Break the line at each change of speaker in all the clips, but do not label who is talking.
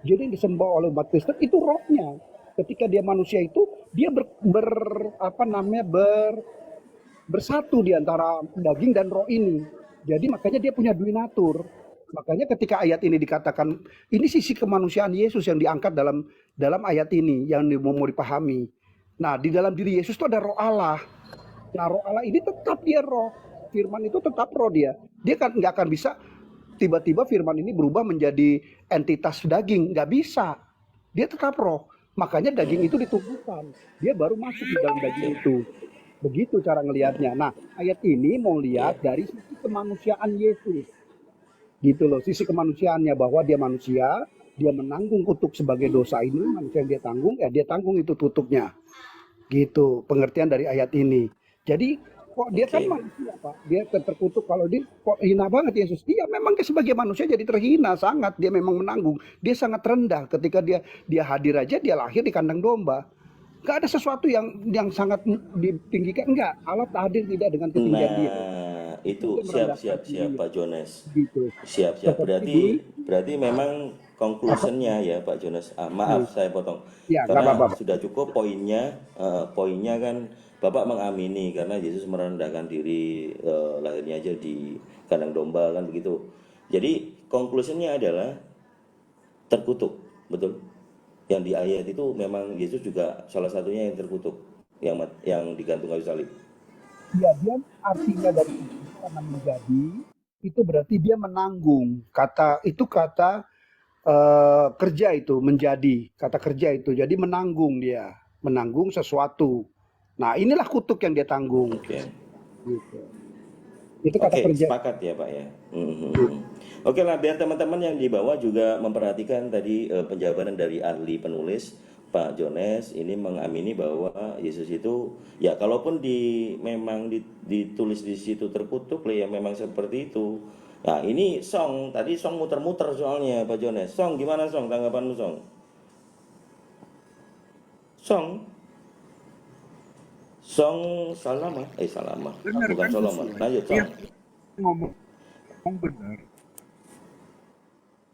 Jadi yang disembah oleh umat Kristen itu rohnya. Ketika dia manusia itu dia apa namanya bersatu di antara daging dan roh ini. Jadi makanya dia punya dui natur. Makanya ketika ayat ini dikatakan ini sisi kemanusiaan Yesus yang diangkat dalam dalam ayat ini yang mau dipahami. Nah, di dalam diri Yesus itu ada roh Allah. Nah, roh Allah ini tetap dia roh. Firman itu tetap roh dia. Dia kan nggak akan bisa tiba-tiba firman ini berubah menjadi entitas daging. Nggak bisa. Dia tetap roh. Makanya daging itu ditumbuhkan. Dia baru masuk di dalam daging
Oke.
itu. Begitu cara ngelihatnya. Nah, ayat ini mau
Iya.
lihat dari sisi kemanusiaan Yesus. Gitu loh, sisi kemanusiaannya bahwa dia manusia, dia menanggung kutuk sebagai dosa ini, manusia yang dia tanggung, ya dia tanggung itu kutuknya. Gitu, pengertian dari ayat ini. Jadi kok dia kan
Oke.
manusia, Pak. Dia terkutuk kalau dia kok hina banget Yesus. Dia memang sebagai manusia jadi terhina sangat. Dia memang menanggung. Dia sangat rendah ketika dia hadir aja dia lahir di kandang domba. Gak ada sesuatu yang sangat ditinggikan, enggak. Allah hadir tidak dengan ketinggian dia.
Nah, itu
Dia
siap
merendahkan
siap siap
diri
Pak Jones.
gitu.
Siap siap.
Seperti
Berarti
di
berarti memang
apa?
conclusionnya ya Pak Jones. Maaf saya potong.
Ya, nggak
Karena
apa-apa.
sudah cukup poinnya. Poinnya kan Bapak mengamini karena Yesus merendahkan diri, lahirnya aja di kandang domba kan begitu. Jadi conclusionnya adalah terkutuk, betul? Yang di ayat itu memang Yesus juga salah satunya yang terkutuk, yang digantung kayu salib.
Ya, dia artinya dari itu karena menjadi itu berarti dia menanggung. Kata itu kata kerja itu menjadi kata kerja itu. Jadi menanggung dia, menanggung sesuatu. Nah, inilah kutuk yang dia tanggung.
Oke.
Gitu. Itu kata
Oke,
kerja.
sepakat ya Pak ya. Oke lah, biar teman-teman yang di bawah juga memperhatikan tadi penjabaran dari ahli penulis Pak Jones ini mengamini bahwa Yesus itu ya kalaupun memang ditulis di situ terkutuk ya memang seperti itu. Nah ini tadi Song muter-muter soalnya Pak Jones. Song gimana Song tanggapanmu Song? Song Song Salama Salama
Benar
bukan
kan
Solomon.
sesuai.
Lanjut
Dia
Song.
ngomong benar.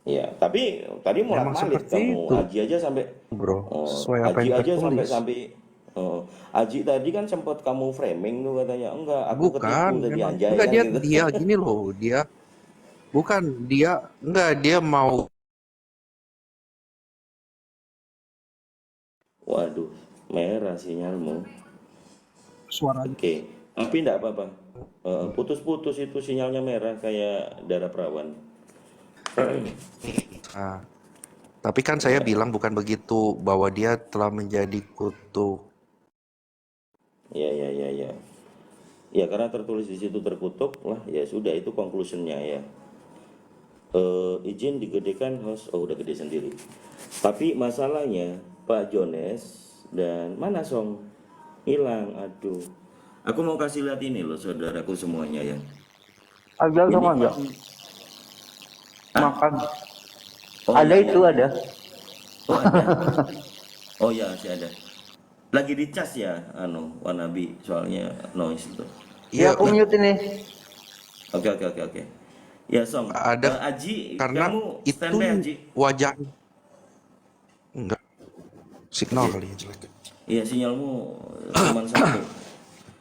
Iya, tapi tadi
Memang
mulat-malit
seperti
kamu
itu,
Aji aja sampai
bro. Sesuai apa
Aji
yang
aja sampai
tertulis.
sampai oh, Aji tadi kan sempat kamu framing tuh katanya enggak aku
Bukan,
ketipu tadi
memang
anjay
enggak
kan
dia
gitu.
dia gini loh, dia bukan dia enggak dia mau
Waduh, merah sinyalmu.
Suaranya.
Oke, tapi enggak apa-apa. Putus-putus itu sinyalnya merah kayak darah perawan.
ah, tapi kan saya
Ya,
bilang bukan begitu bahwa dia telah menjadi kutuk.
ya, ya, ya, ya. Ya karena tertulis di situ terkutuk lah, ya sudah itu conclusionnya ya. Izin digedekan host, oh udah gede sendiri. Tapi masalahnya Pak Jones dan mana Song hilang, aduh. Aku mau kasih lihat ini loh saudaraku semuanya ya.
Ada
Ini
sama enggak?
Hah?
Makan.
Oh
Ada
iya,
itu
iya.
ada.
Oh ada. Oh ya masih ada. Lagi dicas ya, wannabe soalnya noise itu.
Ya
Iya,
aku mute ini.
Oke oke oke oke. Ya Song,
ada
Aji,
karena
kamu
itu
standby Aji.
wajah enggak signal
Oke.
kali ya jelek.
Iya sinyalmu cuma satu.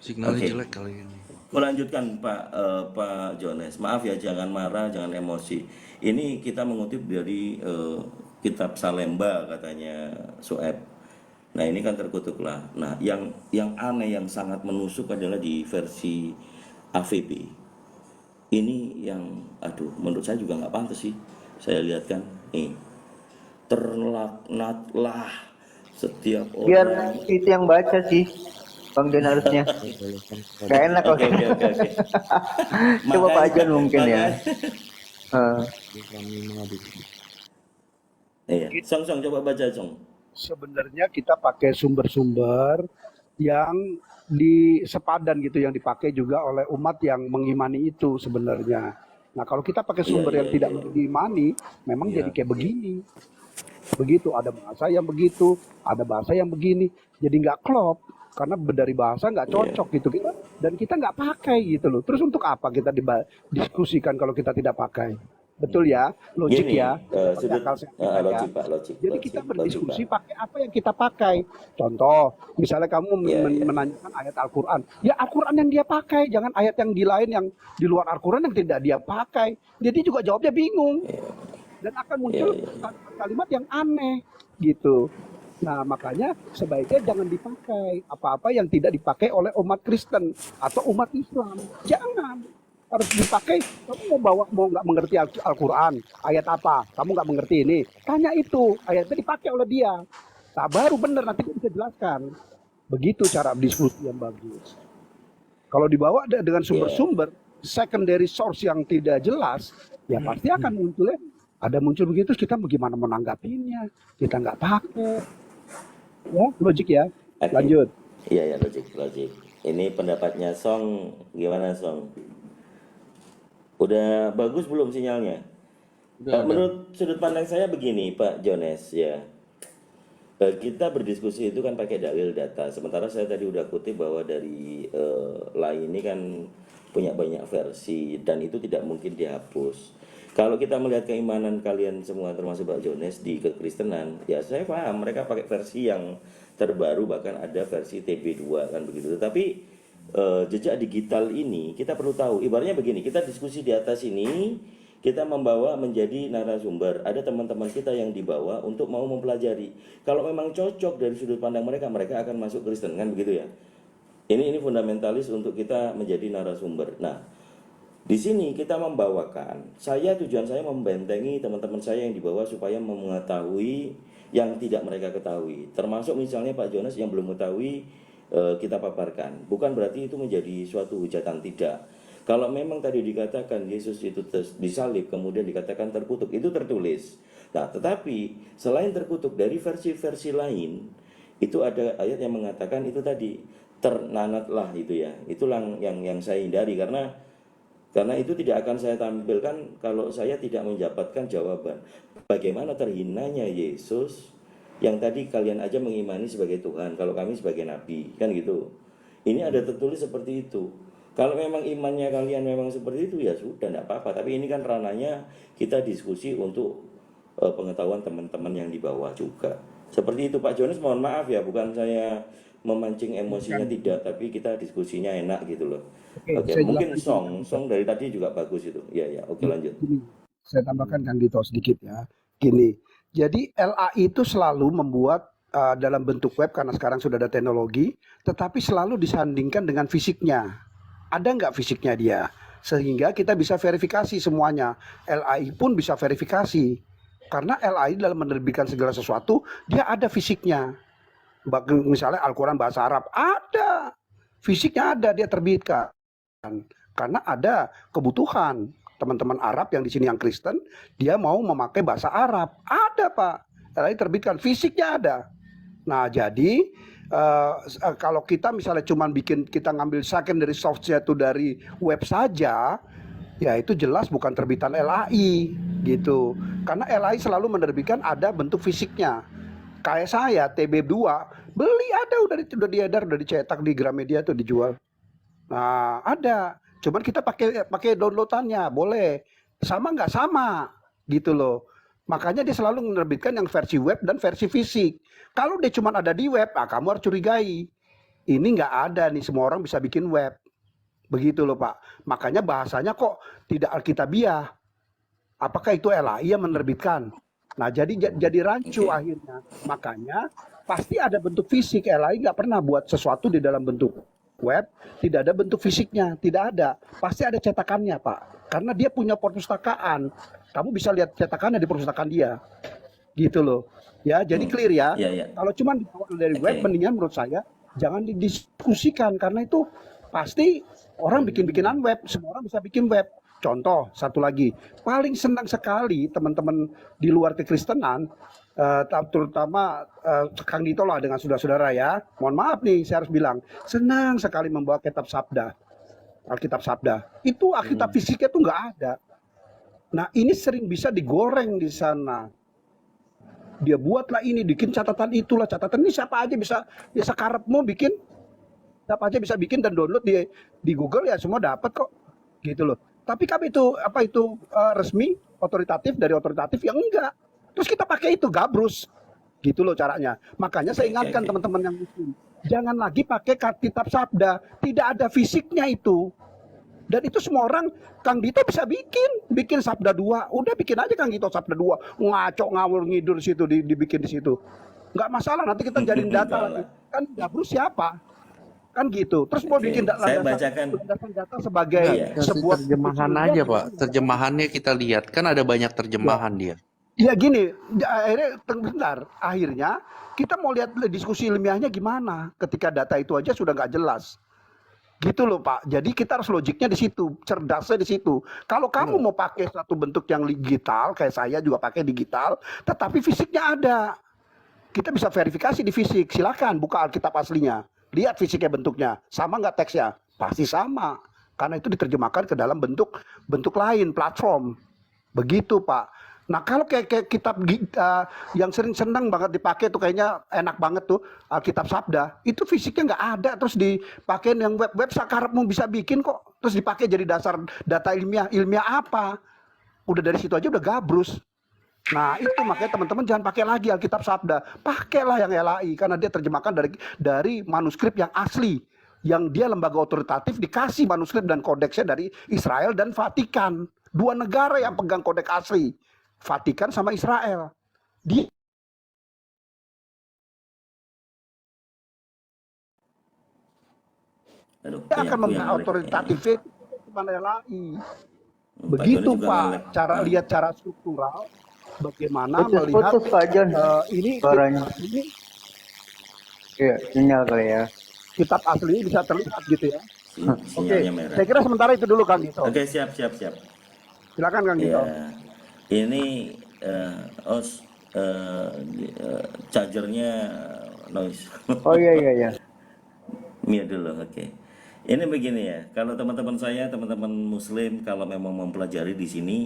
Signalnya
Oke.
jelek kali ini.
Melanjutkan Pak Jones. Maaf ya jangan marah, jangan emosi. Ini kita mengutip dari kitab Salemba katanya Soeb. Nah, ini kan terkutuk lah. Nah, yang aneh yang sangat menusuk adalah di versi AVP. Ini yang aduh menurut saya juga nggak pantas sih. Saya lihat kan nih terlaknatlah setiap
Biar
orang.
itu yang baca sih. Bang Jon harusnya. Gak enak kalau
Oke oke oke oke.
coba Pak Jon mungkin ya.
makanya
Eh,
iya, Song coba baca Song.
Sebenarnya kita pakai sumber-sumber yang di sepadan gitu yang dipakai juga oleh umat yang mengimani itu sebenarnya. Nah, kalau kita pakai
Iya
sumber
iya
yang
iya.
tidak diimani, memang jadi
Iya.
kayak begini. Begitu ada bahasa yang begitu, ada bahasa yang begini, jadi nggak klop karena dari bahasa nggak
Iya.
cocok gitu kita dan kita nggak pakai gitu loh. Terus untuk apa kita diskusikan kalau kita tidak pakai? Betul ya, logik
Gini,
ya, pakai
sudut
akal sehat kita ya.
logik Pak, logik,
Jadi kita
logik, logik Pak.
berdiskusi pakai apa yang kita pakai. Contoh, misalnya kamu
Ya, ya,
menanyakan ayat Al-Quran, ya Al-Quran yang dia pakai, jangan ayat yang di lain yang di luar Al-Quran yang tidak dia pakai. Jadi juga jawabnya bingung
ya,
dan akan
ya,
muncul
ya.
kalimat yang aneh gitu. Nah, makanya sebaiknya jangan dipakai apa-apa yang tidak dipakai oleh umat Kristen atau umat Islam. Jangan. Harus dipakai. Kamu mau nggak mengerti Al-Quran, ayat apa? Kamu nggak mengerti ini. Tanya itu, ayatnya dipakai oleh dia. Nah, baru benar nanti dia bisa jelaskan. Begitu cara diskusi yang bagus. Kalau dibawa dengan
Ya.
sumber-sumber secondary source yang tidak jelas, ya pasti akan munculnya. Ada muncul begitu, kita bagaimana menanggapinya? Kita nggak pakai. Ya, logik ya.
Oke.
Lanjut.
Iya, ya, logik, logik. Ini pendapatnya Song, gimana Song? Udah bagus belum sinyalnya?
Udah.
Menurut sudut pandang saya begini, Pak Jones, ya. Kita berdiskusi itu kan pakai dalil data. Sementara saya tadi udah kutip bahwa dari lain ini kan punya banyak versi dan itu tidak mungkin dihapus. Kalau kita melihat keimanan kalian semua termasuk Pak Jones di kekristenan, ya saya paham mereka pakai versi yang terbaru, bahkan ada versi TB2 kan begitu. Tetapi jejak digital ini kita perlu tahu. Ibaratnya begini, kita diskusi di atas ini, kita membawa menjadi narasumber. Ada teman-teman kita yang dibawa untuk mau mempelajari. Kalau memang cocok dari sudut pandang mereka, mereka akan masuk Kristen kan begitu ya. Ini fundamentalis untuk kita menjadi narasumber. Nah, di sini kita membawakan, tujuan saya membentengi teman-teman saya yang dibawa supaya mengetahui yang tidak mereka ketahui. Termasuk misalnya Pak Jonas yang belum mengetahui, kita paparkan. Bukan berarti itu menjadi suatu hujatan, tidak. Kalau memang tadi dikatakan Yesus itu disalib, kemudian dikatakan terkutuk, itu tertulis. Nah, tetapi selain terkutuk dari versi-versi lain, itu ada ayat yang mengatakan itu tadi, ternanatlah itu ya. Itulah yang saya hindari karena itu tidak akan saya tampilkan kalau saya tidak mendapatkan jawaban. Bagaimana terhinanya Yesus yang tadi kalian aja mengimani sebagai Tuhan, kalau kami sebagai Nabi, kan gitu. Ini ada tertulis seperti itu. Kalau memang imannya kalian memang seperti itu ya sudah, tidak apa-apa. Tapi ini kan ranahnya kita diskusi untuk pengetahuan teman-teman yang di bawah juga. Seperti itu Pak Jonas, mohon maaf ya, bukan saya memancing emosinya, tidak, tapi kita diskusinya enak gitu loh. Oke,
Saya
mungkin
jelaskan.
song dari tadi juga bagus itu. Ya, ya, oke lanjut.
Gini, saya tambahkan Kang Dito sedikit ya. Gini, jadi LAI itu selalu membuat dalam bentuk web karena sekarang sudah ada teknologi, tetapi selalu disandingkan dengan fisiknya. Ada nggak fisiknya dia? Sehingga kita bisa verifikasi semuanya. LAI pun bisa verifikasi. Karena LAI dalam menerbitkan segala sesuatu, dia ada fisiknya. Misalnya Al-Quran bahasa Arab, ada. Fisiknya ada, dia terbitkan. Karena ada kebutuhan teman-teman Arab yang di sini yang Kristen, dia mau memakai bahasa Arab. Ada Pak, LAI terbitkan, fisiknya ada. Nah jadi kalau kita misalnya cuma kita ngambil secondary source-nya itu dari web saja, ya itu jelas bukan terbitan LAI gitu. Karena LAI selalu menerbitkan ada bentuk fisiknya. Kayak saya TB2 beli ada udah diedar, udah dicetak di Gramedia tuh dijual. Nah ada, cuman kita pakai downloadannya boleh, sama nggak sama gitu loh. Makanya dia selalu menerbitkan yang versi web dan versi fisik. Kalau dia cuma ada di web, kamu harus curigai. Ini nggak ada nih, semua orang bisa bikin web. Begitu loh Pak. Makanya bahasanya kok tidak alkitabiah. Apakah itu LAI yang menerbitkan? Nah jadi rancu akhirnya. Makanya pasti ada bentuk fisik. LAI nggak pernah buat sesuatu di dalam bentuk web, tidak ada bentuk fisiknya, tidak ada. Pasti ada cetakannya Pak. Karena dia punya perpustakaan. Kamu bisa lihat cetakannya di perpustakaan dia. Gitu loh. Ya, jadi clear ya.
Ya, ya.
Kalau cuma dibawa dari web, mendingan menurut saya jangan didiskusikan karena itu pasti orang bikin-bikinan web, semua orang bisa bikin web. Contoh satu lagi, paling senang sekali teman-teman di luar kekristenan, terutama Kang Dito lah dengan saudara-saudara ya. Mohon maaf nih, saya harus bilang, senang sekali membawa kitab Sabda, Alkitab Sabda. Itu Alkitab fisiknya tuh nggak ada. Nah ini sering bisa digoreng di sana. Dia buatlah ini, bikin catatan itulah, catatan ini siapa aja bisa sekarepmu bikin, siapa aja bisa bikin dan download di Google ya semua dapat kok, gitu loh. Tapi itu resmi? dari otoritatif yang enggak. Terus kita pakai itu gabrus. Gitu loh caranya. Makanya saya
Oke, oke,
ingatkan
oke.
teman-teman yang muslim, jangan lagi pakai kitab sabda, tidak ada fisiknya itu. Dan itu semua orang, Kang Dito bisa bikin sabda 2, udah bikin aja Kang Dito sabda 2, ngaco ngawur ngidur situ dibikin di situ. Nggak masalah, nanti kita jadiin data lagi.
Kalah.
Kan gabrus siapa? Kan gitu. Terus mau bikin
Oke, saya
landasan
bacakan.
landasan data sebagai
Enggak,
Iya.
kasih
sebuah
terjemahan
ilmiah
aja, Pak.
gimana?
Terjemahannya kita lihat. Kan ada banyak
Ya,
terjemahan dia.
ya gini, akhirnya bentar, akhirnya kita mau lihat diskusi ilmiahnya gimana ketika data itu aja sudah nggak jelas. Gitu loh Pak. Jadi kita harus logiknya di situ, cerdasnya di situ. Kalau kamu mau pakai satu bentuk yang digital, kayak saya juga pakai digital, tetapi fisiknya ada. Kita bisa verifikasi di fisik. Silakan buka Alkitab aslinya. Lihat fisiknya bentuknya. Sama nggak teksnya? Pasti sama. Karena itu diterjemahkan ke dalam bentuk lain, platform. Begitu Pak. Nah kalau kayak kitab yang sering senang banget dipakai tuh kayaknya enak banget tuh Alkitab Sabda, itu fisiknya nggak ada, terus dipakai yang web sakarepmu bisa bikin kok, terus dipakai jadi dasar data ilmiah apa? Udah dari situ aja udah gabrus. Nah itu makanya teman-teman jangan pakai lagi Alkitab Sabda, pakailah yang LAI karena dia terjemahkan dari manuskrip yang asli, yang dia lembaga otoritatif dikasih manuskrip dan kodeksnya dari Israel dan Vatikan. Dua negara yang pegang kodeks asli, Vatikan sama Israel. Dia
Aduh,
akan
punya aku yang
membela
ngelag kayaknya.
otoritatifnya itu cuma LAI.
Pak Joni
Begitu
juga
Pak,
ngelag.
lihat cara struktural, bagaimana melihat
Putus-putus Pak John
ini
suaranya.
ini
Iya, sinyal kali ya.
kitab asli bisa terlihat gitu ya. Oke,
Sinyalnya merah.
saya kira sementara itu dulu Kang Dito.
Oke, siap.
Silakan Kang Dito.
Ya, ini os chargernya noise.
Oh iya.
Mute dulu, oke. Ini begini ya, kalau teman-teman saya, teman-teman Muslim, kalau memang mempelajari di sini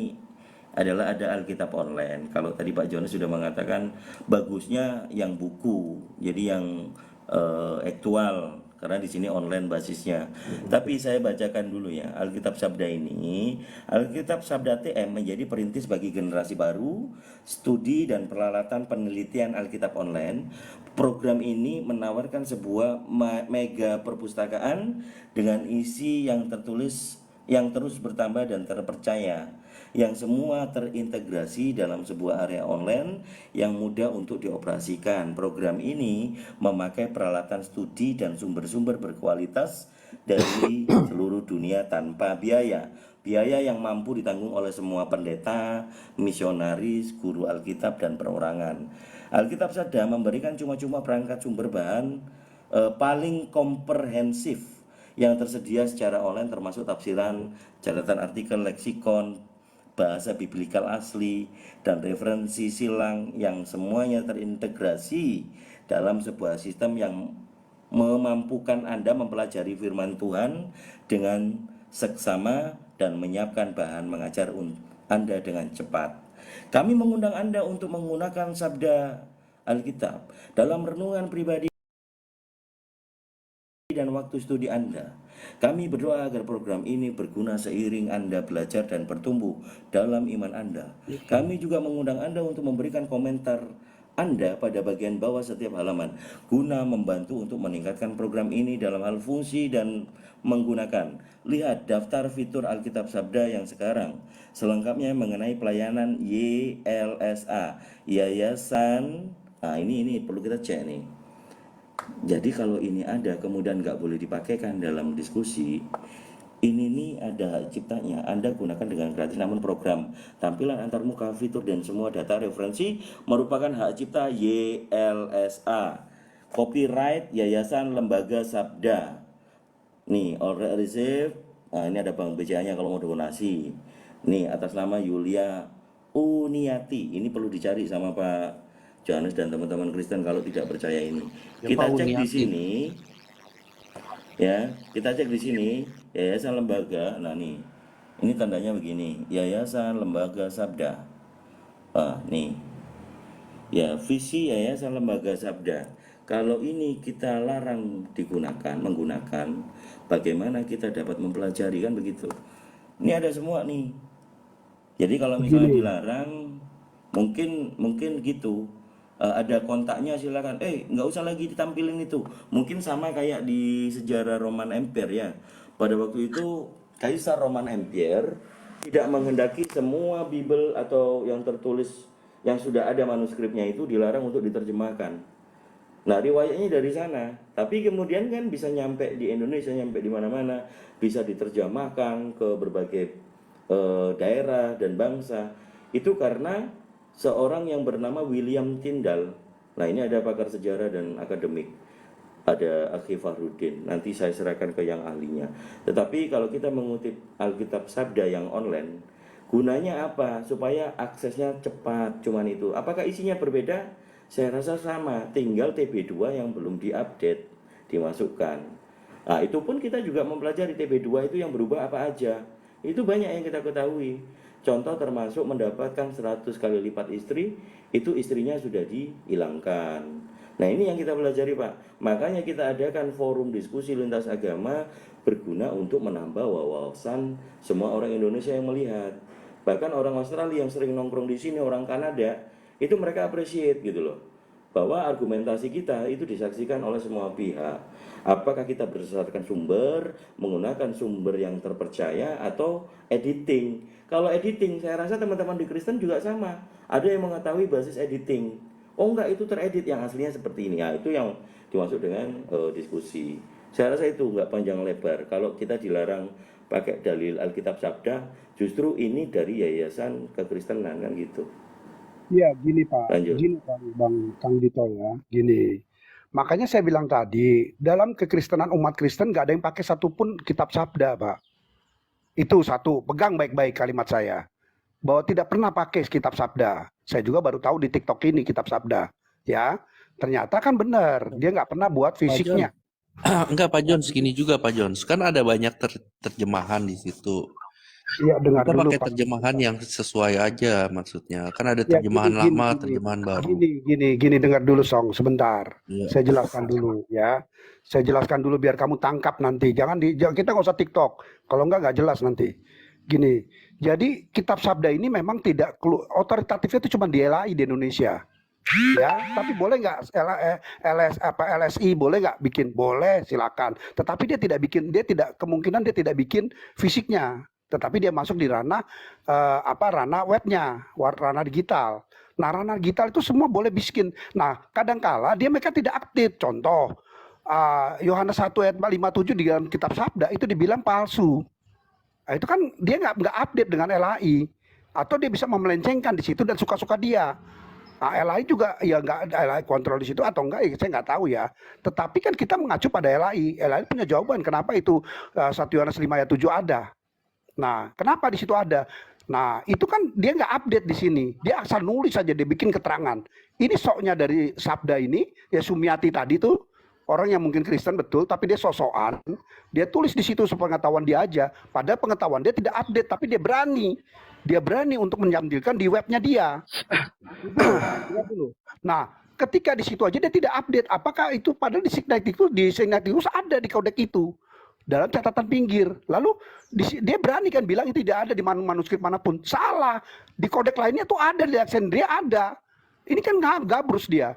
adalah ada Alkitab online. Kalau tadi Pak Jonas sudah mengatakan bagusnya yang buku, jadi yang aktual, karena di sini online basisnya. Tapi saya bacakan dulu ya, Alkitab Sabda ini. Alkitab Sabda TM menjadi perintis bagi generasi baru, studi dan peralatan penelitian Alkitab online. Program ini menawarkan sebuah mega perpustakaan dengan isi yang tertulis yang terus bertambah dan terpercaya, yang semua terintegrasi dalam sebuah area online yang mudah untuk dioperasikan. Program ini memakai peralatan studi dan sumber-sumber berkualitas dari seluruh dunia tanpa biaya yang mampu ditanggung oleh semua pendeta, misionaris, guru Alkitab, dan perorangan. Alkitab Sabda memberikan cuma-cuma perangkat sumber bahan paling komprehensif yang tersedia secara online, termasuk tafsiran, catatan artikel, leksikon, bahasa biblikal asli, dan referensi silang yang semuanya terintegrasi dalam sebuah sistem yang memampukan Anda mempelajari firman Tuhan dengan seksama dan menyiapkan bahan mengajar Anda dengan cepat. Kami mengundang Anda untuk menggunakan sabda Alkitab dalam renungan pribadi dan waktu studi Anda. Kami berdoa agar program ini berguna seiring Anda belajar dan bertumbuh dalam iman Anda. Kami juga mengundang Anda untuk memberikan komentar Anda pada bagian bawah setiap halaman, guna membantu untuk meningkatkan program ini dalam hal fungsi dan menggunakan. Lihat daftar fitur Alkitab Sabda yang sekarang. Selengkapnya mengenai pelayanan YLSA, Yayasan. Nah ini perlu kita cek nih. Jadi kalau ini ada kemudian nggak boleh dipakaikan dalam diskusi, ini nih ada hak ciptanya, Anda gunakan dengan gratis. Namun program tampilan antarmuka, fitur, dan semua data referensi merupakan hak cipta YLSA, copyright Yayasan Lembaga Sabda. Nih, order receive. Nah, ini ada bank BCA-nya kalau mau donasi. Nih, atas nama Yulia Uniati. Ini perlu dicari sama Pak Johannes dan teman-teman Kristen kalau tidak percaya ini.
Ya,
Kita
Pak
cek di
Uniati.
sini. Ya, kita cek di sini Yayasan Lembaga. Nah, nih. Ini tandanya begini, Yayasan Lembaga Sabda. Nih. Ya, visi Yayasan Lembaga Sabda. Kalau ini kita larang menggunakan, bagaimana kita dapat mempelajari, kan begitu. Ini ada semua nih. Jadi kalau misalnya
Begini,
dilarang, mungkin gitu. Ada kontaknya silakan. Nggak usah lagi ditampilin itu. Mungkin sama kayak di sejarah Roman Empire ya. Pada waktu itu Kaisar Roman Empire tidak menghendaki semua Bible atau yang tertulis yang sudah ada manuskripnya itu dilarang untuk diterjemahkan. Nah, riwayatnya dari sana. Tapi kemudian kan bisa nyampe di Indonesia, nyampe di mana-mana, bisa diterjemahkan ke berbagai daerah dan bangsa. Itu karena seorang yang bernama William Tyndale. Nah, ini ada pakar sejarah dan akademik. Ada Akhi Fahrudin. Nanti saya serahkan ke yang ahlinya. Tetapi kalau kita mengutip Alkitab Sabda yang online, gunanya apa? Supaya aksesnya cepat, cuman itu. Apakah isinya berbeda? Saya rasa sama, tinggal TB2 yang belum diupdate, dimasukkan. Nah, itu pun kita juga mempelajari TB2 itu yang berubah apa aja. Itu banyak yang kita ketahui. Contoh termasuk mendapatkan 100 kali lipat istri, itu istrinya sudah dihilangkan. Nah, ini yang kita pelajari, Pak. Makanya kita adakan forum diskusi lintas agama berguna untuk menambah wawasan semua orang Indonesia yang melihat. Bahkan orang Australia yang sering nongkrong di sini, orang Kanada, itu mereka appreciate gitu loh, bahwa argumentasi kita itu disaksikan oleh semua pihak. Apakah kita berdasarkan sumber, menggunakan sumber yang terpercaya, atau editing. Kalau editing, saya rasa teman-teman di Kristen juga sama. Ada yang mengetahui basis editing. Oh enggak, itu teredit, yang aslinya seperti ini. Nah, itu yang dimaksud dengan diskusi. Saya rasa itu enggak panjang lebar. Kalau kita dilarang pakai dalil Alkitab Sabda, justru ini dari Yayasan Kekristenan kan gitu.
ya gini Pak,
Lanjut.
gini Bang Kang Dito ya, gini. Makanya saya bilang tadi, dalam kekristenan umat Kristen nggak ada yang pakai satupun kitab sabda, Pak. Itu satu, pegang baik-baik kalimat saya. Bahwa tidak pernah pakai kitab sabda. Saya juga baru tahu di TikTok ini kitab sabda. Ya, ternyata kan benar, dia nggak pernah buat fisiknya.
Enggak Pak Jones, gini juga Pak Jones. Kan ada banyak terjemahan di situ.
Iya, dengar
Kita
dulu
pakai
Pak.
terjemahan yang sesuai aja maksudnya. Kan ada terjemahan lama, terjemahan baru.
Gini, dengar dulu Song, sebentar.
Iya.
Saya jelaskan dulu ya. Saya jelaskan dulu biar kamu tangkap nanti. Kita nggak usah TikTok. Kalau nggak jelas nanti. Gini, jadi kitab sabda ini memang tidak otoritatifnya itu cuma di LAI di Indonesia. Ya, tapi boleh nggak LSI boleh nggak bikin? Boleh, silakan. Tetapi dia kemungkinan dia tidak bikin fisiknya. Tetapi dia masuk di ranah ranah webnya, ranah digital. Nah, ranah digital itu semua boleh bikin. Nah, kadangkala mereka tidak update. Contoh, Yohanes 1 ayat 57 di dalam kitab Sabda itu dibilang palsu. Nah, itu kan dia nggak update dengan LAI, atau dia bisa memelencengkan di situ dan suka-suka dia. Nah, LAI juga ya nggak LAI kontrol di situ atau enggak, saya nggak tahu ya. Tetapi kan kita mengacu pada LAI. LAI punya jawaban kenapa itu 1 Yohanes 5 ayat 7 ada. Nah, kenapa di situ ada? Nah, itu kan dia nggak update di sini. Dia asal nulis saja, dia bikin keterangan. Ini soknya dari Sabda ini, ya Sumiati tadi tuh, orang yang mungkin Kristen betul, tapi dia sosokan. Dia tulis di situ sepengetahuan dia aja. Padahal pengetahuan dia tidak update, tapi dia berani. Dia berani untuk menyambilkan di webnya dia. Nah, ketika di situ aja dia tidak update. Apakah itu padahal di Signatikus ada di kodek itu. Dalam catatan pinggir. Lalu dia berani kan bilang itu tidak ada di manuskrip manapun. Salah. Di kodek lainnya tuh ada, di Alexandria ada. Ini kan gabrus dia.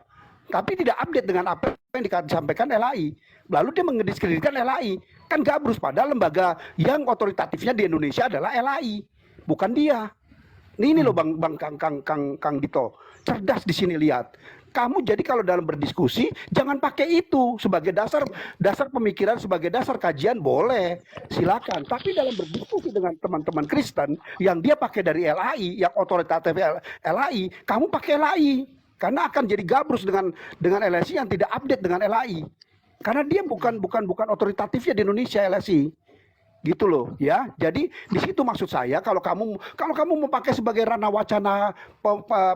Tapi tidak update dengan apa yang disampaikan LAI. Lalu dia mendiskreditkan LAI. Kan gabrus, padahal lembaga yang otoritatifnya di Indonesia adalah LAI. Bukan dia. Ini loh Bang Kang Dito. Cerdas di sini, lihat. Kamu jadi kalau dalam berdiskusi jangan pakai itu sebagai dasar pemikiran, sebagai dasar kajian, boleh, silakan. Tapi dalam berdiskusi dengan teman-teman Kristen yang dia pakai dari LAI, yang otoritatif LAI, kamu pakai LAI karena akan jadi gabrus dengan LSI yang tidak update dengan LAI. Karena dia bukan otoritatifnya di Indonesia LSI. Gitu loh ya. Jadi di situ maksud saya, kalau kamu mau pakai sebagai ranah wacana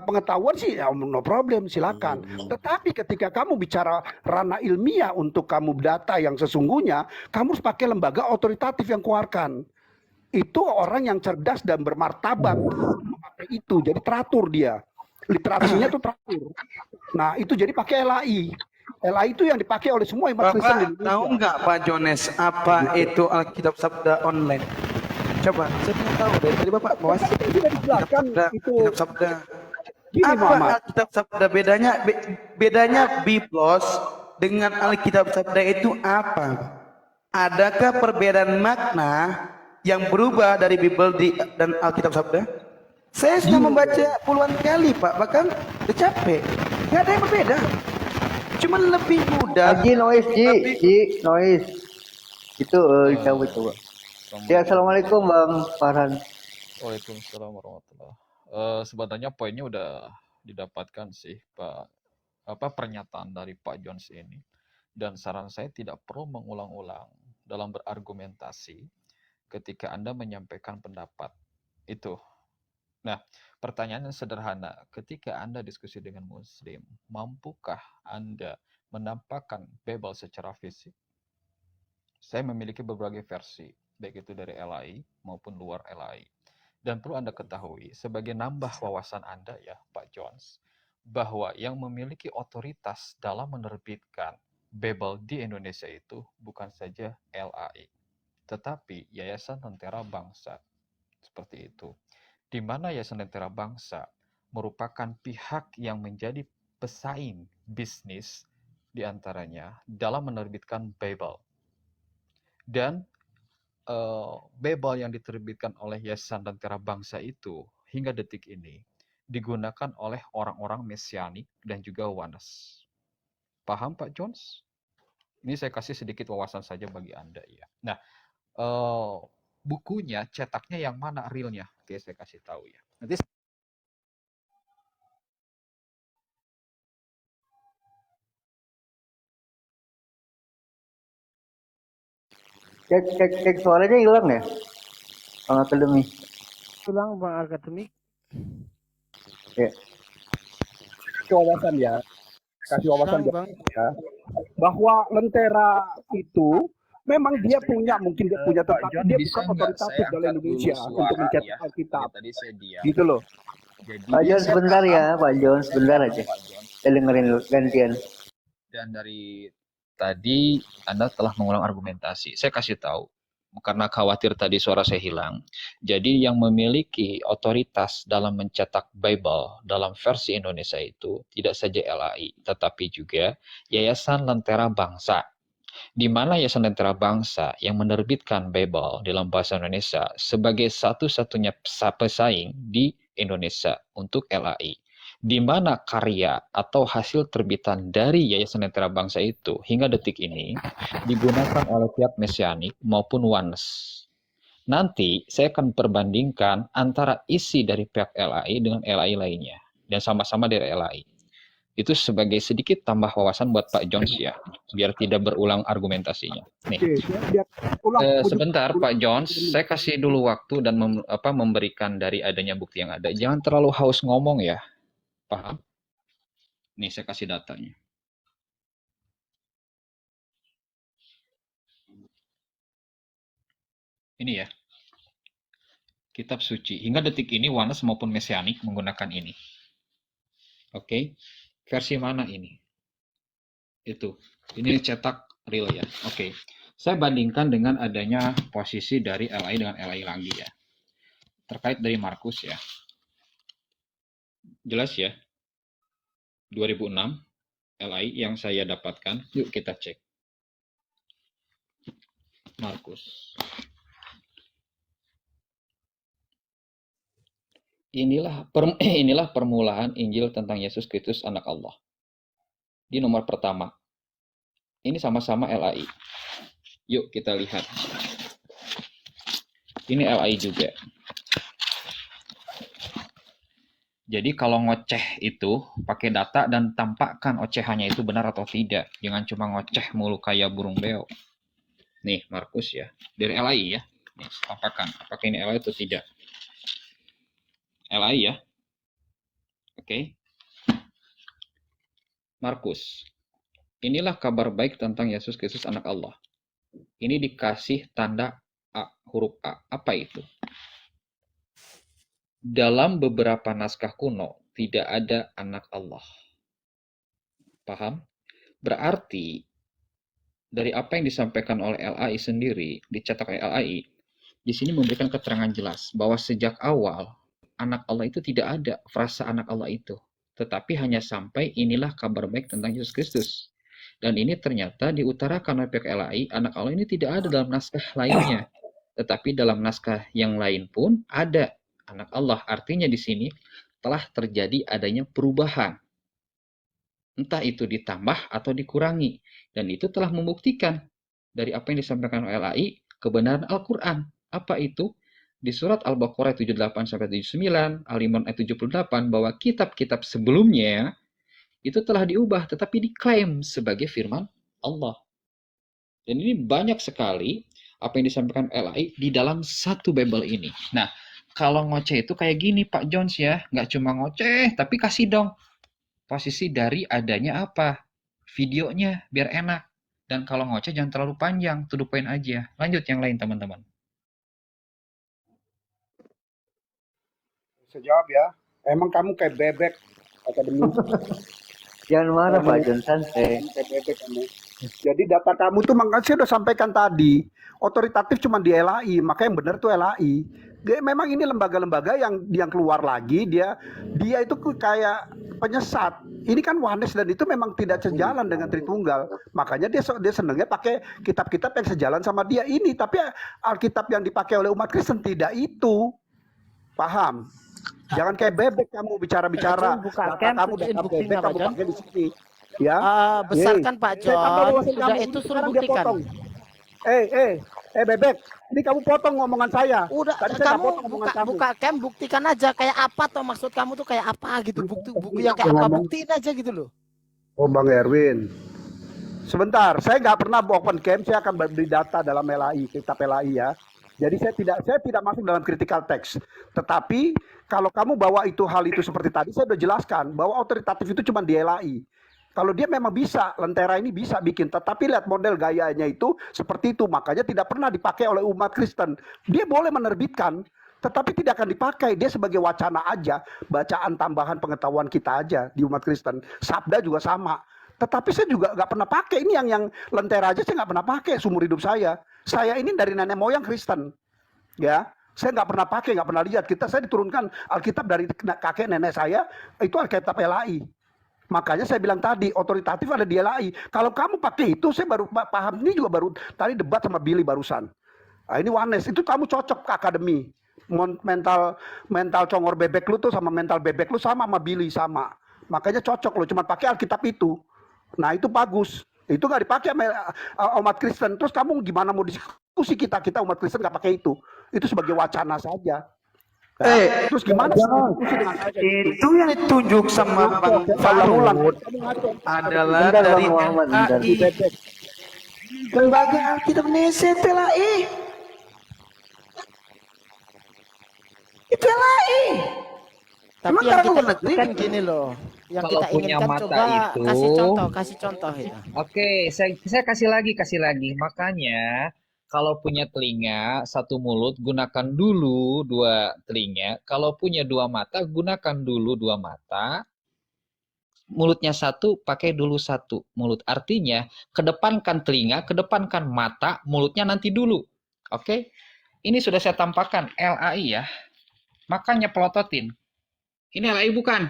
pengetahuan sih ya, no problem, silakan. Tetapi ketika kamu bicara ranah ilmiah untuk kamu data yang sesungguhnya, kamu harus pakai lembaga otoritatif yang keluarkan. Itu orang yang cerdas dan bermartabat memakai itu. Jadi teratur dia. Literasinya tuh teratur. Nah, itu jadi pakai LAI. LAI itu yang dipakai oleh semua umat Kristen di Indonesia.
Tahu nggak Pak Jones apa itu Alkitab Sabda online? Coba, saya pengen tahu dari tadi Bapak bahas
Kan sudah dijelaskan itu.
kitab sabda.
Gini
Apa
Muhammad,
Alkitab sabda bedanya Biblos dengan Alkitab sabda itu apa? Adakah perbedaan makna yang berubah dari dan Alkitab sabda? Saya sudah membaca puluhan kali Pak, bahkan udah capek. Nggak ada yang berbeda. Cuman lebih mudah.
Haji noise,
Tapi
Ji noise. Itu cabut coba. Ya, assalamualaikum Bang Farhan.
Waalaikumsalam warahmatullah. Sebenarnya poinnya udah didapatkan sih Pak, pernyataan dari Pak Jones ini. Dan saran saya tidak perlu mengulang-ulang dalam berargumentasi ketika Anda menyampaikan pendapat itu. Nah, pertanyaannya sederhana. Ketika Anda diskusi dengan Muslim, mampukah Anda menampakkan Bible secara fisik? Saya memiliki berbagai versi, baik itu dari LAI maupun luar LAI. Dan perlu Anda ketahui, sebagai nambah wawasan Anda ya, Pak Jones, bahwa yang memiliki otoritas dalam menerbitkan Bible di Indonesia itu bukan saja LAI, tetapi Yayasan Lentera Bangsa. Seperti itu. Di mana Yayasan Lentera Bangsa merupakan pihak yang menjadi pesaing bisnis di antaranya dalam menerbitkan Bible. Dan Bible yang diterbitkan oleh Yayasan Lentera Bangsa itu hingga detik ini digunakan oleh orang-orang Mesianik dan juga Oneness. Paham Pak Jones? Ini saya kasih sedikit wawasan saja bagi Anda ya. Nah, bukunya cetaknya yang mana realnya? Oke, saya kasih tahu ya. Nanti
Cek suaranya hilang ya? Bang Akademi.
Hilang Bang Akademik.
Ya.
kasih wawasan ya, kasih wawasan
Hilang Bang.
ya, bahwa Lentera itu memang dia punya, mungkin dia punya, tetapi dia bukan otoritatif dalam Indonesia untuk mencetak Alkitab,
tadi saya diam.
gitu loh.
Jadi
Pak John sebentar ya, Pak John sebentar aja. Saya dengerin dulu, gantian.
Dan dari tadi Anda telah mengulang argumentasi. Saya kasih tahu, karena khawatir tadi suara saya hilang. Jadi yang memiliki otoritas dalam mencetak Bible dalam versi Indonesia itu tidak saja LAI, tetapi juga Yayasan Lentera Bangsa. Di mana Yayasan Lentera Bangsa yang menerbitkan Bible dalam bahasa Indonesia sebagai satu-satunya pesaing di Indonesia untuk LAI. Di mana karya atau hasil terbitan dari Yayasan Lentera Bangsa itu hingga detik ini digunakan oleh pihak Mesianik maupun Oneness. Nanti saya akan perbandingkan antara isi dari pihak LAI dengan LAI lainnya. Dan sama-sama dari LAI. Itu sebagai sedikit tambah wawasan buat Pak Jones ya, biar tidak berulang argumentasinya. Nih,
Dia ulang,
sebentar Pak Jones, saya kasih dulu waktu dan memberikan dari adanya bukti yang ada. Jangan terlalu haus ngomong ya, paham? Nih saya kasih datanya. Ini ya, kitab suci. Hingga detik ini Oneness maupun Mesianik menggunakan ini. Oke, versi mana ini? Itu, ini cetak real ya. Oke, saya bandingkan dengan adanya posisi dari LAI dengan LAI lagi ya. Terkait dari Markus ya. Jelas ya. 2006 LAI yang saya dapatkan. Yuk kita cek. Markus. Inilah permulaan Injil tentang Yesus Kristus anak Allah. Di nomor pertama. Ini sama-sama LAI. Yuk kita lihat. Ini LAI juga. Jadi kalau ngoceh itu pakai data dan tampakkan ocehannya itu benar atau tidak. Jangan cuma ngoceh mulu kayak burung beo. Nih Markus ya, dari LAI ya. Nih, tampakkan apakah ini LAI atau tidak. LAI ya. Oke. Markus. Inilah kabar baik tentang Yesus Kristus anak Allah. Ini dikasih tanda A, huruf A. Apa itu? Dalam beberapa naskah kuno tidak ada anak Allah. Paham? Berarti dari apa yang disampaikan oleh LAI sendiri, dicetak oleh LAI,
di sini memberikan keterangan jelas bahwa sejak awal anak Allah itu tidak ada frasa anak Allah itu, tetapi hanya sampai inilah kabar baik tentang Yesus Kristus. Dan ini ternyata diutarakan oleh pihak LAI, anak Allah ini tidak ada dalam naskah lainnya, tetapi dalam naskah yang lain pun ada anak Allah. Artinya di sini telah terjadi adanya perubahan, entah itu ditambah atau dikurangi, dan itu telah membuktikan dari apa yang disampaikan oleh LAI kebenaran Al-Quran. Apa itu? Di surat Al-Baqarah 78-79, Al-Imran ayat 78, bahwa kitab-kitab sebelumnya itu telah diubah tetapi diklaim sebagai firman Allah. Dan ini banyak sekali apa yang disampaikan LAI di dalam satu Bible ini. Nah, kalau ngoceh itu kayak gini Pak Jones ya, nggak cuma ngoceh, tapi kasih dong posisi dari adanya apa, videonya biar enak. Dan kalau ngoceh jangan terlalu panjang, to the point aja. Lanjut yang lain teman-teman.
Saya jawab ya. Emang kamu kayak bebek akademi.
Jangan marah
Kamu
Pak John, santai.
kayak bebek kamu. Jadi data kamu tuh makanya saya udah sampaikan tadi. Otoritatif cuma di LAI, maka yang benar tuh LAI. Memang ini lembaga-lembaga yang keluar lagi, dia itu kayak penyesat. Ini kan Wanes dan itu memang tidak sejalan dengan Tritunggal. Makanya dia senangnya pakai kitab-kitab yang sejalan sama dia ini. Tapi Alkitab yang dipakai oleh umat Kristen tidak itu. Paham? Jangan kayak bebek kamu bicara-bicara.
Buka
Data
camp,
kamu
tunjukin
data
buktinya,
bebek
Pak
kamu
John.
pakai di sini. Ya.
Besarkan Pak
Saya tambah
John,
wawasan
sudah
kamu.
itu suruh
Sekarang dia
buktikan.
potong. Bebek. Ini kamu potong ngomongan saya.
Udah,
Tadi saya nggak
kamu
potong omongan kamu.
buka camp, buktikan aja kayak apa tuh maksud kamu tuh kayak apa gitu. Bukti yang kayak apa, buktiin aja gitu loh.
Oh Bang Erwin. Sebentar, saya nggak pernah open camp, saya akan beri data dalam LAI, kitab LAI ya. Jadi saya tidak masuk dalam critical text. Tetapi kalau kamu bawa hal itu seperti tadi, saya sudah jelaskan bahwa otoritatif itu cuma di LAI. Kalau dia memang bisa, Lentera ini bisa bikin, tetapi lihat model gayanya itu seperti itu, makanya tidak pernah dipakai oleh umat Kristen. Dia boleh menerbitkan, tetapi tidak akan dipakai. Dia sebagai wacana aja, bacaan tambahan pengetahuan kita aja di umat Kristen. Sabda juga sama. Tetapi saya juga nggak pernah pakai. Ini yang Lentera aja saya nggak pernah pakai seumur hidup saya. Saya ini dari nenek moyang Kristen, ya. Saya nggak pernah pakai, nggak pernah lihat. Saya diturunkan Alkitab dari kakek nenek saya, itu Alkitab LAI. Makanya saya bilang tadi, otoritatif ada di LAI. Kalau kamu pakai itu, saya baru paham. Ini juga baru tadi debat sama Billy barusan. Nah, ini Wanes, itu kamu cocok ke akademi. Mental congor bebek lu tuh sama mental bebek lu sama Billy sama. Makanya cocok lo, cuma pakai Alkitab itu. Nah itu bagus. Itu nggak dipakai sama umat Kristen. Terus kamu gimana mau diskusi kita umat Kristen nggak pakai itu? Itu sebagai wacana saja. Terus gimana diskusi dengan saya?
Itu yang ditunjuk sama Bang Farul adalah
Bentar,
dari
Bang Muhammad, bentar.
LAI. Lembaga Alkitab Indonesia itu LAI. Itu LAI.
Tapi
Emang
yang
karena
kita
luar negeri?
kan gini loh. Yang
Kalau
kita
punya
inginkan
mata
coba
itu-
kasih contoh ya.
Oke, saya kasih lagi. Makanya kalau punya telinga, satu mulut, gunakan dulu dua telinga. Kalau punya dua mata, gunakan dulu dua mata. Mulutnya satu, pakai dulu satu mulut. Artinya, kedepankan telinga, kedepankan mata, mulutnya nanti dulu. Oke? Ini sudah saya tampakkan, LAI ya. Makanya pelototin. Ini LAI bukan?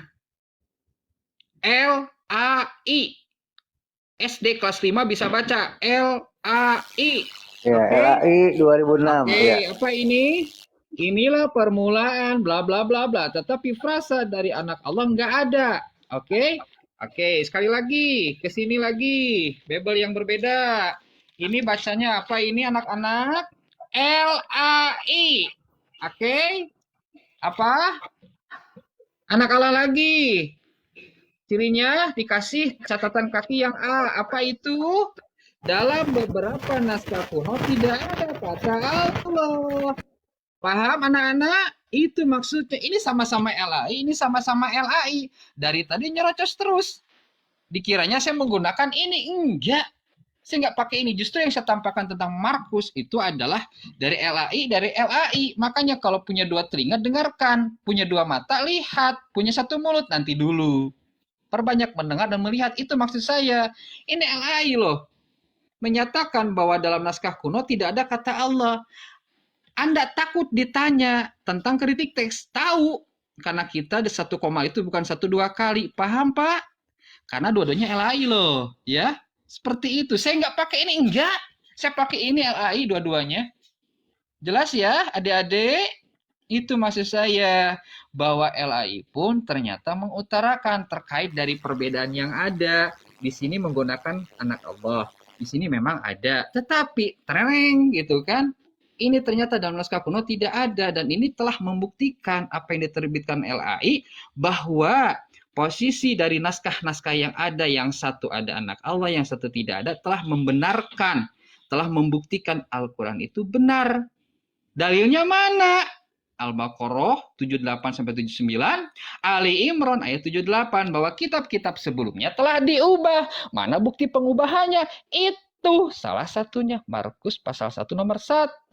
LAI. SD kelas 5 bisa baca. LAI.
Ya, LAI 2006.
Oke,
Ya.
apa ini? Inilah permulaan bla bla bla bla. Tetapi frasa dari anak Allah nggak ada. Oke? Oke, sekali lagi. Ke sini lagi. Bible yang berbeda. Ini bacanya apa ini anak-anak? LAI. Oke? Apa? Anak Allah lagi. Cirinya dikasih catatan kaki yang A. Apa itu? Dalam beberapa naskah kuno tidak ada kata Allah. Paham anak-anak? Itu maksudnya. Ini sama-sama LAI, ini sama-sama LAI. Dari tadi nyerocos terus. Dikiranya saya menggunakan ini. Enggak. Saya nggak pakai ini. Justru yang saya tampakkan tentang Markus itu adalah dari LAI. Makanya kalau punya dua telinga, dengarkan. Punya dua mata, lihat. Punya satu mulut, nanti dulu. Perbanyak mendengar dan melihat. Itu maksud saya. Ini LAI loh. Menyatakan bahwa dalam naskah kuno tidak ada kata Allah.
Anda takut ditanya tentang kritik teks. Tahu, karena kita ada 1 koma itu bukan 1-2 kali. Paham, Pak? Karena dua-duanya LAI loh, ya. Seperti itu. Saya nggak pakai ini, enggak. Saya pakai ini LAI dua-duanya. Jelas ya, adik-adik? Itu maksud saya. Bahwa LAI pun ternyata mengutarakan terkait dari perbedaan yang ada. Di sini menggunakan anak Allah. Di sini memang ada. Tetapi, tereng gitu kan. Ini ternyata dalam naskah kuno tidak ada. Dan ini telah membuktikan apa yang diterbitkan LAI. Bahwa posisi dari naskah-naskah yang ada. Yang satu ada anak Allah, yang satu tidak ada. Telah membenarkan. Telah membuktikan Al-Quran itu benar. Dalilnya mana? Al-Baqarah 78-79, Ali Imran ayat 78, bahwa kitab-kitab sebelumnya telah diubah. Mana bukti pengubahannya? Itu salah satunya Markus pasal 1 nomor 1.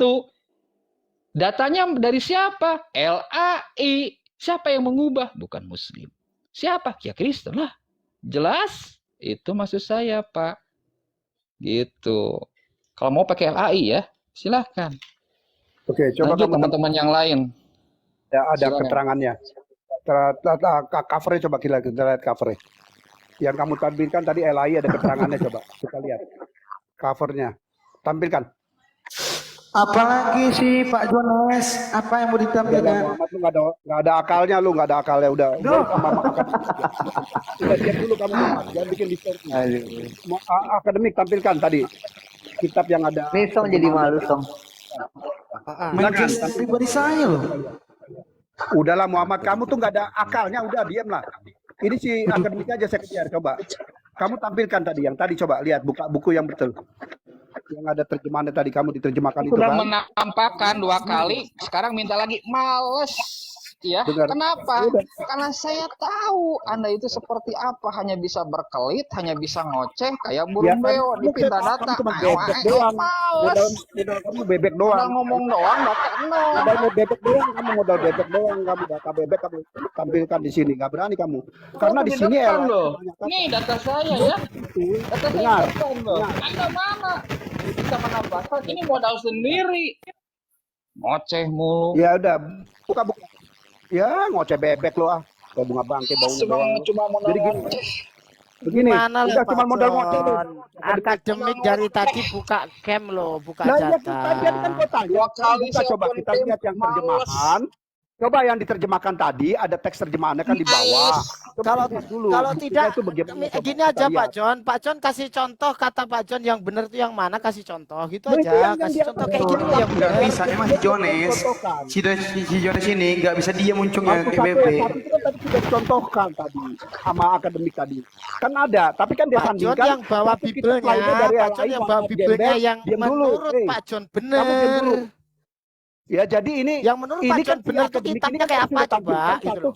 Datanya dari siapa? LAI. Siapa yang mengubah? Bukan Muslim. Siapa? Ya Kristen lah. Jelas? Itu maksud saya, Pak. Gitu. Kalau mau pakai LAI ya, silahkan.
Oke, coba
Lanjut
kamu
teman-teman yang lain.
ya, ada
Silakan.
keterangannya. Covernya coba kita lihat covernya. Yang kamu tampilkan tadi LAI ada keterangannya, coba kita lihat covernya. Tampilkan.
Apalagi sih Pak Jones? Apa yang mau
Udah lah,
ditampilkan?
Muhammad, lu nggak ada akalnya, lu nggak ada akalnya. Udah sama makan. Udah diam dulu kamu, Muhammad. Jangan bikin distorsi. Akademik tampilkan tadi kitab yang ada.
Nih Song jadi malu Song.
Main pribadi saya loh.
Udahlah Muhammad, kamu tuh nggak ada akalnya, udah diam lah. Ini si akademik aja saya kejar, coba. Kamu tampilkan tadi, yang tadi coba lihat, buka buku yang betul. Yang ada terjemahannya tadi, kamu diterjemahkan itu
Sudah
kan.
menampakkan 2 kali, sekarang minta lagi. Males. Ya,
Dengar.
kenapa?
Udah.
Karena saya tahu Anda itu seperti apa, hanya bisa berkelit, hanya bisa ngoceh kayak burung beo di pinta data.
Kamu cuma bebek doang.
Males.
Modal kamu bebek
Udah
doang.
ngomong doang, data nol.
Modal bebek doang, kamu modal bebek doang, kamu data bebek kamu tampilkan di sini, nggak berani kamu. Karena di sini
depan
LAI
loh.
kebanyakan
Nih data saya ya. Data saya
Dengar.
depan loh. Anda mana? Bisa menambahkan ini modal sendiri. Ngoceh mulu.
Ya udah, buka. Ya ngoceh bebek lo ah. Kayak bunga bangke baunya doang.
Cuma modal
Jadi gini.
ngoceh.
Begini,
Mana lah
udah
Pak
cuma modal ngoceh lo.
John? Akademik dari tadi buka cam loh, buka
Nah, ya
data.
tadi kan kau tanya.
2 kali
Kita
saya
coba
open
kita
cam,
lihat yang
males.
terjemahan. Coba yang diterjemahkan tadi ada teks terjemahannya kan di bawah. Coba
Kalau
lihat dulu.
kalau
buktinya
tidak
itu bagaimana, coba
gini
kita
aja
lihat.
Pak John. Pak John kasih contoh kata Pak John yang benar itu yang mana, kasih contoh gitu
Nah, itu
aja.
yang
Kasih
dia
contoh
pakai.
kayak gini loh yang
Nggak
benar.
bisa, emang si Jones. Si Jones ini nggak bisa dia muncungnya
Markus
kayak
1
bebek.
ayat 1 itu kan tadi sudah dicontohkan tadi sama akademik tadi. Kan ada, tapi kan dia
Pak John
sandingkan
yang bawa
satu kitab lainnya
bibelnya,
dari
Pak John
LAI,
yang bawa
Muhammad
bibelnya
Gembel.
yang
Diam dulu.
menurut
Hei,
Pak John
kamu diam dulu.
benar.
Ya jadi ini
Yang menurut
ini
Pak
kan
John
si
benar itu
akademik ini
kitabnya
kan
kayak
sudah
apa coba
tampilkan
gitu
satu
loh.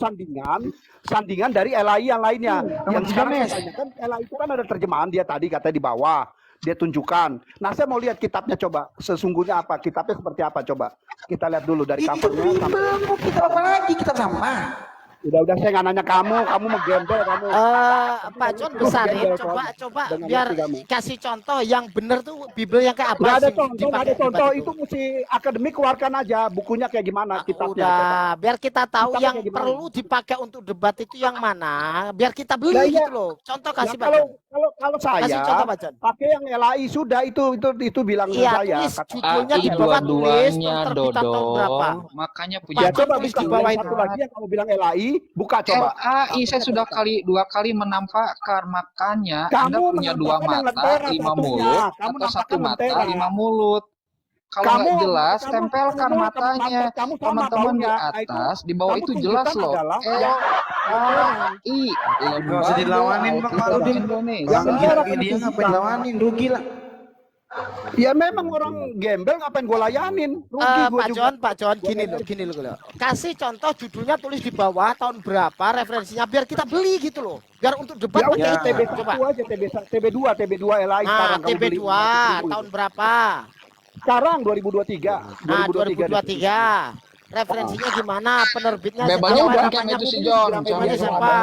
sandingan dari LAI yang lainnya. Yang sekarang
Jones.
saya tanya kan LAI itu kan ada terjemahan dia tadi katanya di bawah. Dia tunjukkan. Nah saya mau lihat kitabnya coba. Sesungguhnya apa? Kitabnya seperti apa coba. Kita lihat dulu dari
Itu
covernya.
Bible, mau kita apa lagi? Kita sampah.
Udah saya nggak nanya kamu mau gembel kamu.
Pak John besarin, coba biar kasih contoh yang benar tuh Bible yang kayak apa
Nggak ada
sih
contoh, nggak ada
dipakai
contoh.
debat
Itu mesti akademik keluarkan aja bukunya kayak gimana kitabnya.
Udah, biar kita tahu
Kitabnya
yang
kayak gimana?
perlu dipakai untuk debat itu yang mana, biar kita beli
Nah, iya.
gitu loh. Contoh
Nah,
kasih Pak
kalau
John. Kasih
saya
contoh Pak John.
pakai yang LAI sudah itu bilang
Iya,
saya.
tulis
Kata-
judulnya di bawah, tulis
dua-duanya
terbitan tahun berapa.
dodol. Makanya
Ya
punya
Pak John
coba
tulis
buka
di bawah
yang
itu.
satu lagi yang kamu bilang LAI, buka coba.
LAI saya sudah 2 kali menampakkan, makanya
Kamu
Anda punya 2
menampakkan yang
mata,
lentera
5
satunya.
mulut,
Kamu
atau 1
nampakkan
mata,
lentera.
5 mulut. Kalau nggak jelas, tempelkan
kamu
matanya.
kamu sama
Teman-teman di
baunya. Nah, itu
atas, di bawah
kamu
itu jelas
tunjukkan
loh.
adalah
LAI.
Nggak usah dilawanin, Bang Marudin.
Indonesia.
Yang
Bang,
merah
dia ngapain lawanin? Rugi lah.
Ya memang orang gembel ngapain gue layanin? Rugi gue juga.
Pak John, gini loh. Kasih contoh judulnya tulis di bawah tahun berapa, referensinya biar kita beli gitu loh. Biar untuk debat
Ya
pakai
udah
itu.
TB1
Coba.
aja, TB2 LAI
Nah,
sekarang kamu beli.
TB2 tahun berapa?
Sekarang 2023.
Nah, 2023. Referensinya gimana? Penerbitnya
Bebelnya
siapa?
open cam
Namanya
itu si John.
namanya
Jangan
siapa?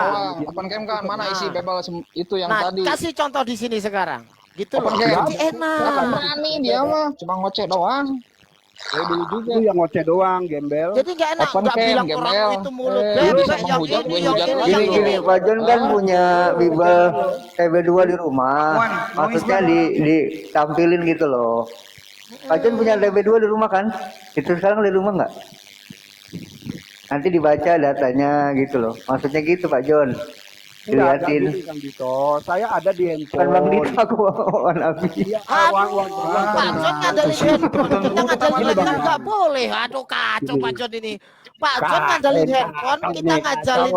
Open cam kan? Mana isi
Nah.
bebel itu yang
Nah,
tadi?
kasih contoh di sini sekarang. Gitu loh.
Open cam.
Jadi enak.
Berani dia mah, cuma ngoceh doang.
Dari dulu juga.
Itu yang ngoceh doang, gembel.
Jadi nggak enak,
Open
nggak
cam,
bilang
gembel.
orang itu mulut
Lu
bebek,
bisa
yang
menghujat,
ini,
gue
yang
hujat
ini,
lu.
yang
Gini,
ini.
Pak John kan punya Bible TB2 di rumah. Maksudnya ditampilin gitu loh. Pak John punya TB2 di rumah kan? Itu sekarang di rumah nggak? Nanti dibaca datanya gitu loh. Maksudnya gitu Pak John.
Enggak
Diliatin.
gini Kang Dito. Saya ada di handphone.
Kan Bang Dito aku Nabi.
Iya,
Aduh, Pak John ngadalin handphone, kita ngadalin handphone nggak boleh. Aduh kacau Pak John ini. Pak John ngadalin handphone, kita ngajalin.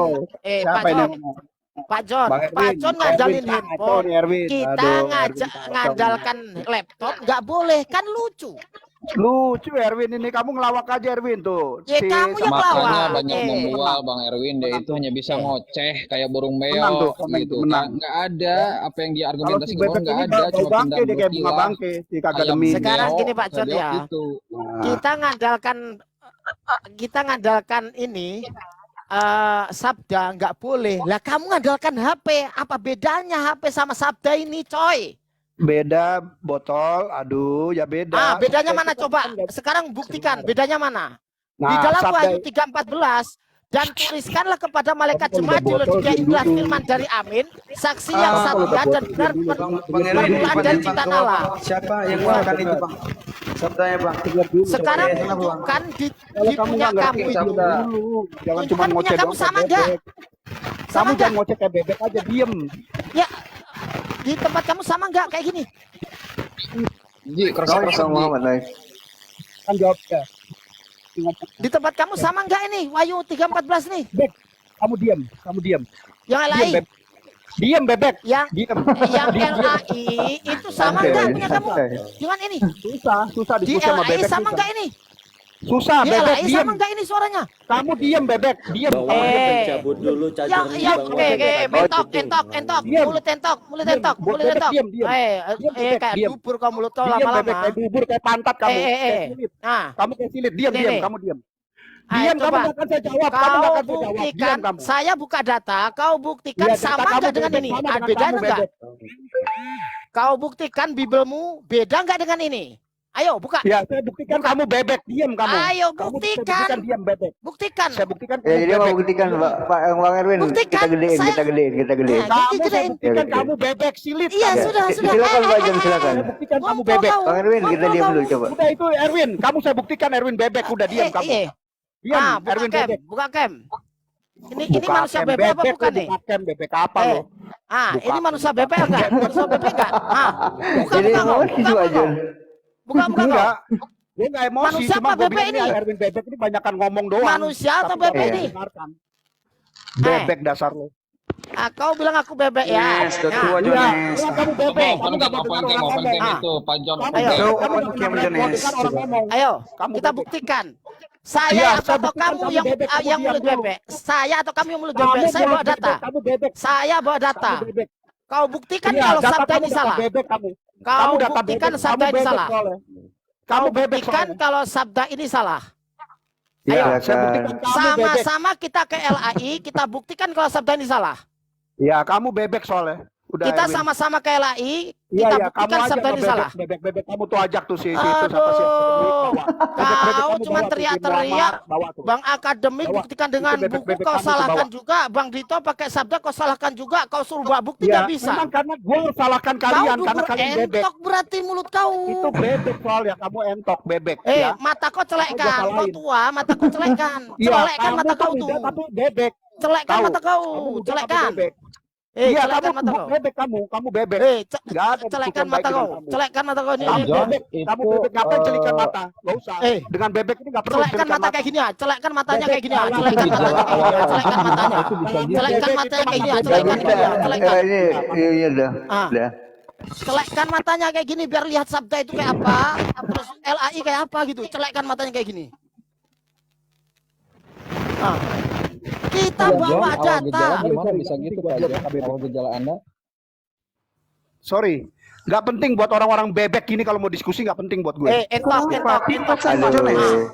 Pak John, Pak John, Pak John ngadalin handphone, kita ngandalkan laptop nggak boleh, kan lucu.
Lucu Erwin ini, kamu ngelawak aja Erwin tuh.
Ya kamu yang
Makanya
lawan.
banyak membual Bang Erwin, dia itu hanya bisa ngoceh kayak burung
Menang tuh,
beo gitu
menang.
kan. Nggak ada apa yang dia
Kalau si
argumentasikan,
bebek
nggak
ini
ada,
bau
cuma
bangke
pindah
dia kayak bunga
berkilah.
bangke di kagak
Ayam
demi.
Sekarang
beo,
gini, Pak John,
saya bilang
ya.
gitu.
Kita ngandalkan ini sabda nggak boleh. Lah kamu ngandalkan HP, apa bedanya HP sama sabda ini, coy?
Beda botol, aduh ya beda.
Bedanya mana coba? Sekarang buktikan bedanya mana? Di
Nah,
dalam
sabda
Wahyu 3:14, dan tuliskanlah kepada malaikat jemaat di Laodikia, inilah firman dari Amin, saksi yang setia dan benar permulaan dari ciptaan Allah.
Siapa yang mengatakan itu, Bang? Sabdanya, Bang.
Sekarang tunjukkan di
kalau kamu
punya
nggak
kamu
ngerti
itu.
dulu, jangan cuma
Tunjukkan
ngoceh
punya kamu
doang
sama
kayak
nggak?
bebek.
Sama
Kamu
nggak?
jangan ngoceh kayak bebek aja, diem.
Ya, di tempat kamu sama nggak kayak gini?
Ji, keras-keras
Bang
Ji.
Muhammad Nois.
Kan jawabnya.
Di tempat kamu sama nggak ini Wahyu 3:14 nih?
Bebek, kamu diem, kamu diem.
Yang
Diem,
LAI,
bebek. Diem bebek,
yang
diem.
yang LAI itu sama
Santai,
nggak punya kamu?
santai.
Dengan ini
Susah
di
diskusi sama
LAI
bebek.
sama
susah.
nggak ini?
Susah,
Di
bebek
LAI
diem.
sama nggak ini suaranya?
Kamu diem bebek, diem.
Bawa
Kamu diem.
cabut dulu
Yang
cacarnya Bang.
entok,
Diem.
mulut entok,
Diem. Bebek diem, diem. Diem, bebek,
kayak
diem.
dubur kau mulut kau
Diem bebek,
lama-lama.
kayak bubur, kayak pantat kamu. Kayak
Eh.
silit.
Nah,
Kamu kayak silit, diem,
Ini
diem,
nih.
kamu diem.
ayo
Diam, kamu
coba.
nggak akan saya jawab. Kamu nggak
Kau
akan saya jawab.
buktikan,
Diam kamu.
saya buka data, kau buktikan
Iya, data
sama
kamu
nggak dengan
bebek,
ini?
sama dengan
Beda
kamu,
enggak?
bebek.
Kau buktikan Bibelmu beda nggak dengan ini? Ayo buka.
Ya, saya buktikan kamu bebek, diam kamu.
Ayo
Kamu
buktikan.
saya diam bebek.
Buktikan.
Saya buktikan
Ya,
kamu
jadi mau
bebek.
buktikan Bang Erwin,
Buktikan,
kita gedein,
saya-
kita gedein, kita gedein.
Nah,
Kamu saya
gedein.
buktikan
Oke.
kamu bebek silit.
Iya
kamu.
sudah.
Silakan Pak John, silakan.
Saya buktikan kamu
Ngompol
bebek.
kau.
Bang Erwin, kita
Ngompol
diam
kau.
dulu coba.
Udah itu Erwin, kamu saya buktikan Erwin bebek, udah diam kamu. Diam,
Buka
Erwin
cam,
bebek.
buka cam. Ini
Buka
manusia
cam,
bebek apa bukan nih?
Buka cam bebek apa lo? Buka
Ini manusia bebek enggak? Manusia bebek enggak? Buka
Jadi
kau.
emosi tuh Pak John.
Buka kau.
Enggak. Gue nggak emosi,
Manusia
cuma
apa
gue
bebek
bilang
ini?
Erwin bebek ini banyakan ngomong doang.
Manusia atau
Tapi
bebek
nggak
ini?
didengarkan. Bebek dasar lo.
Kau bilang aku bebek ya.
Sudah
Nah,
tua,
Iya,
Jones.
kamu bebek. Kamu
Open
nggak
cam,
mau
open
dengar
cam,
orang
open
ngomong.
cam itu Pak John.
Kamu
Open
Ayo.
cam.
kamu
Open
nggak
cam,
pernah
Jones.
dengar orang ngomong.
Ayo,
Kamu
kita
bebek.
buktikan.
Iya,
Saya
saya
atau
buktikan
kamu
kamu
yang
bebek, kamu
yang
diam
mulut
dulu.
bebek? Saya atau kamu yang mulut
Kamu
bebek? Saya
mulut
bawa data.
bebek, kamu bebek.
Saya bawa data.
Kamu bebek.
Kau buktikan
Iya,
kalau
data
sabda
kamu
ini
data
salah.
Bebek kamu.
Kau
Kamu data
buktikan
bebek.
sabda
Kamu
ini
bebek
salah.
soalnya.
Kau
Kamu bebek
buktikan
soalnya.
kalau sabda ini salah.
Iya,
Silakan.
saya buktikan kamu bebek.
Sama-sama kita ke LAI, kita buktikan kalau sabda ini salah.
Iya, kamu bebek soalnya. Udah,
Kita
Erwin.
sama-sama ke LAI,
Iya,
kita
iya, kamu
buktikan
aja
sabda
sama
ini salah.
bebek kamu tuh ajak tuh si itu siapa sih?
Aduh,
Bebek-bebek
kau
kamu
cuma
bawa tuh, si
teriak-teriak.
Muhammad, bawa tuh.
Bang Akademik
Bawa.
buktikan dengan
Itu bebek-bebek
buku, kau
kamu tuh
salahkan
bawa.
juga. Bang Dito pakai sabda, kau salahkan juga. Kau suruh bawa bukti
Iya,
nggak bisa.
memang karena gue salahkan
Kau
kalian karena
dubur
kalian bebek.
entok berarti mulut kau.
Itu bebek soalnya kamu entok bebek ya.
Mata kau celekkan.
Kau
Kau
salahin.
tua, mata kau celekkan.
Iya,
Celekkan
kamu
mata
tuh
kau tuh.
muda tapi bebek.
Celekkan
Tahu.
mata
Kamu
kau.
muda tapi
Celekkan.
bebek. Iya,
Celekkan
kamu
mata kau.
bebek kamu bebek. Nggak ada
Celekkan
yang
mata
baik
kau.
dengan kamu.
Celekkan mata kau ini.
Kamu
John,
bebek, kamu bebek ngapain celikan mata? Gak usah. Dengan bebek ini nggak perlu
Celekkan mata kayak gini ya. Celekkan matanya
Bebek
kayak gini ya.
salah.
Celekkan matanya kayak gini ya. Celekkan matanya. Celekkan
Bebek
matanya
itu
kayak gini ya.
mata
Celekkan
bebek.
kayak gini ya. Celekkan.
Ini udah.
Ah.
Udah.
Celekkan matanya kayak gini biar lihat sabda itu kayak apa. Terus LAI kayak apa gitu. Celekkan matanya kayak gini. Kita bawa
Awal gejala
data.
gimana bisa gitu Pak John? Awal gejala Anda?
Sorry, nggak penting buat orang-orang bebek gini kalau mau diskusi nggak penting buat gue.
Entok.
Aduh.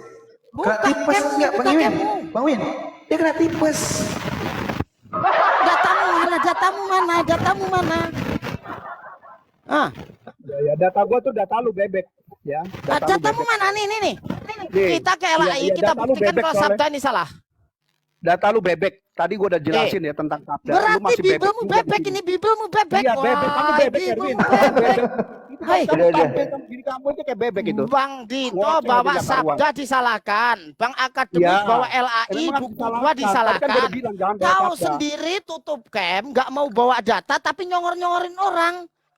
Kena tipes enggak, Bang Iwin? Bang Win, dia kena tipes.
Datamu mana?
Ya data gue tuh data lu bebek. Ya, data lu
Datamu
bebek.
mana nih?
Nih,
Kita ke
iya,
LAI,
iya,
kita
data lu
buktikan
bebek
kalau
soalnya.
sabda ini salah.
Data lu bebek. Tadi gua udah jelasin ya tentang sabda. Lu
Berarti
masih bebek
Bibelmu
juga di
bebek,
sini.
ini Bibelmu bebek.
Iya, bebek. Kamu
Wah,
bebek, Erwin.
Bibelmu
Kamu
bebek.
bebek. Itu
Hai,
kamu
Udah.
tampil sama diri kamu itu kayak bebek itu.
Bang Dito
Ngoceh
bawa
aja nggak karuan.
sabda disalahkan, Bang Akademik
Iya.
bawa
Ya,
LAI
memang harus
buku 2
disalahkan. Tadi kan gua
disalahkan.
udah bilang jangan bawa
Kau
sabda.
sendiri tutup camp, nggak mau bawa data tapi nyongor-nyongorin orang.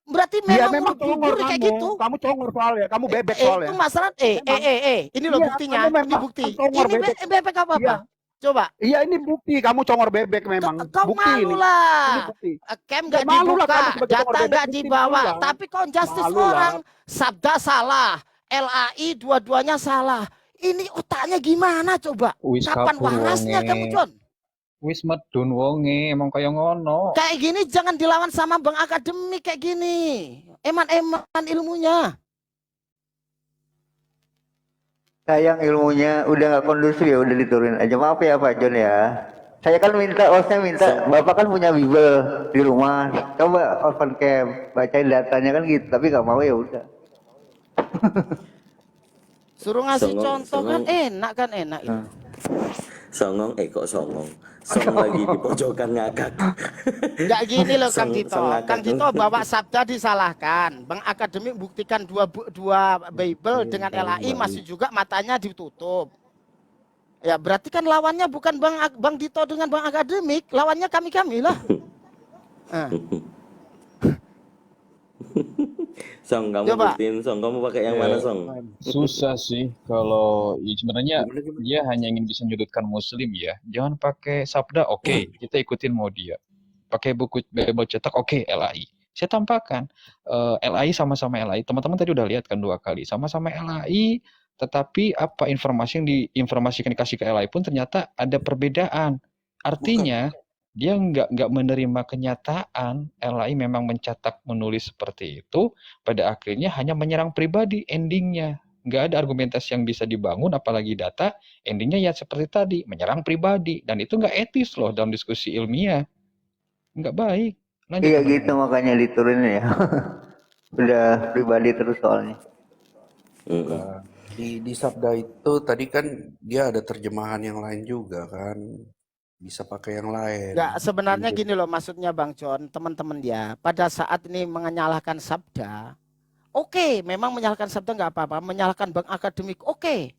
Berarti
Iya,
memang
memang
udah
congor
gugur kayak
kamu.
gitu.
Kamu congor soalnya. Kamu bebek
Itu
soalnya.
masalah
Memang.
ini loh
Iya,
buktinya,
kamu
ini
memang
bukti.
congor
Ini
bebek.
bebek apa?
Iya.
Coba.
Iya, ini bukti kamu congor bebek memang.
Kau
Bukti
malu
ini. Ini
lah.
bukti.
Camp
Ya
nggak
malu lah kamu
dibuka,
sebagai congor
data
bebek,
nggak
bukti malu
dibawa,
lah.
tapi kau justice
Malu lah.
orang. Sabda salah, LAI dua-duanya salah. Ini otaknya gimana coba?
Wis
Kapan
kabur
warasnya
wonge.
kamu, John?
Wis medun wonge, emang kaya ngono.
Kayak gini jangan dilawan sama Bang Akademik kayak gini. Eman-eman ilmunya.
Sayang ilmunya udah nggak kondusif ya, udah diturunin aja. Maaf ya Pak John ya. Saya kan minta, saya minta, Bapak kan punya Bible di rumah. Coba open cam, bacain datanya kan gitu. Tapi nggak mau ya udah.
Suruh ngasih
Songong,
contoh kan
songong.
enak itu.
Songong, kok songong. Songong lagi di pojokan ngakak.
Enggak gini loh Kang Dito.
Ngakak.
Kang Dito bawa sabda disalahkan. Bang Akademik buktikan dua Bible dengan LAI masih juga matanya ditutup. Ya berarti kan lawannya bukan Bang Dito dengan Bang Akademik, lawannya kami lah. Nah,
Song, kamu
Coba.
buktiin Song, kamu pakai yang mana Song?
Susah sih kalau sebenarnya dia hanya ingin bisa menyudutkan muslim ya. Jangan pakai sabda, oke, kita ikutin mau dia. Pakai buku Bible cetak, oke, LAI. Saya tampakkan LAI sama-sama LAI. Teman-teman tadi udah lihat kan 2 kali. Sama-sama LAI, tetapi apa informasi yang diinformasikan dikasih ke LAI pun ternyata ada perbedaan. Artinya dia nggak menerima kenyataan LAI memang mencetak menulis seperti itu, pada akhirnya hanya menyerang pribadi endingnya. Nggak ada argumentasi yang bisa dibangun, apalagi data, endingnya ya seperti tadi, menyerang pribadi. Dan itu nggak etis loh dalam diskusi ilmiah. Nggak baik. Lanjut,
Iya
teman-teman.
gitu makanya diturunin ya. Udah pribadi terus soalnya.
Mm-mm.
Di sabda itu tadi kan dia ada terjemahan yang lain juga kan. Bisa pakai yang lain.
enggak sebenarnya
Gitu.
gini loh maksudnya Bang John, teman-teman dia pada saat ini menyalahkan sabda. Oke, memang menyalahkan sabda nggak apa-apa, menyalahkan Bang Akademik. Oke.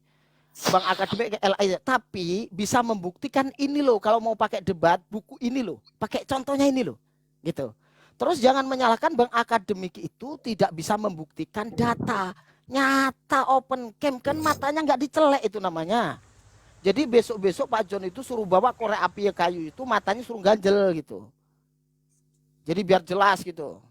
Bang Akademik LAI, tapi bisa membuktikan ini loh kalau mau pakai debat buku ini loh, pakai contohnya ini loh. Gitu. Terus jangan menyalahkan Bang Akademik itu tidak bisa membuktikan data. Nyata open cam kan matanya nggak dicelek itu namanya. Jadi besok-besok Pak John itu suruh bawa korek api kayu itu matanya suruh ganjel gitu. Jadi biar jelas gitu.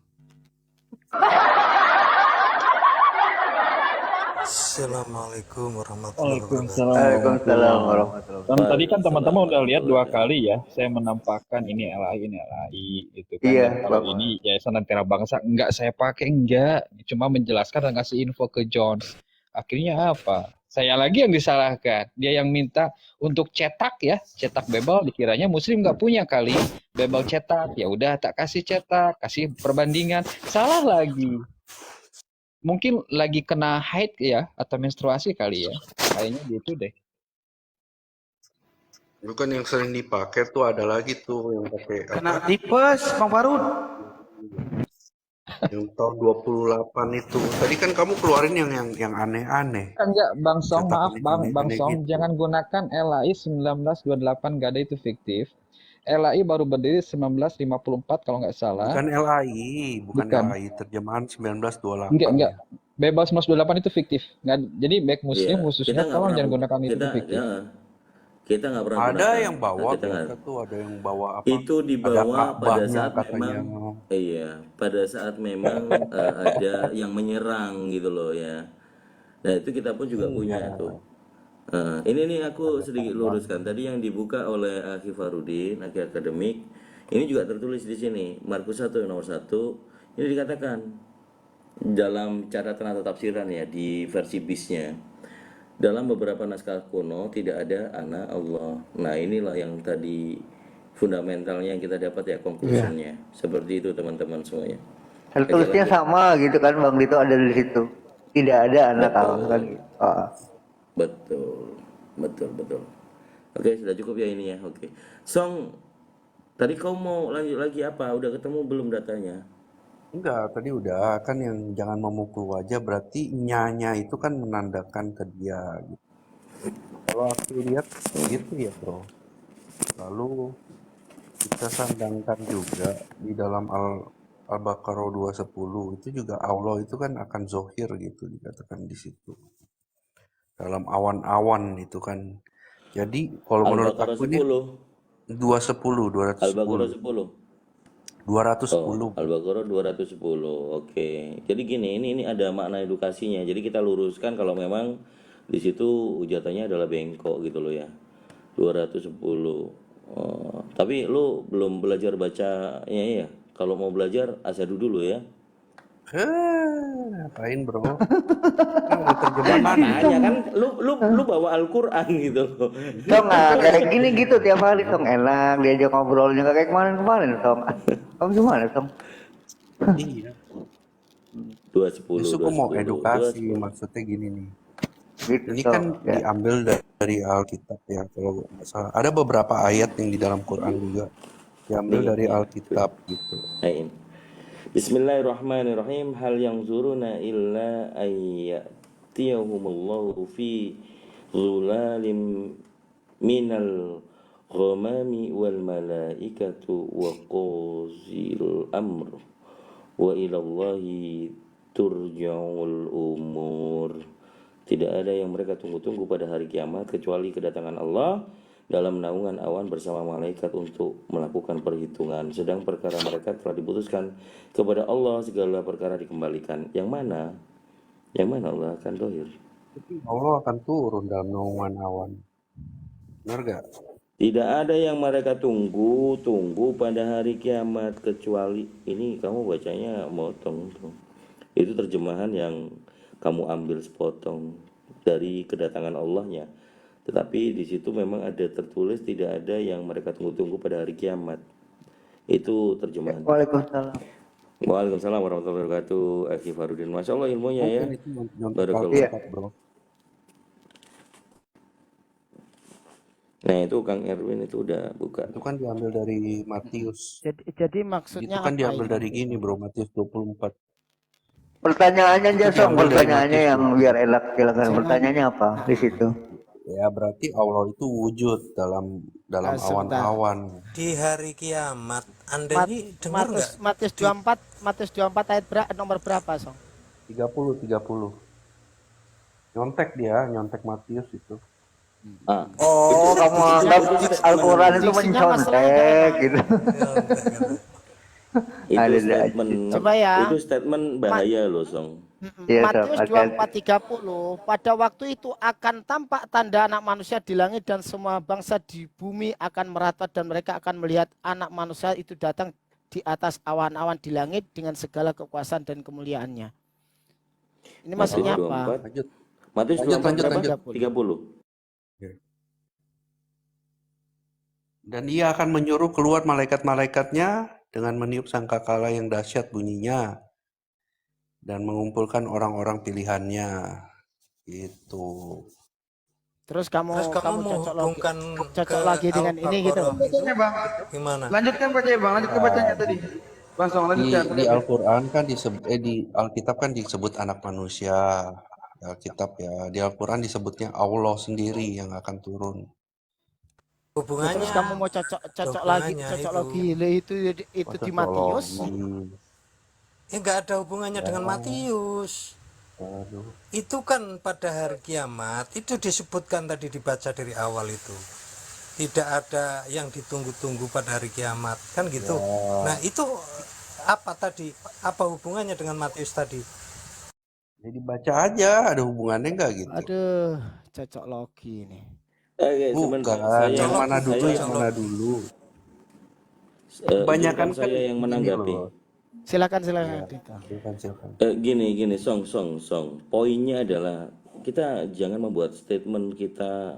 Assalamualaikum warahmatullahi wabarakatuh.
Waalaikumsalam warahmatullahi wabarakatuh.
Dan tadi kan teman-teman udah lihat 2 kali ya, saya menampakkan ini LAI itu kan.
Iya,
Dan kalau
Bapak.
ini Yayasan Lentera Bangsa enggak saya pakai, enggak, cuma menjelaskan dan ngasih info ke Jones. Akhirnya apa? Saya lagi yang disalahkan. Dia yang minta untuk cetak ya, cetak Bible, dikiranya muslim nggak punya kali Bible cetak. Ya udah tak kasih cetak, kasih perbandingan. Salah lagi. Mungkin lagi kena haid ya atau menstruasi kali ya. Kayaknya gitu deh.
Itu kan yang sering dipakai tuh ada lagi tuh yang pakai
Kena tipes, Bang Farud.
yang tahun 28 itu. Tadi kan kamu keluarin yang aneh-aneh.
Kan enggak, Bang Song, maaf
Cetakan
Bang
aneh-aneh
Song,
gitu.
jangan gunakan LAI 1928, nggak ada itu fiktif. LAI baru berdiri 1954 kalau nggak salah.
Bukan LAI, bukan
Bukan.
LAI, terjemahan 1928.
Enggak. Bebas 1928 itu fiktif. Nggak, jadi baik muslim
Iya,
khususnya
kita nggak
tolong
pernah
jangan gunakan itu
kita
fiktif.
ya, kita nggak pernah
Ada
gunakan.
yang bawa
Kita nggak.
mereka tuh, ada yang bawa apa?
Itu
Ada
dibawa pada
Ka'bahnya
saat
katanya.
memang iya, pada saat memang ada yang menyerang gitu loh ya. Nah, itu kita pun juga punya itu. Ini nih aku sedikit luruskan. Tadi yang dibuka oleh Akhi Farudin, Akhi Akademik, ini juga tertulis di sini. Markus 1 nomor 1. Ini dikatakan dalam catatan atau tafsiran ya di versi BIS-nya. Dalam beberapa naskah kuno tidak ada anak Allah. Nah, inilah yang tadi fundamentalnya yang kita dapat ya, conclusion-nya. Seperti itu teman-teman semuanya.
Tertulisnya sama gitu kan Bang Dito ada di situ. tidak ada anak Allah
Betul.
kan gitu. Oh.
Betul. Oke, sudah cukup ya ini ya. Oke. Song, tadi kau mau lanjut lagi apa? Udah ketemu belum datanya?
Enggak, tadi udah kan yang jangan memukul wajah berarti nyanya itu kan menandakan ke dia gitu. Kalau aku lihat gitu ya bro. Lalu kita sandangkan juga di dalam Al-Baqarah 210 itu juga Allah itu kan akan zohir gitu dikatakan di situ. Dalam awan-awan itu kan. Jadi kalau menurut
Al-Baqarah
aku ini
10.
210,
Al-Baqarah
210,
10.
210.
Al-Baqarah 210. Oke. Jadi gini, ini ada makna edukasinya. Jadi kita luruskan kalau memang di situ ujatannya adalah bengkok gitu loh ya. 210. Oh, tapi lu belum belajar bacanya ya. Kalau mau belajar asyhadu dulu ya.
Ngapain bro? Kan ada terjemahan.
Makanya kan lu bawa Al-Qur'an gitu loh.
Tong kayak gini gitu tiap hari Tong, enak diajak ngobrolnya kayak kemarin Tong. Kamu gimana Tong?
Iya.
210.
Justru aku mau
210,
edukasi,
210.
maksudnya gini nih.
Gitu
Ini
Tong.
kan
Ya.
diambil dari Alkitab ya, kalau nggak salah. Ada beberapa ayat yang di dalam Quran juga diambil
Nih,
dari
nih.
Alkitab gitu.
Ain. Bismillahirrahmanirrahim. Hal yang zuruna illa ayyatiyahumullahu fi zulalim minal ghamami wal malaikatu wa qazil amr wa ilallahi turja'ul umur. Tidak ada yang mereka tunggu-tunggu pada hari kiamat kecuali kedatangan Allah dalam naungan awan bersama malaikat untuk melakukan perhitungan. Sedang perkara mereka telah diputuskan kepada Allah, segala perkara dikembalikan. Yang mana? Yang mana Allah akan dohir?
Allah akan turun dalam naungan awan. Benar gak?
Tidak ada yang mereka tunggu pada hari kiamat kecuali, ini kamu bacanya motong tuh. Itu terjemahan yang kamu ambil sepotong dari kedatangan Allahnya. Tetapi di situ memang ada tertulis tidak ada yang mereka tunggu-tunggu pada hari kiamat. Itu terjemahan.
Waalaikumsalam.
Waalaikumsalam warahmatullahi wabarakatuh. Akhi Farudin, masya Allah ilmunya ya.
Mungkin itu nyontek
Barakallah.
Alkitab bro.
Nah itu Kang Erwin itu udah buka.
Itu kan diambil dari Matius.
Jadi maksudnya
Itu kan
apa
diambil
ini?
dari gini bro, Matius 24.
Pertanyaannya aja
Itu
Tong,
diambil dari
pertanyaannya
Matius
yang biar enak silakan. Pertanyaannya apa di situ?
Ya berarti Allah itu wujud dalam
Sebentar.
awan-awan.
Di hari kiamat, Anda ini dengar nggak?
Matius 24 ayat nomor berapa, Song?
30. Nyontek Matius itu.
Ah,
Oh, kamu anggap Al-Quran itu
Diksinya masalahnya
mencontek
nggak
gitu.
itu
Ada
statement
Coba ya.
itu statement bahaya loh Song.
Iya,
Matius
Sob,
24:30, pada waktu itu akan tampak tanda anak manusia di langit dan semua bangsa di bumi akan meratap dan mereka akan melihat anak manusia itu datang di atas awan-awan di langit dengan segala kekuasaan dan kemuliaannya. Ini maksudnya apa?
Lanjut.
Matius
Lanjut,
24 berapa?
lanjut.
30.
Dan ia akan menyuruh keluar malaikat-malaikatnya dengan meniup sangkakala yang dahsyat bunyinya dan mengumpulkan orang-orang pilihannya. Itu.
Terus kamu
Terus kamu menghubungkan
cocok
ke
lagi dengan ini gitu.
Al-Baqarah itu
Bang,
gimana?
lanjutkan bacanya Bang, lanjutkan bacanya tadi. Bang, Song, lanjutkan.
Di Al-Quran kan di Alkitab kan disebut anak manusia. Di Alkitab ya. Di Al-Quran disebutnya Allah sendiri yang akan turun.
Hubungannya
Terus kamu mau cocok lagi itu di Matius.
Ya nggak ada hubungannya dengan Matius.
Aduh.
Itu kan pada hari kiamat itu disebutkan tadi dibaca dari awal itu. Tidak ada yang ditunggu-tunggu pada hari kiamat, kan gitu. Nah, itu apa tadi? Apa hubungannya dengan Matius tadi?
Jadi baca aja, ada hubungannya nggak gitu?
Aduh, cocok logi nih.
Oke,
Bukan, yang mana dulu. Kebanyakan kan
saya yang menanggapi.
Silakan.
Silakan.
Gini, Song. Poinnya adalah kita jangan membuat statement kita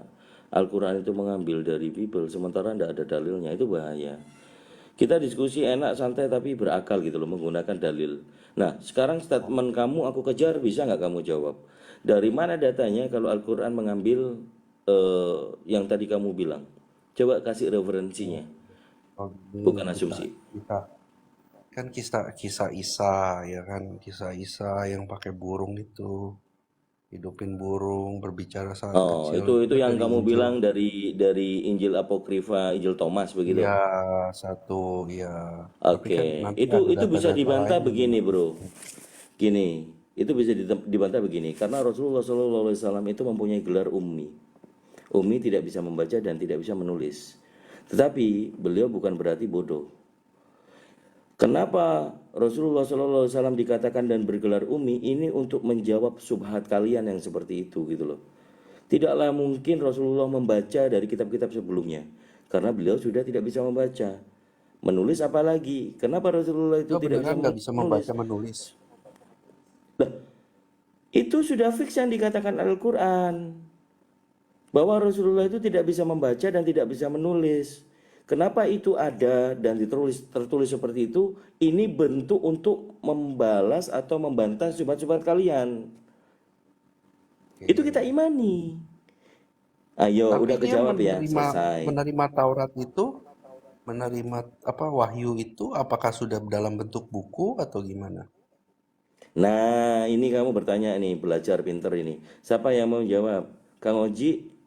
Al-Quran itu mengambil dari Bible sementara tidak ada dalilnya, itu bahaya. Kita diskusi enak, santai, tapi berakal gitu loh, menggunakan dalil. Nah, sekarang statement kamu aku kejar, bisa nggak kamu jawab? Dari mana datanya kalau Al-Quran mengambil yang tadi kamu bilang? Coba kasih referensinya,
Oh,
bukan
gini,
asumsi.
kan kisah Isa ya kan, kisah Isa yang pakai burung itu, hidupin burung, berbicara saat
Oh,
kecil,
itu yang
dari
kamu
Injil.
bilang dari Injil Apokrifa, Injil Thomas begitu.
Iya, satu, ya. Tapi kan
Oke,
nanti ada
itu bisa
data-data
dibantah
lain yang
begini, bro.
mendukung.
Gini, itu bisa dibantah begini, karena Rasulullah SAW itu mempunyai gelar ummi. Ummi tidak bisa membaca dan tidak bisa menulis. Tetapi beliau bukan berarti bodoh. Kenapa Rasulullah SAW dikatakan dan bergelar ummi? Ini untuk menjawab subhat kalian yang seperti itu gitu loh. Tidaklah mungkin Rasulullah membaca dari kitab-kitab sebelumnya, karena beliau sudah tidak bisa membaca. Menulis apalagi? Kenapa Rasulullah itu
Enggak,
tidak bisa
beneran nggak bisa
menulis?
membaca menulis.
Lah, itu sudah fix yang dikatakan Al-Quran, bahwa Rasulullah itu tidak bisa membaca dan tidak bisa menulis. Kenapa itu ada dan tertulis seperti itu? Ini bentuk untuk membalas atau membantah subhat-subhat kalian. Itu kita imani. Ayo,
Tapi
udah
dia
kejawab ya, selesai.
menerima Taurat itu, menerima wahyu itu, apakah sudah dalam bentuk buku atau gimana?
Nah, ini kamu bertanya nih, belajar pinter ini. Siapa yang mau jawab? Kang Oji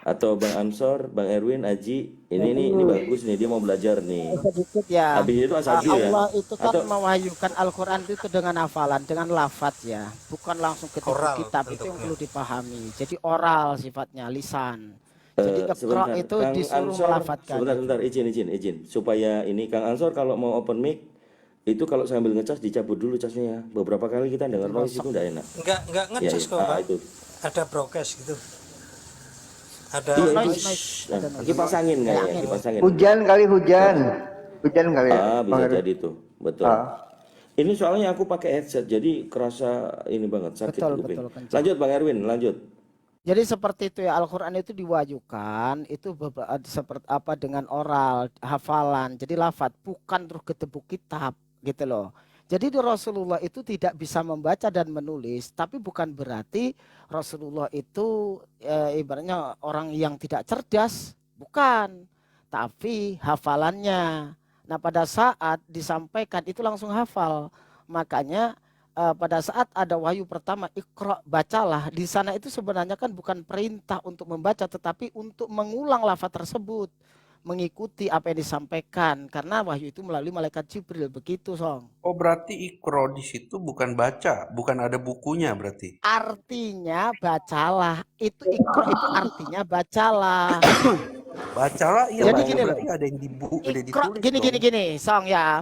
atau Bang Ansor, Bang Erwin, Aji? Ini bagus nih, dia mau belajar nih.
Sedikit ya.
Habis itu Asabi ya.
Allah itu kan
Atau
mewahyukan Al-Quran itu dengan hafalan, dengan lafaz ya, bukan langsung ke
Oral
kitab. Itu yang
bentuknya.
perlu dipahami. Jadi oral sifatnya, lisan. Jadi Iqra
sebentar,
itu
Kang
disuruh
Ansor,
melafatkan.
sebentar, izin. Supaya ini Kang Ansor kalau mau open mic, itu kalau sambil ngecas dicabut dulu casnya ya. Beberapa kali kita dengar noise itu enggak enak.
Enggak
Ya,
ngecas kok, Pak.
itu.
Ada broadcast gitu. Ada
Iya,
Noise.
kipas angin kayaknya, kipas angin.
Hujan kali hujan kali ya.
Bisa jadi tuh, betul.
Ah.
Ini soalnya aku pakai headset, jadi kerasa ini banget, sakit
Betul,
kuping.
kencang.
Lanjut Bang Erwin, lanjut.
Jadi seperti itu ya, Al-Quran itu diwahyukan itu seperti apa, dengan oral, hafalan, jadi lafadz, bukan terus ketebuk kitab gitu loh. Jadi Rasulullah itu tidak bisa membaca dan menulis, tapi bukan berarti Rasulullah itu ibaratnya orang yang tidak cerdas, bukan, tapi hafalannya. Nah pada saat disampaikan itu langsung hafal, makanya pada saat ada wahyu pertama, Iqra, bacalah, di sana itu sebenarnya kan bukan perintah untuk membaca, tetapi untuk mengulang lafaz tersebut, mengikuti apa yang disampaikan, karena wahyu itu melalui malaikat Jibril, begitu Song.
Oh, berarti Iqra di situ bukan baca, bukan ada bukunya berarti.
Artinya bacalah, itu Iqra itu artinya bacalah.
Bacalah, iya.
Jadi
Baca
gini loh,
berarti ada yang
Iqra,
ditulis
gini Song ya.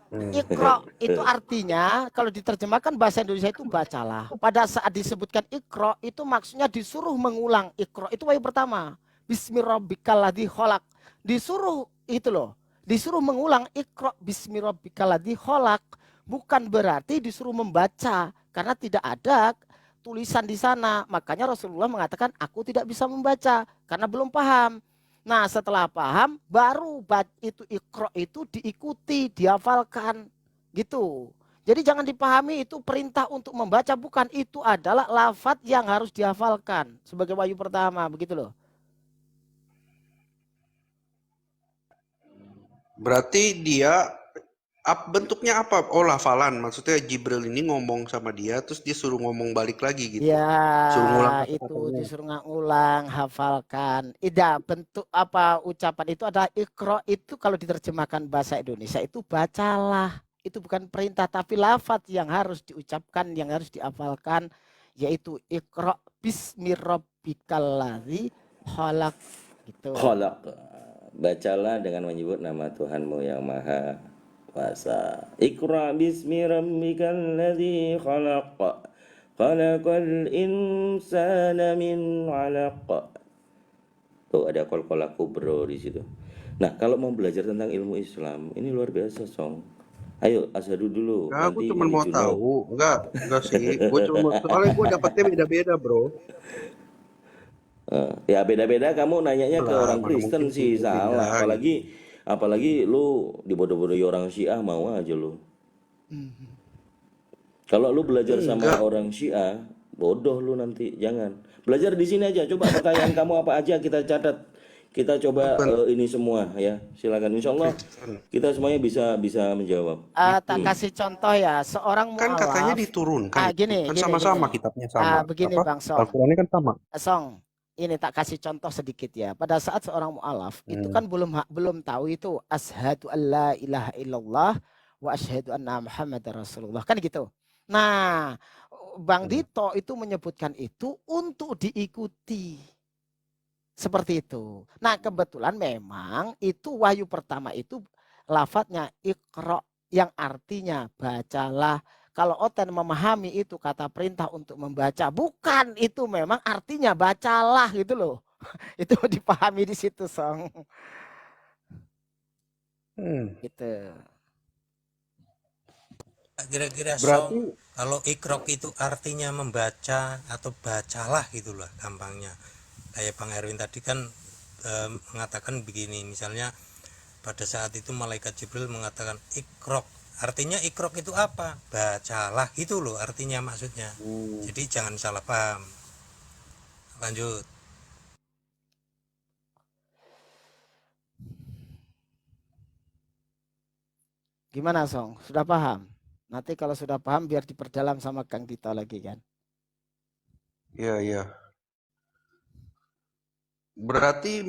dong.
Iqra itu artinya kalau diterjemahkan bahasa Indonesia itu bacalah. Pada saat disebutkan Iqra itu maksudnya disuruh mengulang. Iqra itu wahyu pertama. Bismillahirrahmanirrahim khalaq. Disuruh itu loh. Disuruh mengulang Iqra bismillahirrahmanirrahim. Bukan berarti disuruh membaca, karena tidak ada tulisan di sana. Makanya Rasulullah mengatakan aku tidak bisa membaca karena belum paham. Nah setelah paham baru itu Iqra itu diikuti, dihafalkan gitu. Jadi jangan dipahami itu perintah untuk membaca, bukan, itu adalah lafadz yang harus dihafalkan sebagai wahyu pertama, begitu loh.
Berarti dia bentuknya apa? Oh, hafalan. Maksudnya Jibril ini ngomong sama dia, terus dia suruh ngomong balik lagi gitu. Suruh ngulang
Ya itu
kata-katanya.
disuruh ngulang, hafalkan. Ida bentuk apa ucapan itu adalah Iqra, itu kalau diterjemahkan bahasa Indonesia itu bacalah. Itu bukan perintah, tapi lafadz yang harus diucapkan, yang harus dihafalkan, yaitu Iqra bismi rabbikal ladzi khalaq gitu.
Khalaq. Bacalah dengan menyebut nama Tuhanmu yang maha kuasa. Iqra bismi rabbikal ladzi khalaq. Khalaqal insana min 'alaq. Tuh ada kol-kola kubro di situ. Nah, kalau mau belajar tentang ilmu Islam, ini luar biasa, Song. Ayo, asyhadu dulu.
Enggak, aku
Nanti
cuma
ini
mau
Junaid.
tahu. Enggak sih. Gue cuma mau, soalnya gue dapetnya beda-beda, bro.
Ya beda-beda, kamu nanyanya ke
Lah,
orang
mana
Kristen
mungkin
sih
beda-beda
salah.
gitu.
Apalagi lu dibodoh-bodohi orang Syiah mau aja lu. Kalau lu belajar sama
Enggak.
orang Syiah, bodoh lu nanti. Jangan. Belajar di sini aja. Coba pertanyaan kamu apa aja kita catat. Kita coba ini semua ya. Silakan. Insya Allah kita semuanya bisa menjawab.
Tak kasih contoh ya, seorang
Kan katanya
mualaf.
diturunkan.
Gini,
Kan
gini,
sama-sama
gini.
kitabnya sama.
Begini
Apa?
Bang Song.
Al-Qur'annya kan sama.
Song, ini tak kasih contoh sedikit ya. Pada saat seorang mualaf itu kan belum tahu itu asyhadu alla ilaha illallah wa asyhadu anna Muhammadar Rasulullah kan gitu. Nah, Bang Dito itu menyebutkan itu untuk diikuti. Seperti itu. Nah, kebetulan memang itu wahyu pertama itu lafadznya Iqra yang artinya bacalah. Kalau Oten memahami itu kata perintah untuk membaca, bukan itu memang artinya bacalah gitu loh. Itu dipahami di situ, Song. Gitu.
Kira-kira
Berarti
kalau ikrok itu artinya membaca atau bacalah gitulah gampangnya. Kayak Bang Erwin tadi kan mengatakan begini, misalnya pada saat itu malaikat Jibril mengatakan ikrok, artinya ikrok itu apa? Bacalah gitu loh artinya maksudnya. Jadi jangan salah paham. Lanjut.
Gimana, Song? Sudah paham? Nanti kalau sudah paham biar diperdalam sama Kang Dito lagi kan.
Iya, iya. Berarti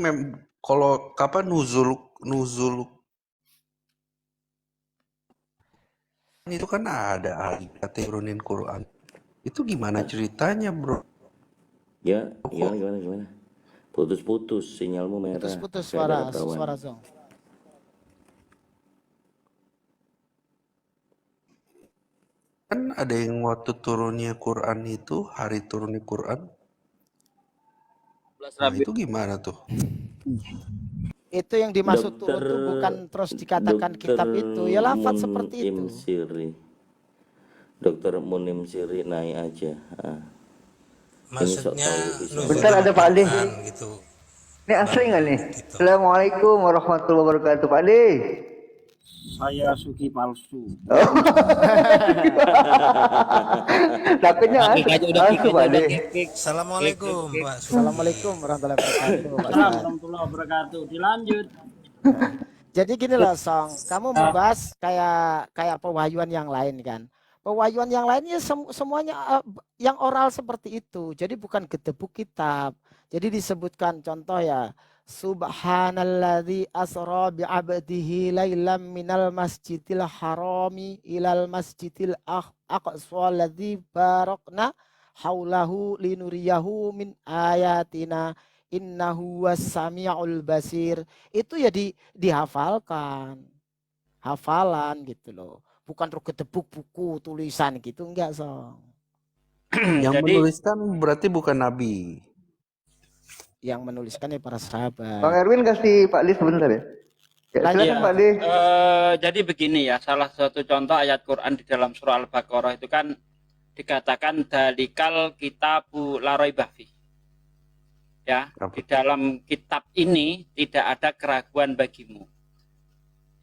kalau kapan nuzul itu kan ada ahli turunin Quran. Itu gimana ceritanya, Bro?
Ya, gimana? Putus-putus, sinyalmu merah.
Putus-putus
Nggak ada
suara
kawan.
Song.
Kan ada yang waktu turunnya Quran itu, hari turunnya Quran. Nah, itu gimana tuh?
Itu yang dimaksud turun tuh bukan terus dikatakan kitab itu. Ya lafaz seperti itu.
Dokter Munim Siri naik aja.
Maksudnya
Bentar ada Pak Ade.
gitu.
Ini asli nggak nih? Assalamualaikum warahmatullahi wabarakatuh Pak Ade.
Saya Suki palsu.
Takutnya palsu Pak Ade.
Assalamualaikum Pak.
Assalamualaikum warahmatullahi wabarakatuh.
Warahmatullahi wabarakatuh. Dilanjut.
Jadi gini loh Song, kamu membahas kayak pewahyuan yang lain kan. Pewahyuan yang lainnya semuanya yang oral seperti itu. Jadi bukan gedebuk kitab. Jadi disebutkan contoh ya, Subhanalladzi asra bi'abdihi lailam minal masjidil harami ilal masjidil aqsa alladzi barakna haulahu linuriyahu min ayatina innahu was-sami'ul basir. Itu ya dihafalkan. Hafalan gitu loh. Bukan gedebuk buku tulisan gitu enggak, Song.
Yang menuliskan berarti bukan nabi.
Yang menuliskan ya para sahabat.
Bang Erwin kasih Pak Lis sebentar ya. Silakan Pak Lis.
Jadi begini ya, salah satu contoh ayat Quran di dalam surah Al-Baqarah itu kan dikatakan dalikal kitabu la raiba fi. Ya, di dalam kitab ini tidak ada keraguan bagimu.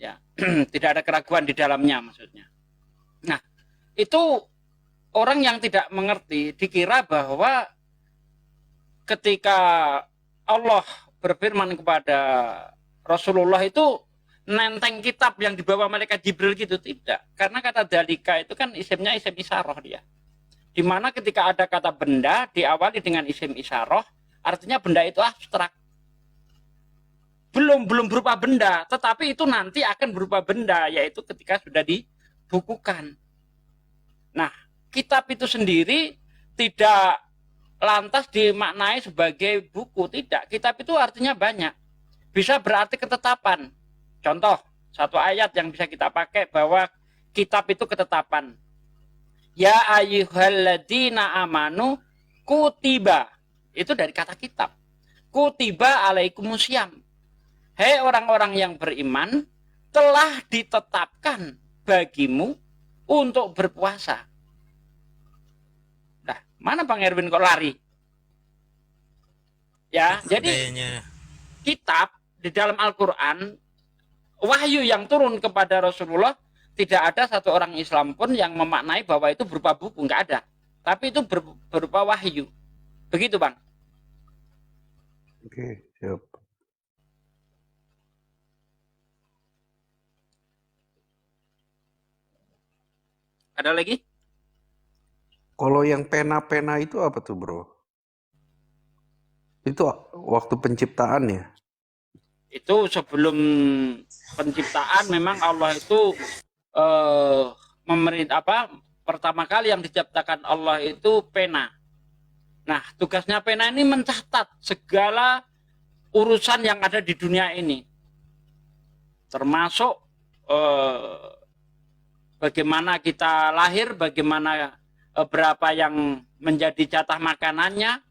Ya, tidak ada keraguan di dalamnya maksudnya. Nah, itu orang yang tidak mengerti dikira bahwa ketika Allah berfirman kepada Rasulullah itu nenteng kitab yang dibawa malaikat Jibril gitu, tidak. Karena kata dalika itu kan isimnya isim isyarah dia. Dimana ketika ada kata benda diawali dengan isim isyarah, artinya benda itu abstrak. Belum berupa benda, tetapi itu nanti akan berupa benda, yaitu ketika sudah dibukukan. Nah, kitab itu sendiri tidak lantas dimaknai sebagai buku, tidak. Kitab itu artinya banyak. Bisa berarti ketetapan. Contoh, satu ayat yang bisa kita pakai bahwa kitab itu ketetapan. Ya ayyuhalladzina amanu kutiba. Itu dari kata kitab. Kutiba alaikumusiyam. Hei orang-orang yang beriman, telah ditetapkan bagimu untuk berpuasa. Nah, mana Bang Erwin kok lari? Ya, jadi kitab di dalam Al-Quran wahyu yang turun kepada Rasulullah, tidak ada satu orang Islam pun yang memaknai bahwa itu berupa buku, nggak ada. Tapi itu berupa wahyu. Begitu, Bang.
Oke, siap.
Ada lagi?
Kalau yang pena-pena itu apa tuh, Bro? Itu waktu penciptaan ya?
Itu sebelum penciptaan memang Allah itu pertama kali yang diciptakan Allah itu pena. Nah, tugasnya pena ini mencatat segala urusan yang ada di dunia ini. Termasuk bagaimana kita lahir, bagaimana berapa yang menjadi jatah makanannya,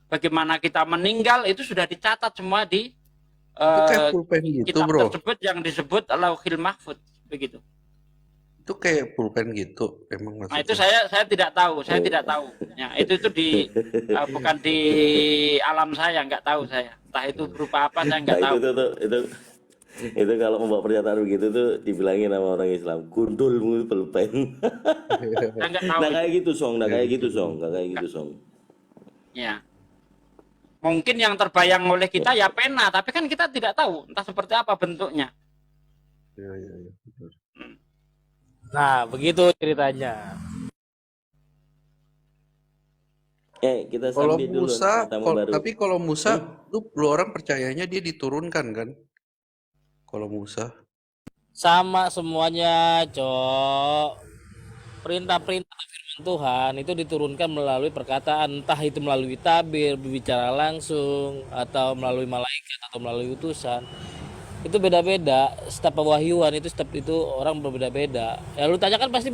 bagaimana kita meninggal, itu sudah dicatat semua di
Itu kayak pulpen gitu,
kitab
Bro.
tersebut yang disebut Lauhil Mahfudz, begitu.
Itu kayak pulpen gitu, emang
Nah, itu
maksudnya.
saya tidak tahu, saya tidak tahu. Ya, itu bukan di alam saya, nggak tahu saya. Entah itu berupa apa saya nggak
Nah,
tahu.
itu kalau membawa pernyataan begitu tuh dibilangin sama orang Islam, gundulmu pulpen.
Saya nggak tahu.
Nggak kayak gitu, Song. Nggak kayak gitu, Song. Nggak kayak gitu, Song.
Ya. Mungkin yang terbayang oleh kita ya pena, tapi kan kita tidak tahu entah seperti apa bentuknya.
Iya, iya, iya. Betul.
Nah, begitu ceritanya.
Kita
Kalau
sambit dulu
Musa,
tamu baru.
tapi kalau Musa, lu orang percayanya dia diturunkan kan? Kalau Musa,
Sama semuanya, Cok. Perintah-perintah firman Tuhan itu diturunkan melalui perkataan, entah itu melalui tabir, berbicara langsung, atau melalui malaikat, atau melalui utusan. Itu beda-beda. Setiap pewahyuan itu setiap itu orang berbeda-beda. Ya lu tanyakan pasti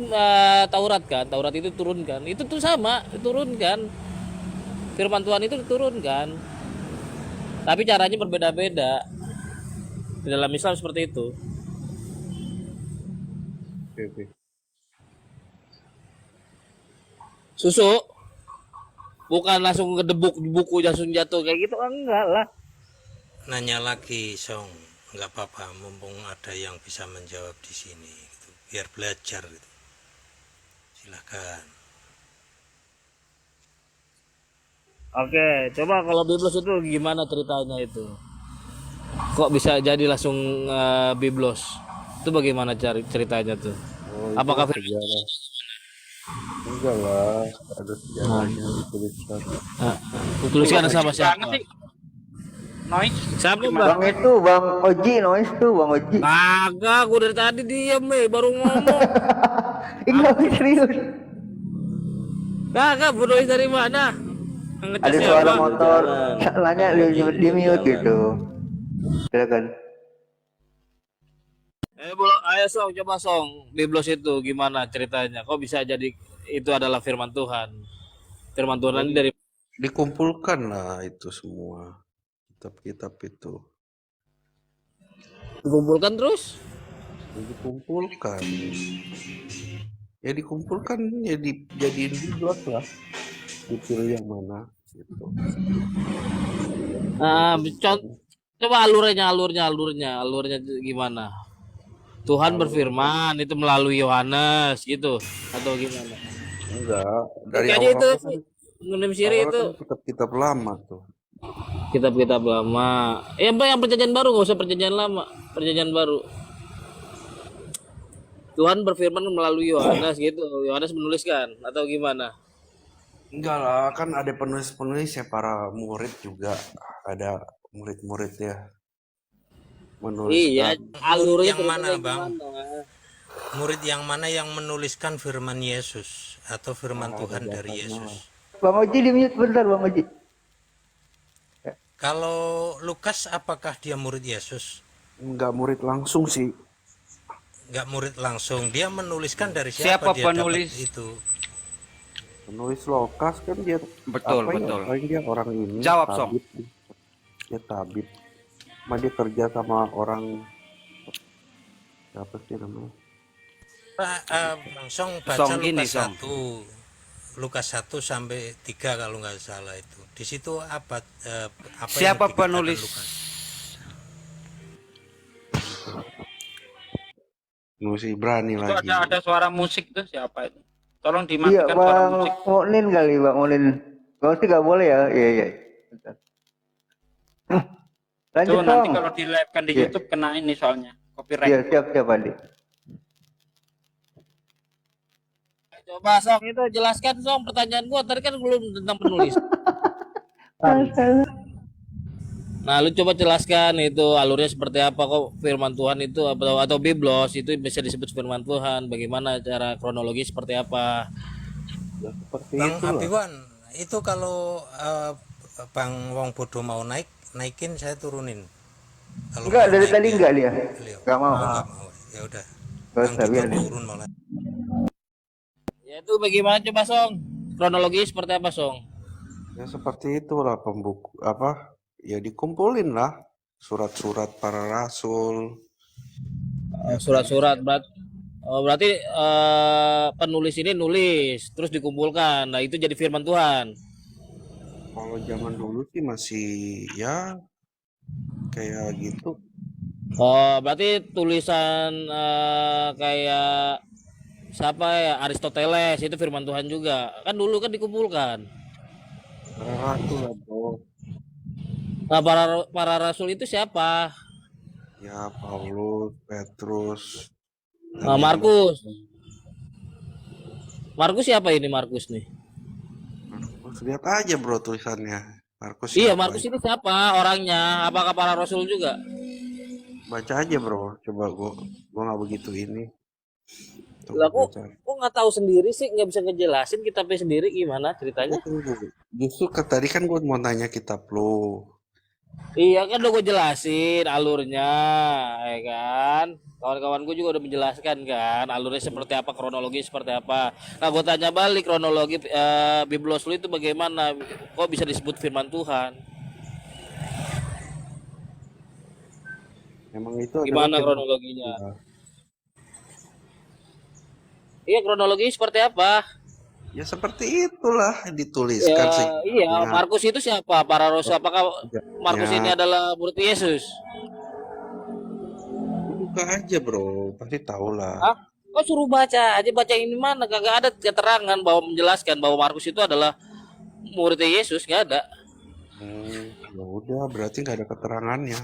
Taurat kan, Taurat itu turunkan. Itu tuh sama, diturunkan. Firman Tuhan itu diturunkan. Tapi caranya berbeda-beda. Di dalam Islam seperti itu.
oke.
Susu bukan langsung ngedebuk di buku langsung jatuh kayak gitu, enggak lah.
Nanya lagi, Song. Nggak apa-apa, mumpung ada yang bisa menjawab di sini, gitu. Biar belajar. Gitu. Silakan.
Oke, coba kalau biblos itu gimana ceritanya itu? Kok bisa jadi langsung biblos? Itu bagaimana ceritanya tuh?
Oh, itu
Apakah
sejarah. Enggak lah, ada sejarahnya dituliskan.
tuliskan sama siapa?
Banget sih. Noise.
Siapa
Bang itu, Bang Oji, noise tuh, Bang Oji.
Kagak, gue dari tadi diem baru ngomong.
Enggak, serius.
Kagak, bodoh dari mana? Ngecas
Ada
siapa?
suara motor, salahnya di mute gitu. Silakan.
Ayo Song, coba Song, biblos itu gimana ceritanya? Kok bisa jadi itu adalah firman Tuhan? Firman Tuhan ini dari
Dikumpulkan lah itu semua kitab-kitab itu.
dikumpulkan terus?
Dikumpulkan. Ya dikumpulkan, ya dijadiin biblos lah. Dipilih yang mana gitu.
Coba alurnya gimana? Tuhan berfirman itu melalui Yohanes gitu atau gimana?
Enggak, dari
Kayaknya
awal
itu
kan,
Nunim Siri itu
kan kitab-kitab lama tuh.
kitab-kitab lama. Yang perjanjian baru, nggak usah perjanjian lama, perjanjian baru. Tuhan berfirman melalui Yohanes gitu. Yohanes menuliskan atau gimana?
Enggak lah, kan ada penulis-penulis ya, para murid juga. Ada murid-murid ya. Menuliskan.
Iya, alurnya
yang mana,
ceritanya
Bang?
gimana?
Murid yang mana yang menuliskan firman Yesus atau firman Tuhan
ada
dari
jasanya.
Yesus?
Bang Oji di mute bentar, Bang Oji.
Kalau Lukas, apakah dia murid Yesus?
Enggak murid langsung sih.
Nggak murid langsung, dia menuliskan dari siapa dia
penulis?
dapat itu?
Penulis Lukas kan dia
Betul,
apa ya,
betul.
paling dia orang ini
Jawab, Song.
tabib. Dia tabib. Dia kerja sama orang siapa sih namanya?
Pak, Bang Song baca
Song gini,
Lukas
Song.
1, Lukas 1 sampai 3 kalau nggak salah itu. Di situ apa
Siapa
yang dikatakan
penulis?
Lukas?
Nulis Ibrani
Itu
lagi.
ada suara musik tuh siapa itu? Tolong
Iya,
dimatikan suara
Bang
musik.
Mu'nin kali, Bang Mu'nin. Kalau sih nggak boleh ya. Iya, iya. Bentar.
Itu
Lanjut,
nanti
Song.
kalau di live-kan di
Iya,
YouTube kena ini soalnya
iya,
copyright.
siap, Adi.
Coba Song itu jelaskan Song pertanyaan gua tadi kan belum tentang penulis. Nah, lu coba jelaskan itu alurnya seperti apa kok firman Tuhan itu atau biblos itu bisa disebut firman Tuhan. Bagaimana cara kronologi seperti apa?
Ya seperti
Bang
itulah.
Abiwan, itu kalau Bang Wong Bodo mau naikin saya turunin. Kalau
Enggak,
mau
dari
naik
tadi
dia
enggak dia.
beliau.
Enggak mau.
Oh, nggak mau. Ya udah.
Enggak
Bang
usah,
Dito
biar dia.
turun malah.
Ya itu bagaimana coba Song? Kronologi seperti apa Song?
Ya seperti itulah pembuku apa? Ya dikumpulin lah surat-surat para rasul. Ya kan?
Surat-surat berarti penulis ini nulis terus dikumpulkan. Nah, itu jadi firman Tuhan.
Kalau zaman dulu sih masih ya kayak gitu.
Oh, berarti tulisan kayak siapa ya Aristoteles itu firman Tuhan juga. Kan dulu kan dikumpulkan.
Para rasul lah bro.
Nah, para rasul itu siapa?
Ya Paulus, Petrus,
Nah, Markus. Markus siapa ini Markus nih?
Markus, lihat aja bro tulisannya. Markus
Iya,
siapa
Markus
ya?
ini siapa orangnya? Apakah para rasul juga?
Baca aja bro. Coba gua nggak begitu ini. Tuh,
Lah kok
baca.
nggak tahu sendiri sih, nggak bisa ngejelasin kitabnya sendiri gimana ceritanya?
Justru tadi kan gue mau tanya kitab lo.
Iya kan udah gue jelasin alurnya, ya kan? Kawan-kawan gue juga udah menjelaskan kan alurnya seperti apa, kronologi seperti apa. Nah gue tanya balik kronologi biblos lu itu bagaimana? Kok bisa disebut firman Tuhan?
Emang itu
Gimana
adalah
kronologinya? Iya kronologi seperti apa?
ya seperti itulah dituliskan
Ya, iya,
sejarahnya.
Markus itu siapa? Para rasul. Apakah Markus ini
Ya,
adalah murid Yesus?
buka aja bro, pasti tahu lah.
Hah? Kok suruh baca aja, baca ini mana? Kagak ada keterangan bahwa menjelaskan bahwa Markus itu adalah murid Yesus, nggak ada.
Ya udah, berarti nggak ada keterangannya.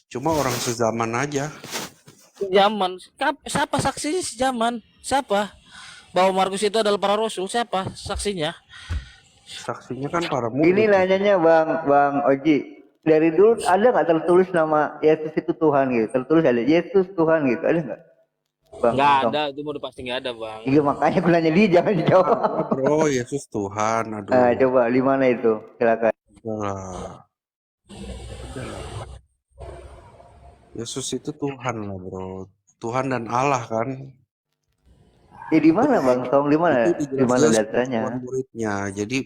Cuma orang sezaman aja.
Zaman, siapa saksi sejaman? Siapa? Bahwa Markus itu adalah para rasul, siapa saksinya?
Saksinya kan para
Ini
murid.
nanyanya Bang Oji. Dari dulu ada nggak tertulis nama Yesus itu Tuhan gitu? Tertulis ada Yesus Tuhan gitu, ada nggak? Bang
Nggak
Song.
ada, itu udah pasti nggak ada, Bang.
Iya makanya aku nanya dia jangan dijawab.
Bro, Yesus Tuhan, aduh.
Nah, coba di mana itu? Silakan.
Udahlah. Yesus itu Tuhan lah bro. Tuhan dan Allah kan.
Di mana Bang Song? Di mana?
Itu
Di mana
dijelas-jelas
datanya?
pertemuan muridnya. Jadi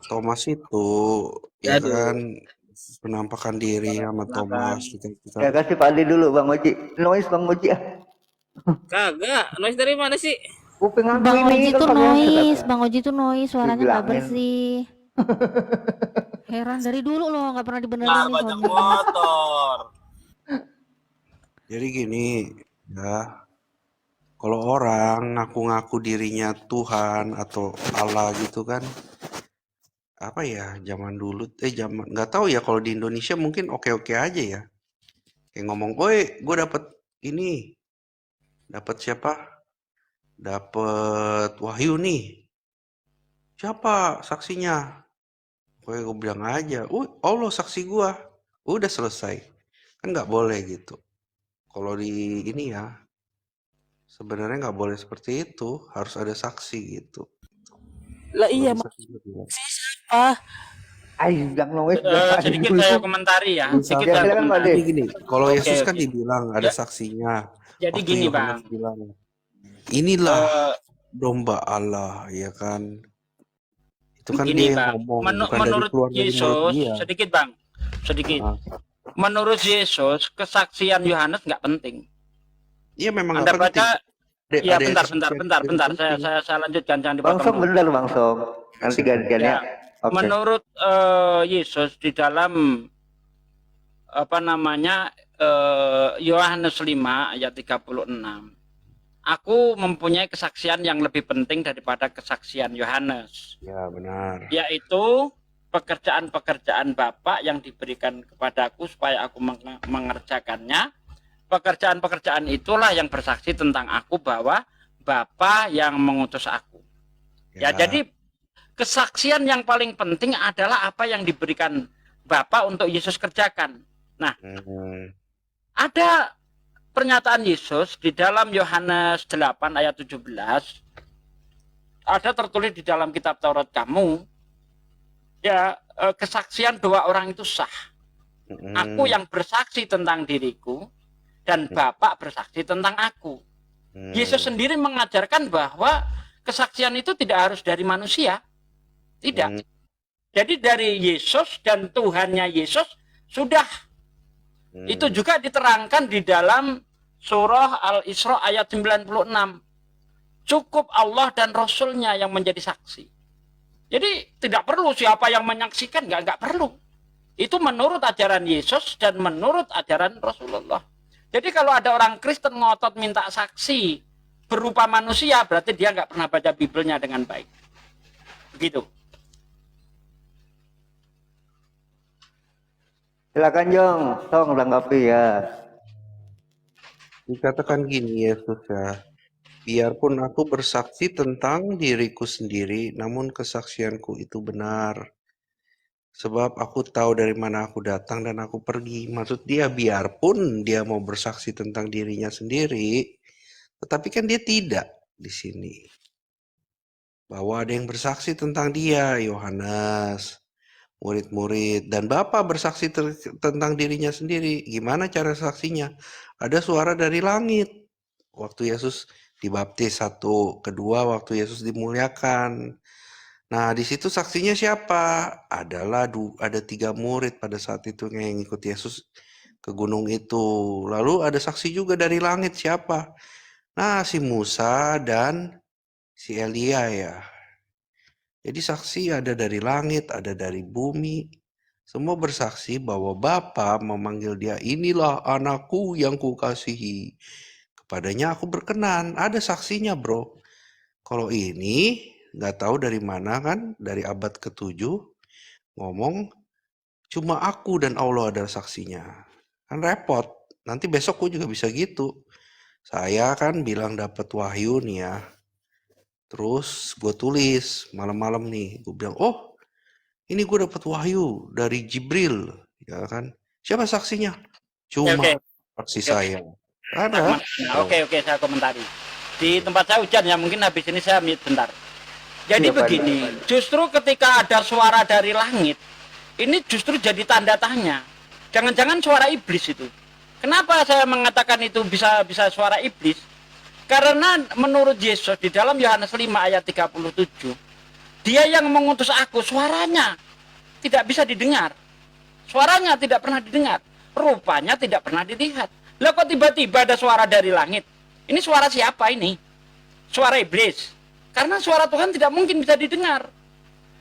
Thomas itu ya
Aduh.
kan penampakan diri sama Thomas kita
Ya kasih Pak Adi dulu Bang Oji. Noise Bang Oji.
Kagak, noise dari mana sih?
Kuping aku
Bang
ini
Oji
kan
tuh
pakai
noise,
headset.
Bang Oji tuh noise, suaranya nggak
Dibilangin.
bersih. Heran dari dulu loh nggak pernah dibenerin
Nah,
nih
banyak
soalnya.
motor.
Jadi gini ya. Kalau orang ngaku-ngaku dirinya Tuhan atau Allah gitu kan, apa ya zaman dulu, zaman nggak tahu ya kalau di Indonesia mungkin oke-oke aja ya. Kayak ngomong, "Oi, gue dapet ini, dapat siapa? Dapat Wahyu nih. Siapa saksinya?" Gue bilang aja, Allah saksi gua." Udah selesai. Kan nggak boleh gitu. Kalau di ini ya. Sebenarnya nggak boleh seperti itu, harus ada saksi gitu.
Lah iya,
Bisa
maksudnya
juga.
siapa?
Ayo yang noise biar Pak Adi
Sedikit
dulu.
saya komentari ya. Sedikit
Misalkan
saya
Silakan, Pak
komentari.
Ade.
jadi gini, kalau
Oke,
Yesus kan
oke.
dibilang ada
Ja-
saksinya.
Jadi
Waktu
gini
Yohanes
Bang,
bilang, inilah
Eh,
domba Allah, ya kan? Itu kan
gini
dia yang
Bang,
ngomong, bukan dari
menurut
keluar dari mulut
Yesus,
dia.
sedikit Bang, sedikit.
Nah,
Menurut Yesus, kesaksian Yohanes nggak penting.
iya memang
Anda
nggak penting.
baca, ya
Ada
bentar,
kesaksian
bentar.
yang penting.
Saya lanjutkan, jangan
Bang
dipotong
Song
dulu.
bener Bang Song. Nanti
Kasih tahu.
gantiannya.
Ya,
Oke.
menurut Yesus di dalam apa namanya Yohanes 5 ayat 36. Aku mempunyai kesaksian yang lebih penting daripada kesaksian Yohanes.
Ya, benar.
Yaitu pekerjaan-pekerjaan Bapa yang diberikan kepadaku supaya aku mengerjakannya. Pekerjaan-pekerjaan itulah yang bersaksi tentang aku bahwa Bapa yang mengutus aku. Ya, jadi kesaksian yang paling penting adalah apa yang diberikan Bapa untuk Yesus kerjakan. Nah, ada pernyataan Yesus di dalam Yohanes 8 ayat 17. Ada tertulis di dalam kitab Taurat kamu, ya, kesaksian dua orang itu sah. Aku yang bersaksi tentang diriku dan Bapa bersaksi tentang aku. Yesus sendiri mengajarkan bahwa kesaksian itu tidak harus dari manusia. Tidak. Jadi dari Yesus dan Tuhannya Yesus sudah. Itu juga diterangkan di dalam surah Al-Isra ayat 96. Cukup Allah dan Rasulnya yang menjadi saksi. Jadi tidak perlu siapa yang menyaksikan, nggak perlu. Itu menurut ajaran Yesus dan menurut ajaran Rasulullah. Jadi kalau ada orang Kristen ngotot minta saksi berupa manusia, berarti dia nggak pernah baca Bibelnya dengan baik. Begitu.
Silakan Jong, tolong tanggapi ya.
Dikatakan gini Yesus ya, biarpun aku bersaksi tentang diriku sendiri, namun kesaksianku itu benar. Sebab aku tahu dari mana aku datang dan aku pergi. Maksud dia biarpun dia mau bersaksi tentang dirinya sendiri, tetapi kan dia tidak di sini. Bahwa ada yang bersaksi tentang dia, Yohanes, murid-murid, dan Bapa bersaksi tentang dirinya sendiri. Gimana cara saksinya? Ada suara dari langit. Waktu Yesus dibaptis, satu. Kedua, waktu Yesus dimuliakan. Nah, di situ saksinya siapa? Ada 3 murid pada saat itu yang ikut Yesus ke gunung itu. Lalu ada saksi juga dari langit, siapa? Nah, si Musa dan si Elia ya. Jadi saksi ada dari langit, ada dari bumi. Semua bersaksi bahwa Bapa memanggil dia, inilah anakku yang kukasihi. Kepadanya aku berkenan. Ada saksinya bro. Kalau ini nggak tahu dari mana kan, dari abad ke-7 ngomong cuma aku dan Allah adalah saksinya. Kan repot. Nanti besok gue juga bisa gitu. Saya kan bilang dapat wahyu nih ya. Terus gue tulis malam-malam nih. Gue bilang, oh ini gue dapat wahyu dari Jibril. Ya kan. Siapa saksinya? Cuma saksi saya. Ada.
Oke, saya komentari. Di tempat saya hujan ya, mungkin habis ini saya mute bentar. Jadi begini, justru ketika ada suara dari langit, ini justru jadi tanda tanya. Jangan-jangan suara iblis itu. Kenapa saya mengatakan itu bisa suara iblis? Karena menurut Yesus di dalam Yohanes 5 ayat 37, dia yang mengutus aku, suaranya tidak bisa didengar. Suaranya tidak pernah didengar. Rupanya tidak pernah dilihat. Lah kok tiba-tiba ada suara dari langit? Ini suara siapa ini? Suara iblis. Karena suara Tuhan tidak mungkin bisa didengar.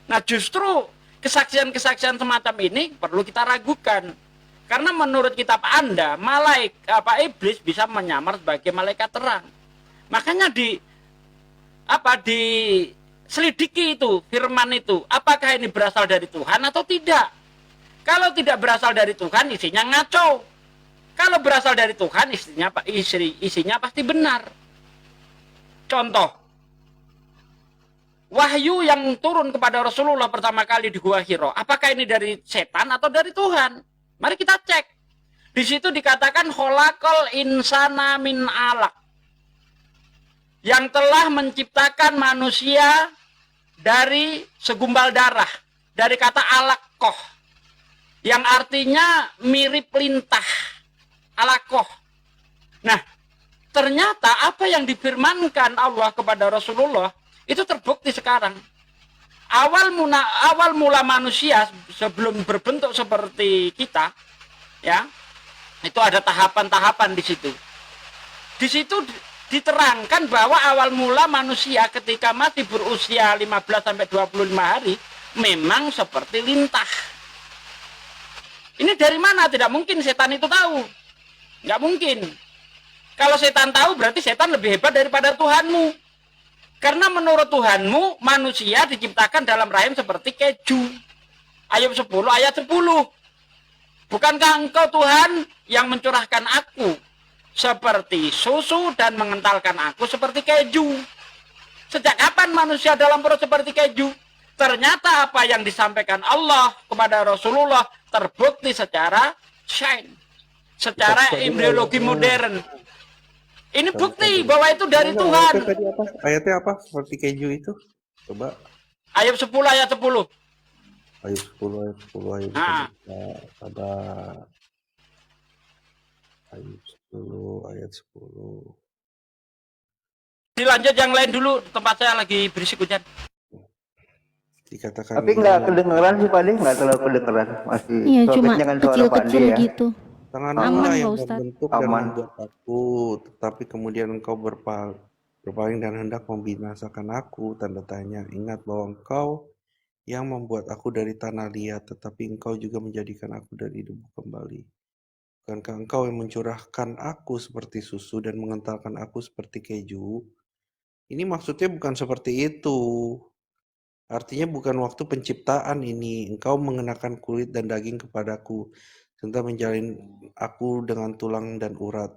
Nah justru kesaksian-kesaksian semacam ini perlu kita ragukan. Karena menurut kitab Anda, iblis bisa menyamar sebagai malaikat terang. Makanya diselidiki itu firman itu, apakah ini berasal dari Tuhan atau tidak. Kalau tidak berasal dari Tuhan, isinya ngaco. Kalau berasal dari Tuhan, isinya pasti benar. Contoh, wahyu yang turun kepada Rasulullah pertama kali di Gua Hiro, apakah ini dari setan atau dari Tuhan? Mari kita cek. Di situ dikatakan kholaqal insana min alaq, yang telah menciptakan manusia dari segumpal darah, dari kata alakoh, yang artinya mirip lintah, alakoh. Nah, ternyata apa yang difirmankan Allah kepada Rasulullah itu terbukti sekarang. Awal mula manusia sebelum berbentuk seperti kita, ya, itu ada tahapan-tahapan di situ. Di situ diterangkan bahwa awal mula manusia ketika masih berusia 15-25 hari memang seperti lintah. Ini dari mana? Tidak mungkin setan itu tahu. Nggak mungkin. Kalau setan tahu berarti setan lebih hebat daripada Tuhanmu. Karena menurut Tuhanmu manusia diciptakan dalam rahim seperti keju. Ayub 10 ayat 10. Bukankah engkau Tuhan yang mencurahkan aku seperti susu dan mengentalkan aku seperti keju? Sejak kapan manusia dalam perut seperti keju? Ternyata apa yang disampaikan Allah kepada Rasulullah terbukti secara sains, secara embriologi modern. Ini bukti bahwa itu dari Tuhan.
Ayatnya apa? Seperti keju itu? Coba.
Ayub 10 ayat 10.
Ayub 10 ayat 10 ayat 10.
Nah.
Ada Ayub 10 ayat 10.
Dilanjut yang lain dulu, tempat saya lagi berisik hujan.
Dikatakan
Tapi nggak kedengeran sih Pak De, nggak terlalu kedengeran. Masih
Iya,
suaranya
cuma
jangan suara Pak De
kecil-kecil
ya.
gitu.
Tanganmu
Aman,
lah yang
Pak Ustadz.
membentuk dan
Aman.
membuat aku, tetapi kemudian engkau berpaling dan hendak membinasakan aku. Tanda tanya. Ingat bahwa engkau yang membuat aku dari tanah liat, tetapi engkau juga menjadikan aku dari debu kembali. Bukankah engkau yang mencurahkan aku seperti susu dan mengentalkan aku seperti keju? Ini maksudnya bukan seperti itu. Artinya bukan waktu penciptaan ini. Engkau mengenakan kulit dan daging kepadaku, serta menjalin aku dengan tulang dan urat.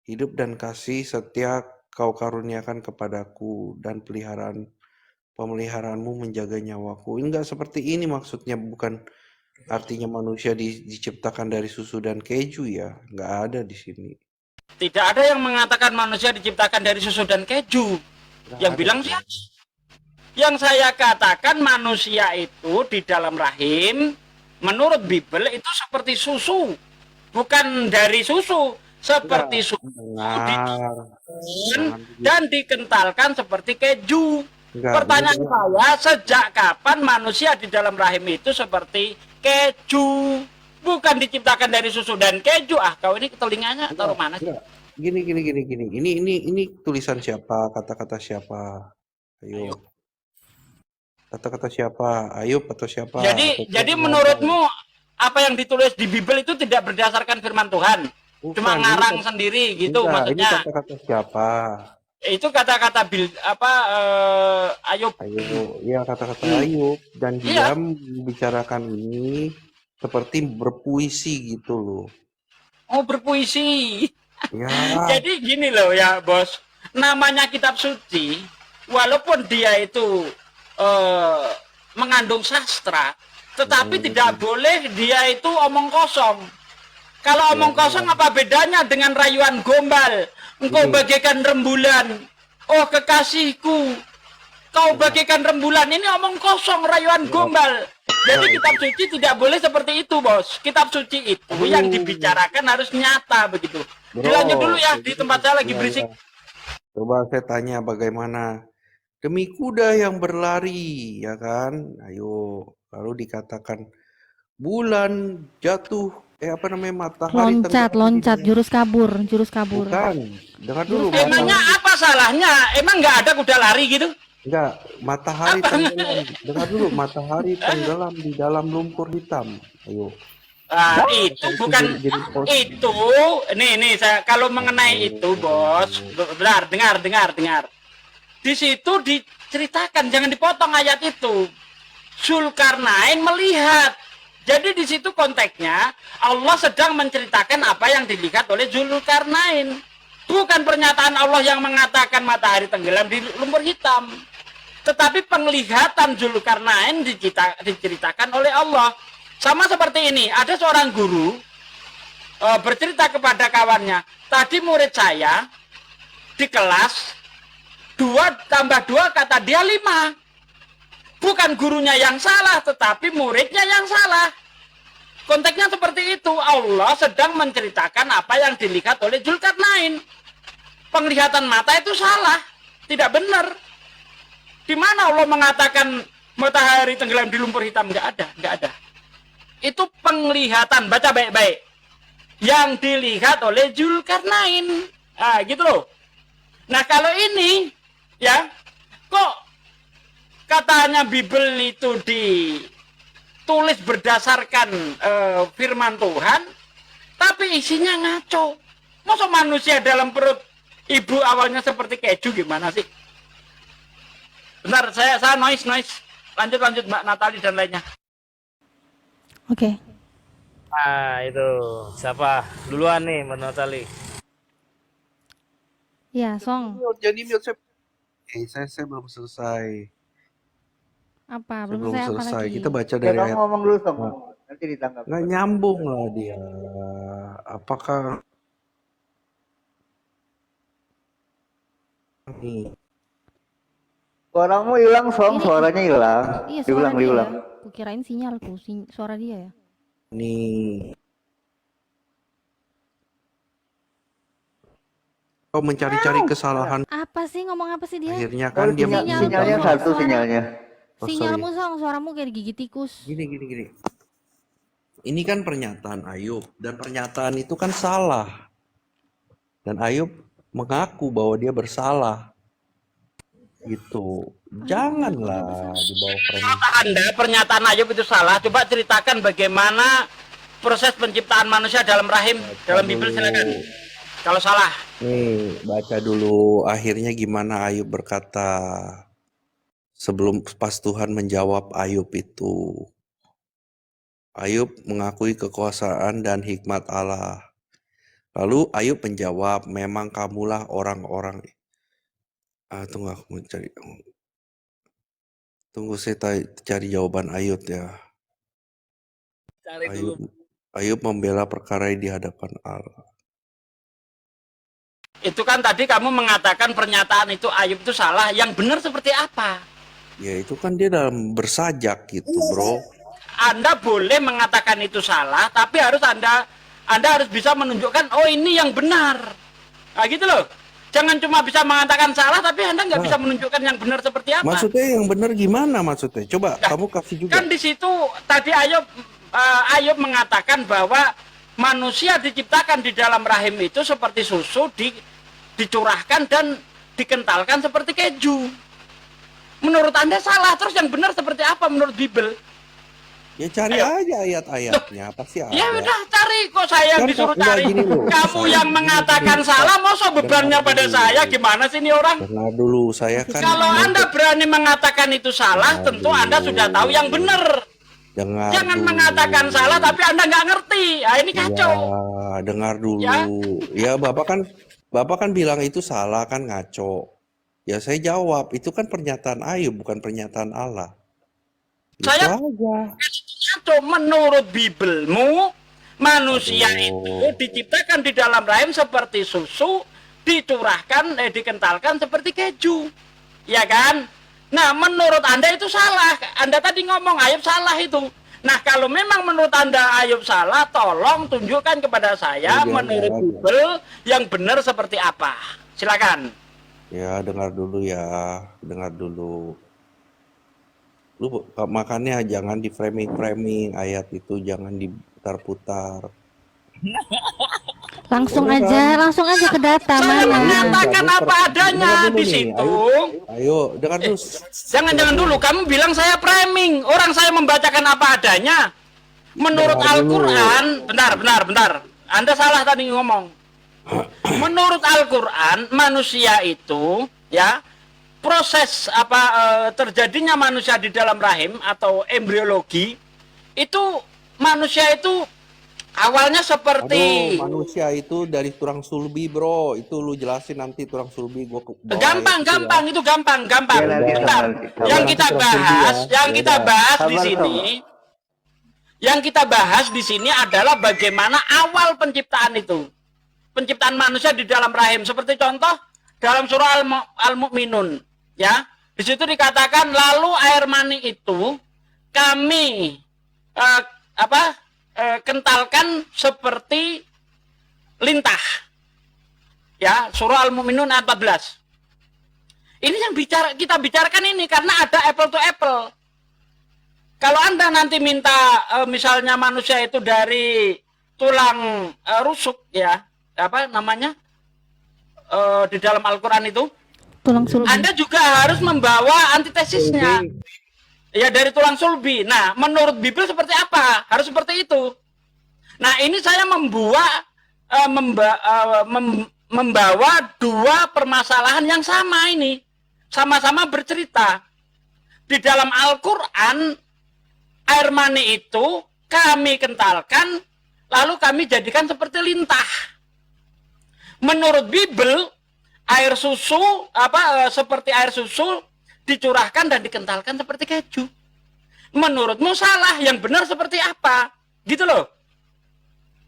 Hidup dan kasih setia kau karuniakan kepadaku, dan pemeliharaanmu menjaga nyawaku. Enggak seperti ini maksudnya, bukan artinya manusia diciptakan dari susu dan keju ya. Enggak ada di sini.
Tidak ada yang mengatakan manusia diciptakan dari susu dan keju. Yang bilang siapa? Yang saya katakan manusia itu di dalam rahim, menurut Bible itu seperti susu. Bukan dari susu, seperti susu dan dikentalkan seperti keju. Pertanyaan saya, sejak kapan manusia di dalam rahim itu seperti keju? Bukan diciptakan dari susu dan keju. Ah, kau ini telinganya taruh mana sih?
Gini. Ini tulisan siapa? Kata-kata siapa? Ayo. Kata-kata siapa? Ayub atau siapa?
Jadi menurutmu apa yang ditulis di Bible itu tidak berdasarkan firman Tuhan? Cuma ngarang sendiri gitu maksudnya.
Ini kata-kata siapa?
Itu kata-kata Ayub.
Iya, kata-kata Ayub, dan dia membicarakan ini seperti berpuisi gitu loh.
Oh, berpuisi.
Ya.
Jadi gini loh ya, Bos. Namanya kitab suci, walaupun dia itu mengandung sastra, tetapi tidak boleh dia itu omong kosong. Kalau omong kosong apa bedanya dengan rayuan gombal? Engkau bagaikan rembulan, oh kekasihku, kau bagaikan rembulan. Ini omong kosong, rayuan gombal. Jadi kitab suci tidak boleh seperti itu, Bos. Kitab suci itu yang dibicarakan harus nyata begitu. Dilanjut dulu ya, di tempat saya lagi berisik.
Coba saya tanya bagaimana? Demi kuda yang berlari, ya kan? Ayo, lalu dikatakan bulan jatuh, matahari
Loncat, jurus kabur.
Bukan, dengar dulu.
Emangnya apa salahnya? Emang nggak ada kuda lari gitu?
Enggak, matahari tenggelam. Dengar dulu, matahari tenggelam di dalam lumpur hitam. Ayo.
Itu bukan itu. Nih saya kalau mengenai itu, Bos. Benar, dengar. Di situ diceritakan, jangan dipotong ayat itu. Zulkarnain melihat. Jadi di situ konteksnya Allah sedang menceritakan apa yang dilihat oleh Zulkarnain. Bukan pernyataan Allah yang mengatakan matahari tenggelam di lumpur hitam. Tetapi penglihatan Zulkarnain diceritakan oleh Allah. Sama seperti ini, ada seorang guru bercerita kepada kawannya, tadi murid saya di kelas 2 tambah 2 kata dia 5. Bukan gurunya yang salah, tetapi muridnya yang salah. Konteksnya seperti itu. Allah sedang menceritakan apa yang dilihat oleh Zulkarnain. Penglihatan mata itu salah, tidak benar. Di mana Allah mengatakan matahari tenggelam di lumpur hitam? Nggak ada. Itu penglihatan, baca baik-baik. Yang dilihat oleh Zulkarnain. Gitu loh. Nah, kalau ini ya, kok katanya Bible itu ditulis berdasarkan firman Tuhan, tapi tapi isinya ngaco. Masa manusia dalam perut ibu awalnya seperti keju, gimana sih? Bentar, saya noise. Lanjut Mbak Natali dan lainnya.
Oke.
Nah, itu siapa duluan nih, Mbak Natali?
Ya, Song.
Jadi saya belum selesai.
Apa?
Saya
Belum
belum
selesai apa
selesai.
lagi?
Kita baca
Ya,
dari
kamu
ayat.
ngomong dulu, Song.
Nah,
Nanti ditangkap.
nggak nyambung lah dia. Apakah nih?
Suaramu hilang, Song.
Ini
Suaranya hilang.
iya suara dia
Diulang.
ya. Kukirain sinyalku, suara dia ya.
Nih. Kau mencari-cari kesalahan.
Apa sih ngomong apa sih dia?
Akhirnya
Oh,
kan dia
sinyalnya satu sinyalnya.
Oh, sorry.
Sinyalmu Song, suaramu kayak digigit tikus.
Gini. Ini kan pernyataan Ayub dan pernyataan itu kan salah. Dan Ayub mengaku bahwa dia bersalah. Gitu. Janganlah dibawa
Anda pernyataan Ayub itu salah. Coba ceritakan bagaimana proses penciptaan manusia dalam rahim dalam Bible, silakan. Kalau salah.
Nih, baca dulu akhirnya gimana Ayub berkata sebelum pas Tuhan menjawab Ayub itu. Ayub mengakui kekuasaan dan hikmat Allah. Lalu Ayub menjawab, memang kamulah orang-orang. Tunggu aku mau cari. Tunggu saya cari jawaban Ayub ya.
Cari dulu.
Ayub membela perkara di hadapan Allah.
Itu kan tadi kamu mengatakan pernyataan itu Ayub itu salah. Yang benar seperti apa?
Ya itu kan dia dalam bersajak gitu, bro.
Anda boleh mengatakan itu salah, tapi harus Anda harus bisa menunjukkan, oh ini yang benar. Nah gitu loh. Jangan cuma bisa mengatakan salah, tapi Anda nggak bisa menunjukkan yang benar seperti apa.
Maksudnya yang benar gimana maksudnya? Coba kamu kasih juga.
Kan di situ tadi Ayub mengatakan bahwa manusia diciptakan di dalam rahim itu seperti susu dicurahkan dan dikentalkan seperti keju. Menurut Anda salah, terus yang benar seperti apa menurut Bible?
Ya cari aja ayat-ayatnya, pasti ada.
Ya udah cari, kok saya yang
Kan
disuruh
enggak
cari.
gini loh,
Kamu
saya
yang
gini,
mengatakan
gini,
salah,
Pak.
masa bebannya pada saya? Gimana sih ini orang?
Dengar dulu, saya kan
Kalau Anda berani mengatakan itu salah, tentu Anda sudah tahu yang benar.
dengar
Jangan
dulu.
mengatakan salah tapi Anda nggak ngerti. Nah, ini kacau.
Ya, dengar dulu.
Ya.
Ya, Bapak kan bilang itu salah kan ngaco. Ya saya jawab, itu kan pernyataan Ayub bukan pernyataan Allah. Itu
Saya
aja.
kacau. Menurut Biblemu, manusia itu diciptakan di dalam rahim seperti susu, dicurahkan, dikentalkan seperti keju. Ya kan? Nah, menurut Anda itu salah. Anda tadi ngomong Ayub salah itu. Nah, kalau memang menurut Anda Ayub salah, tolong tunjukkan kepada saya menurut Bible yang benar seperti apa. Silakan.
Ya, dengar dulu ya. Dengar dulu. Lu makanya jangan di framing ayat itu, jangan diputar-putar.
Langsung aja ke data
Saya
mana?
mengatakan apa adanya di situ.
Ayo, dengar dulu.
Jangan dulu, kamu bilang saya framing. Orang saya membacakan apa adanya. Menurut
Dengar dulu.
Al-Quran, bentar. Anda salah tadi ngomong. Menurut Al-Quran, manusia itu, ya, proses terjadinya manusia di dalam rahim atau embriologi, itu manusia itu awalnya seperti
Manusia itu dari tulang sulbi, bro. Itu lu jelasin nanti tulang sulbi gua
gampang, itu gampang.
Ya, nanti,
Bentar.
nanti.
Yang kita bahas di
Sabar,
sini, yang kita bahas di sini adalah bagaimana awal penciptaan itu. Penciptaan manusia di dalam rahim. Seperti contoh dalam surah Al-Mu'minun, ya. Di situ dikatakan lalu air mani itu kami kentalkan seperti lintah. Ya, surah Al-Mu'minun ayat 14. Ini yang kita bicarakan ini karena ada apple to apple. Kalau Anda nanti minta misalnya manusia itu dari tulang rusuk, ya, apa namanya? Di dalam Al-Quran itu,
Tulang sulbi.
Anda juga harus membawa antitesisnya. Ya, dari tulang sulbi. Nah, menurut Bible seperti apa? Harus seperti itu. Nah, ini saya membawa dua permasalahan yang sama ini. Sama-sama bercerita. Di dalam Al-Quran, air mani itu kami kentalkan, lalu kami jadikan seperti lintah. Menurut Bible, air susu, seperti air susu, dicurahkan dan dikentalkan seperti keju. Menurutmu salah, yang benar seperti apa? Gitu loh.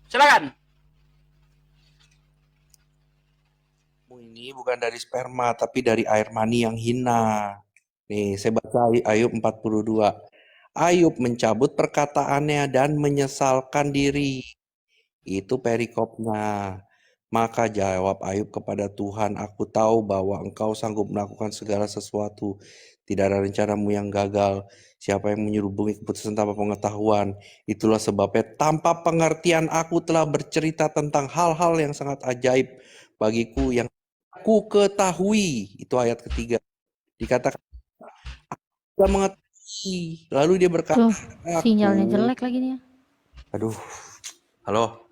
Silakan.
Ini bukan dari sperma, tapi dari air mani yang hina. Nih, saya baca Ayub 42. Ayub mencabut perkataannya dan menyesalkan diri. Itu perikopnya. Maka jawab Ayub kepada Tuhan, aku tahu bahwa engkau sanggup melakukan segala sesuatu. Tidak ada rencanamu yang gagal. Siapa yang menyelubungi keputusan tanpa pengetahuan? Itulah sebabnya tanpa pengertian aku telah bercerita tentang hal-hal yang sangat ajaib bagiku yang aku ketahui. Itu ayat ketiga. Dikatakan aku mengetahui. Lalu dia berkata,
Tuh, sinyalnya jelek lagi nih ya.
Aduh. Halo.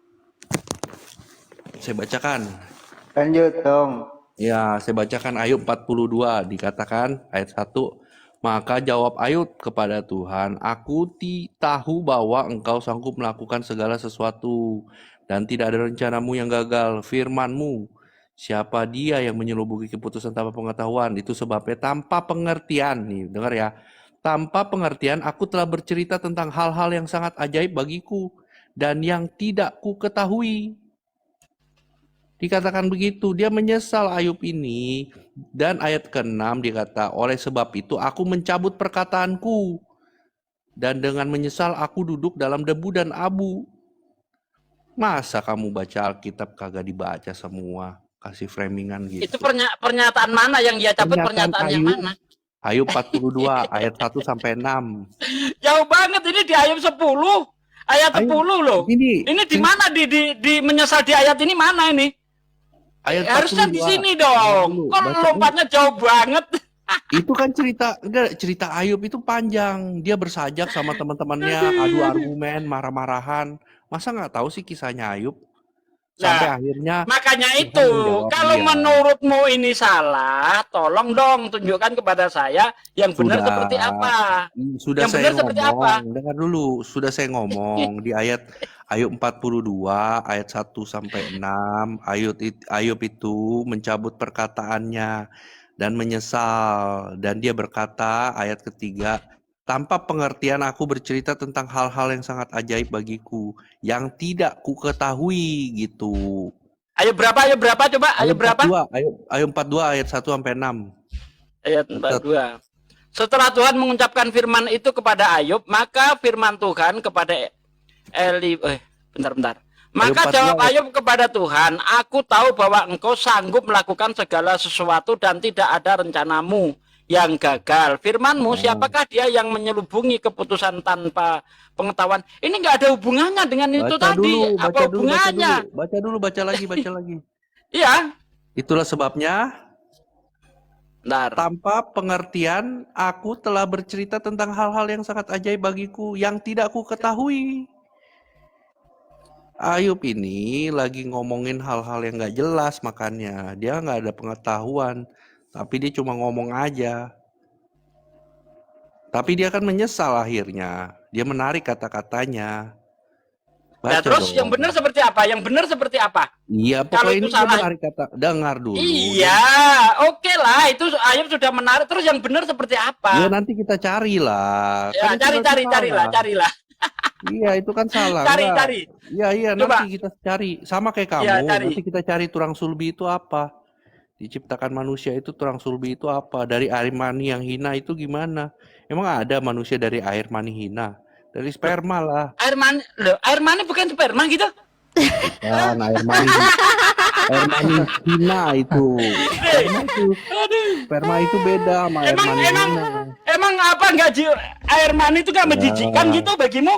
Saya bacakan.
Lanjut dong.
Ya, saya bacakan Ayub 42. Dikatakan ayat 1. Maka jawab Ayub kepada Tuhan, aku tahu bahwa engkau sanggup melakukan segala sesuatu dan tidak ada rencanamu yang gagal. Firmanmu, siapa dia yang menyelubungi keputusan tanpa pengetahuan? Itu sebabnya tanpa pengertian, nih dengar ya, tanpa pengertian aku telah bercerita tentang hal-hal yang sangat ajaib bagiku dan yang tidak ku ketahui. Dikatakan begitu, dia menyesal Ayub ini. Dan ayat ke-6 dikata, oleh sebab itu aku mencabut perkataanku. Dan dengan menyesal aku duduk dalam debu dan abu. Masa kamu baca Alkitab kagak dibaca semua? Kasih framingan gitu.
Itu pernyataan mana yang dia cabut, pernyataan yang mana?
Ayub 42 ayat 1 sampai 6.
Jauh banget ini di Ayub 10. Ayat 10 loh. Ini di mana di menyesal di ayat ini mana ini? Harusnya di sini dong. Kok lompatnya jauh banget?
Itu kan cerita Ayub itu panjang. Dia bersajak sama teman-temannya, adu argumen, marah-marahan. Masa nggak tahu sih kisahnya Ayub? Sampai akhirnya
makanya itu kalau menurutmu ini salah, tolong dong tunjukkan kepada saya yang benar seperti apa.
Sudah
yang
saya
benar seperti apa?
Dengar dulu, sudah saya ngomong di Ayub 42 ayat 1 sampai 6. Ayub itu mencabut perkataannya dan menyesal, dan dia berkata ayat ketiga, tanpa pengertian aku bercerita tentang hal-hal yang sangat ajaib bagiku yang tidak ku ketahui gitu.
Ayub berapa coba? Ayub berapa?
Ayub 42 ayat 1 sampai 6.
Ayat 42. Setelah Tuhan mengucapkan firman itu kepada Ayub, maka firman Tuhan kepada bentar. Maka jawab Ayub kepada Tuhan, aku tahu bahwa engkau sanggup melakukan segala sesuatu dan tidak ada rencanamu yang gagal. Firmanmu, siapakah dia yang menyelubungi keputusan tanpa pengetahuan? Ini nggak ada hubungannya dengan itu tadi. Apa hubungannya?
Baca lagi.
Iya.
Itulah sebabnya
Bentar.
Tanpa pengertian aku telah bercerita tentang hal-hal yang sangat ajaib bagiku yang tidak ku ketahui. Ayub ini lagi ngomongin hal-hal yang nggak jelas, makanya dia nggak ada pengetahuan. Tapi dia cuma ngomong aja. Tapi dia akan menyesal akhirnya. Dia menarik kata-katanya.
Nah, terus yang benar seperti apa?
Iya, pokoknya ini dia menarik kata. Dengar dulu.
Iya, oke lah. Itu Ayub sudah menarik. Terus yang benar seperti apa?
Ya nanti kita carilah.
Ya, carilah.
Iya, itu kan salah.
Cari.
Iya, nanti kita cari. Sama kayak kamu.
Ya,
nanti kita cari tulang sulbi itu apa. Diciptakan manusia itu tulang sulbi itu apa? Dari air mani yang hina itu gimana? Emang ada manusia dari air mani hina? Dari sperma lah.
Air mani bukan sperma gitu?
Bukan, air mani hina itu. Sperma itu beda sama air mani hina.
Emang apa air mani itu nggak menjijikkan gitu bagimu?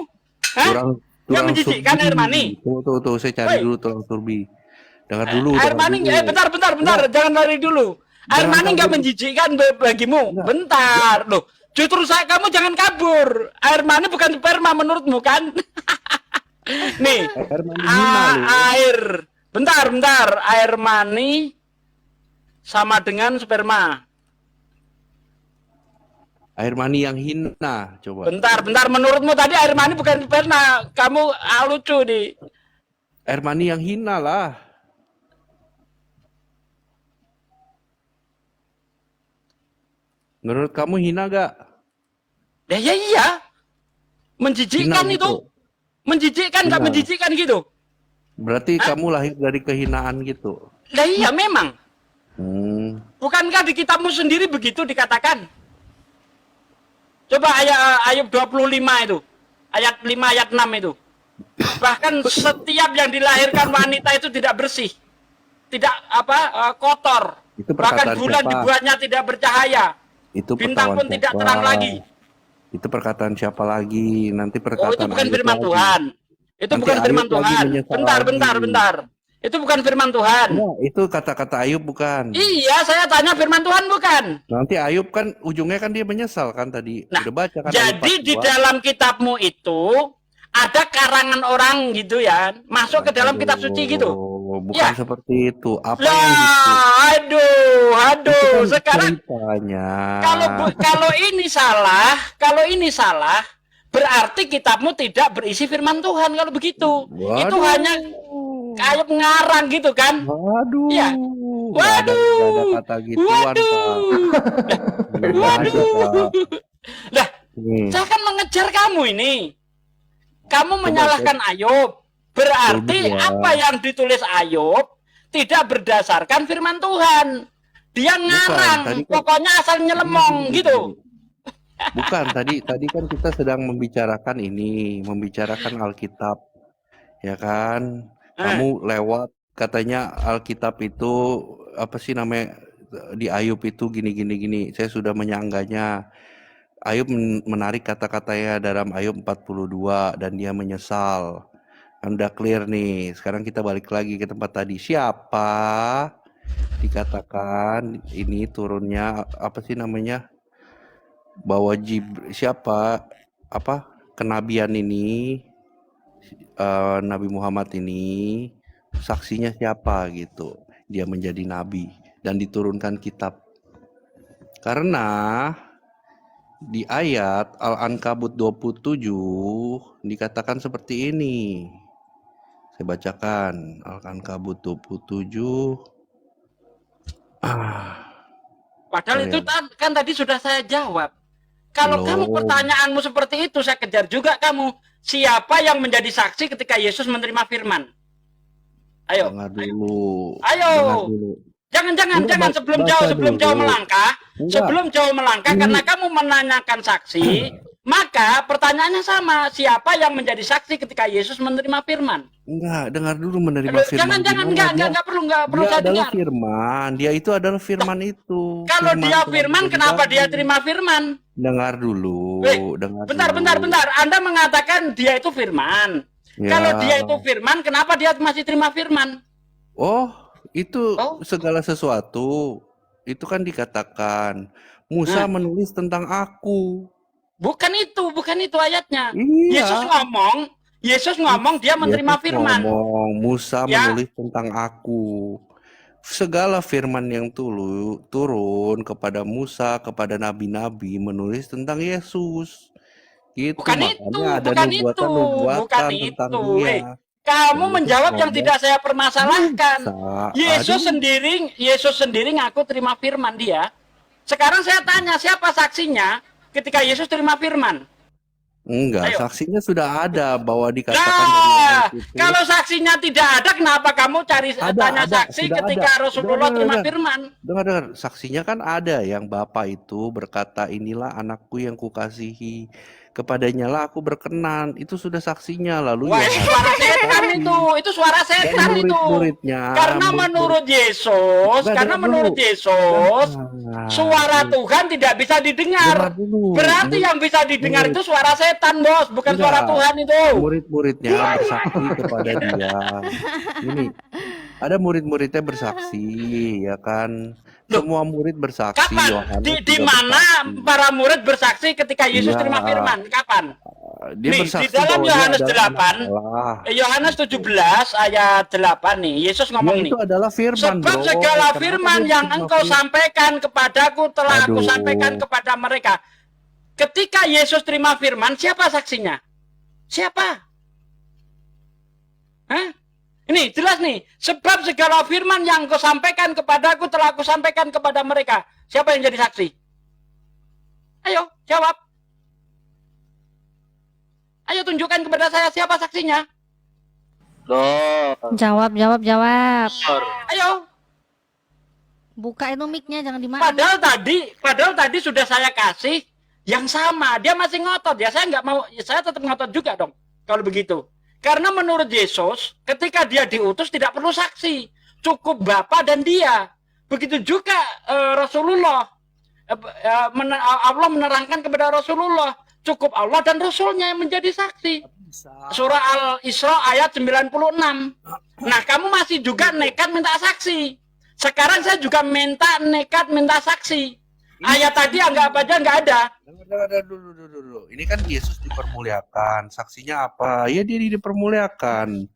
Hah? Nggak menjijikkan air mani?
Tuh, saya cari dulu tulang sulbi. Dengar dulu.
Air mani bentar, jangan lari dulu. Air mani nggak menjijikkan bagimu. Bentar, loh. Justru kamu jangan kabur. Air mani bukan sperma menurutmu kan? Nih,
Air mani hina loh.
bentar, air mani sama dengan sperma.
Air mani yang hina, coba.
Bentar, menurutmu tadi air mani bukan sperma. Kamu lucu nih.
Air mani yang hina lah. Menurut kamu hina gak?
Ya iya. Menjijikkan
Hina
itu.
gitu.
Menjijikkan nggak
Hina.
menjijikkan gitu?
Berarti kamu lahir dari kehinaan gitu.
Lah iya memang. Bukankah di kitabmu sendiri begitu dikatakan? Coba Ayub 25 itu. Ayat 5, ayat 6 itu. Bahkan setiap yang dilahirkan wanita itu tidak bersih. Tidak kotor.
Itu
Bahkan
perkataan
bulan
siapa?
dibuatnya tidak bercahaya.
Itu
Bintang pun
perkataan
tidak
siapa?
terang lagi.
Itu perkataan siapa lagi? Nanti
Oh,
perkataan
itu bukan
Ayub
firman
lagi.
Tuhan. Itu
Nanti
bukan firman
Ayub lagi
Tuhan.
menyesal
Bentar.
lagi.
Itu bukan firman Tuhan.
Enggak, itu kata-kata Ayub bukan.
Iya, saya tanya firman Tuhan bukan.
Nanti Ayub kan ujungnya kan dia menyesal kan tadi.
Nah,
Udah baca kan
jadi
Ayub
di
42.
dalam kitabmu itu ada karangan orang gitu ya, masuk ke dalam kitab suci gitu.
Bukan
Ya.
seperti itu. Apa yang itu?
Lah, aduh, sekarang
Ceritanya.
kalau ini salah, berarti kitabmu tidak berisi firman Tuhan kalau begitu. Itu
Waduh.
hanya kayak ngarang gitu kan?
Waduh.
Ya.
Nggak ada kata gituan, Pak. Nggak ada, Pak.
Lah,
Nih.
saya kan mengejar kamu ini. Kamu menyalahkan Ayub. Berarti
Coba.
apa yang ditulis Ayub tidak berdasarkan firman Tuhan. Dia ngarang,
tadi kan-
pokoknya asal nyelemong gitu.
Bukan, tadi kan kita sedang membicarakan Alkitab. Ya kan? Kamu lewat katanya Alkitab itu apa sih namanya di Ayub itu gini. Saya sudah menyanggahnya. Ayub menarik kata-katanya dalam Ayub 42 dan dia menyesal. Kan udah clear nih. Sekarang kita balik lagi ke tempat tadi. Siapa dikatakan ini turunnya apa sih namanya? Bahwa siapa kenabian ini Nabi Muhammad ini saksinya siapa gitu. Dia menjadi nabi dan diturunkan kitab. Karena di ayat Al-Ankabut 27 dikatakan seperti ini. Saya bacakan Al-Ankabut 27.
Padahal itu kan tadi sudah saya jawab. Kalau kamu
Belum.
pertanyaanmu seperti itu, saya kejar juga kamu. Siapa yang menjadi saksi ketika Yesus menerima firman? Ayo.
Dengar dulu.
Ayo.
Dengar dulu.
Jangan
Enggak,
sebelum
baca
jauh
dulu.
melangkah,
Enggak.
sebelum jauh melangkah karena kamu menanyakan saksi, maka pertanyaannya sama, siapa yang menjadi saksi ketika Yesus menerima firman?
Enggak, dengar dulu menerima firman.
Jangan,
gimana?
enggak perlu
Dia
saya
adalah
dengar.
firman. Dia itu adalah firman itu.
Kalau dia
Tuhan
firman,
menjadi
kenapa
nabi.
dia terima firman?
Dengar dulu, dengar
Bentar.
dulu.
Anda mengatakan dia itu firman.
Ya.
Kalau dia itu firman, kenapa dia masih terima firman?
Oh, itu segala sesuatu. Itu kan dikatakan Musa menulis tentang aku.
Bukan itu ayatnya.
Iya.
Yesus ngomong dia menerima
Yesus
firman.
ngomong, Musa
Ya.
menulis tentang aku. Segala firman yang turun kepada Musa, kepada nabi-nabi menulis tentang Yesus. Gitu,
Bukan
makanya
itu,
ada
bukan
nubuatan
itu.
tentang dia.
Kamu
Yesus
menjawab yang
ngomong,
tidak saya permasalahkan.
Musa,
Yesus sendiri ngaku terima firman dia. Sekarang saya tanya, siapa saksinya ketika Yesus terima firman?
Enggak,
Ayo.
saksinya sudah ada bahwa dikatakan
Nah,
dari itu.
kalau saksinya tidak ada, kenapa kamu tanya saksi
sudah
ketika
ada.
Rasulullah terima
Dengar.
firman?
Dengar, saksinya kan ada yang Bapa itu berkata, inilah anakku yang kukasihi, kepadanya lah aku berkenan. Itu sudah saksinya. Lalu
Wah, itu suara setan itu suara setan
dan
itu.
murid-muridnya,
Karena menurut Yesus, suara Tuhan tidak bisa didengar. Berarti yang bisa didengar itu suara setan, Bos, bukan
Enggak.
suara Tuhan itu.
Murid-muridnya bersaksi kepada dia. Ini ada murid-muridnya bersaksi, ya kan? Semua murid bersaksi.
Kapan?
Yohanes
Di
juga
mana
bersaksi.
para murid bersaksi ketika Yesus
Iya.
terima firman? Kapan?
dia
Nih, di
bersaksi
dalam
bahwa dia
Yohanes
adalah anak
8,
Allah.
Yohanes 17 ayat 8 nih, Yesus
Ya
ngomong nih.
itu adalah firman,
Sebab
bro.
segala
Kenapa
firman
dia
yang
cuma
engkau sampaikan kepadaku telah aku
Aduh.
sampaikan kepada mereka. Ketika Yesus terima firman, siapa saksinya? Siapa? Hah? Ini jelas nih. Sebab segala firman yang engkau sampaikan kepadaku telah aku sampaikan kepada mereka. Siapa yang jadi saksi? Ayo, jawab. Ayo tunjukkan kepada saya siapa saksinya.
Jawab.
Ayo.
Buka itu mic-nya, jangan dimakan.
Padahal tadi sudah saya kasih yang sama. Dia masih ngotot. Ya saya nggak mau. Saya tetap ngotot juga dong. Kalau begitu. Karena menurut Yesus, ketika dia diutus tidak perlu saksi. Cukup Bapa dan dia. Begitu juga Rasulullah. Allah menerangkan kepada Rasulullah. Cukup Allah dan Rasulnya yang menjadi saksi. Surah Al-Isra ayat 96. Nah, kamu masih juga nekat minta saksi. Sekarang saya juga nekat minta saksi. Ayat tadi anggap aja nggak ada.
Dengar dulu. Ini kan Yesus dipermuliakan. Saksinya apa? Ya dia dipermuliakan.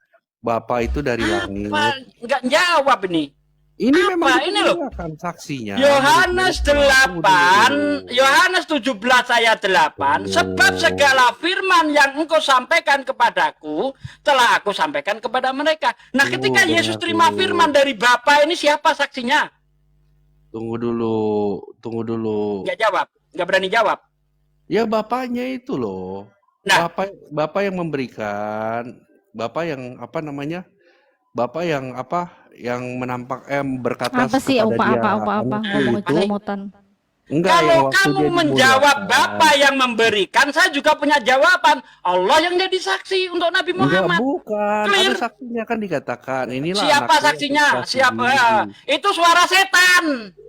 Bapa itu dari langit.
Nggak jawab ini.
Ini memang
ini loh.
Saksinya.
Yohanes 8, Yohanes 17 ayat 8, sebab segala firman yang engkau sampaikan kepadaku telah aku sampaikan kepada mereka. Nah, ketika Yesus terima firman dari Bapa ini siapa saksinya?
Tunggu dulu.
Nggak jawab, nggak berani jawab.
Ya bapaknya itu loh.
Nah,
Bapak yang memberikan, Bapak yang apa namanya? Bapak yang apa? Yang berkata
Apa sih
kepada dia,
apa ngomong
itu.
cemotan.
Enggak,
kalau
yang waktu
kamu
dia
menjawab
dimuliakan.
Bapa yang memberikan, saya juga punya jawaban. Allah yang jadi saksi untuk Nabi
Enggak,
Muhammad.
bukan.
Clear.
Ada saksinya kan dikatakan. Inilah
Siapa
anakku yang
saksinya?
kukasihi.
Siapa? Itu suara setan.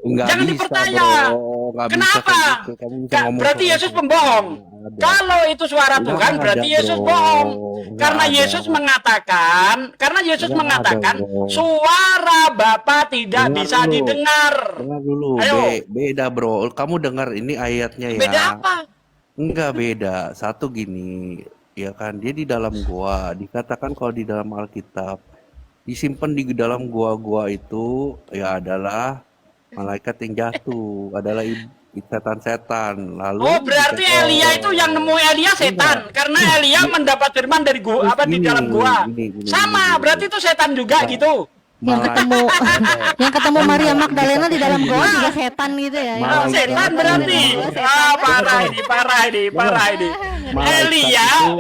Enggak
Jangan
bisa,
dipercaya.
bro. Enggak bisa
Kenapa?
kayak gitu. Kamu bisa ngomong
Berarti
soal
Yesus
itu.
pembohong.
Ada.
Kalau itu suara
Nggak
Tuhan,
ada,
berarti Yesus
bro.
bohong.
Nggak
Karena
ada.
Yesus mengatakan,
Nggak ada, bro.
suara Bapa tidak
Dengar
bisa
dulu.
didengar.
Dengar dulu.
Ayo.
Beda, bro. Kamu dengar ini ayatnya ya.
Beda apa?
Enggak beda. Satu gini, ya kan dia di dalam gua. Dikatakan kalau di dalam Alkitab disimpan di dalam gua-gua itu ya adalah malaikat yang jatuh, adalah setan-setan. Lalu
Oh, berarti Elia itu yang nemu Elia setan. Karena Elia mendapat firman dari gua apa di dalam gua. Sama, berarti itu setan juga gitu.
Yang ketemu Maria Magdalena di dalam goa juga setan gitu ya.
Oh, setan berarti. Parah ini.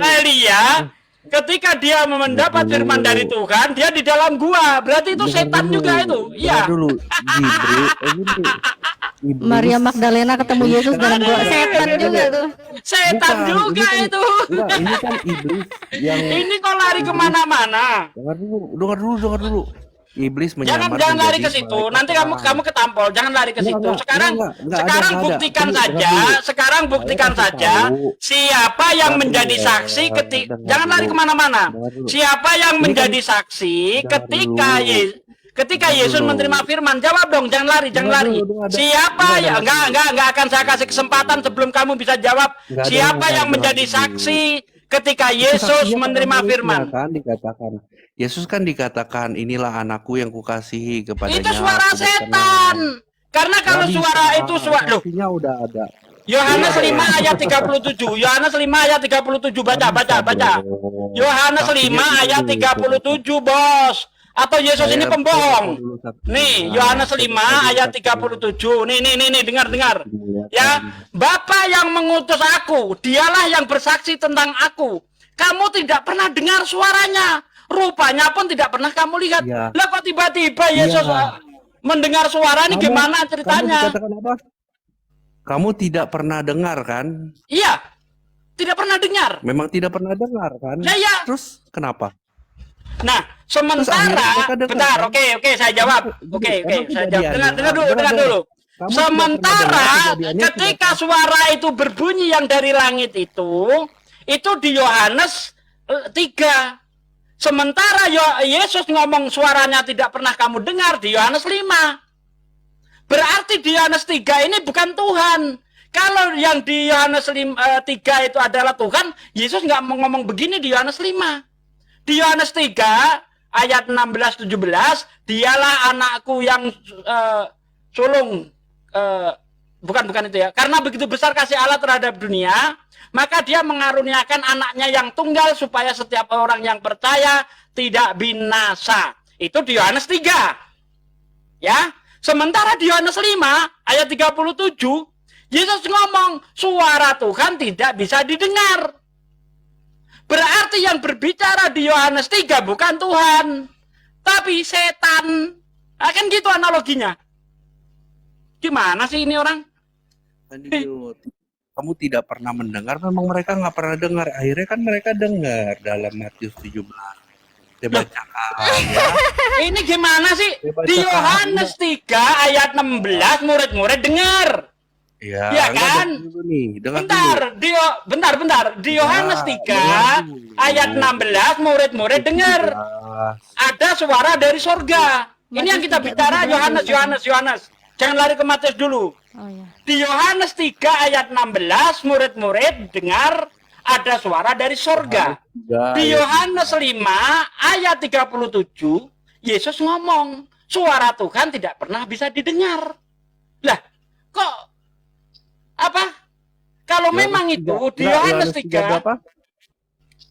Elia ketika dia mendapat firman dari Tuhan, dia di dalam gua. Berarti itu setan juga itu. Iya.
Dulu,
Maria Magdalena ketemu Yesus dalam goa, setan juga tuh.
Setan juga itu.
Ini kan iblis yang
Ini kok lari kemana-mana.
dengar dulu. Iblis menyamar
Jangan lari ke
menjadi
situ.
malaikat
Nanti kamu ketampol. Jangan lari ke situ. Sekarang buktikan saja. Sekarang buktikan saja siapa yang menjadi saksi jangan lari kemana-mana. Siapa yang menjadi saksi ketika Yesus menerima firman? Jawab dong. Jangan lari. Siapa ya? Enggak akan saya kasih kesempatan sebelum kamu bisa jawab. Siapa yang menjadi saksi ketika Yesus menerima firman?
Yesus kan dikatakan inilah anakku yang kukasihi kepadanya.
Itu suara setan. Karena kalau suara itu suara
udah ada.
Yohanes 5 ayat 37. Yohanes 5 ayat 37 baca. Yohanes 5 ayat 37, Bos. Atau Yesus ini pembohong. Nih, Yohanes 5 ayat 37. Nih, dengar. Ya, Bapa yang mengutus aku, dialah yang bersaksi tentang aku. Kamu tidak pernah dengar suaranya. Rupanya pun tidak pernah kamu lihat.
Ya.
Lah kok tiba-tiba Yesus mendengar suara ini gimana ceritanya?
Kamu tidak pernah dengar kan?
Iya. Tidak pernah dengar.
Memang tidak pernah dengar kan?
Ya.
Terus kenapa?
Nah, sementara bentar, oke, saya jawab. Oke, saya jawab. Dengar dulu. Sementara ketika suara itu berbunyi yang dari langit itu di Yohanes 3. Sementara Yesus ngomong suaranya tidak pernah kamu dengar di Yohanes 5. Berarti di Yohanes 3 ini bukan Tuhan. Kalau yang di Yohanes 3 itu adalah Tuhan, Yesus nggak mau ngomong begini di Yohanes 5. Di Yohanes 3 ayat 16-17, dialah anakku yang sulung, bukan itu ya. Karena begitu besar kasih Allah terhadap dunia, maka dia mengaruniakan anaknya yang tunggal supaya setiap orang yang percaya tidak binasa. Itu di Yohanes 3. Ya. Sementara di Yohanes 5 ayat 37, Yesus ngomong, suara Tuhan tidak bisa didengar. Berarti yang berbicara di Yohanes 3 bukan Tuhan, tapi setan. Nah, kan gitu analoginya. Gimana sih ini orang?
Kamu tidak pernah mendengar, memang mereka nggak pernah dengar. Akhirnya kan mereka dengar dalam Matius 17. Saya bacakan ya.
Ini gimana sih? Di Yohanes 3 ayat 16 murid-murid dengar.
Ya,
Ya kan?
Bentar.
Di Yohanes 3 ayat 16 murid-murid dengar. Ada suara dari sorga. Ini yang kita bicara Yohanes. Jangan lari ke Matius dulu. Di Yohanes 3 ayat 16 murid-murid dengar ada suara dari sorga. Di Yohanes 5 ayat 37 Yesus ngomong, suara Tuhan tidak pernah bisa didengar. Lah, kok apa? Kalau memang itu di Yohanes 3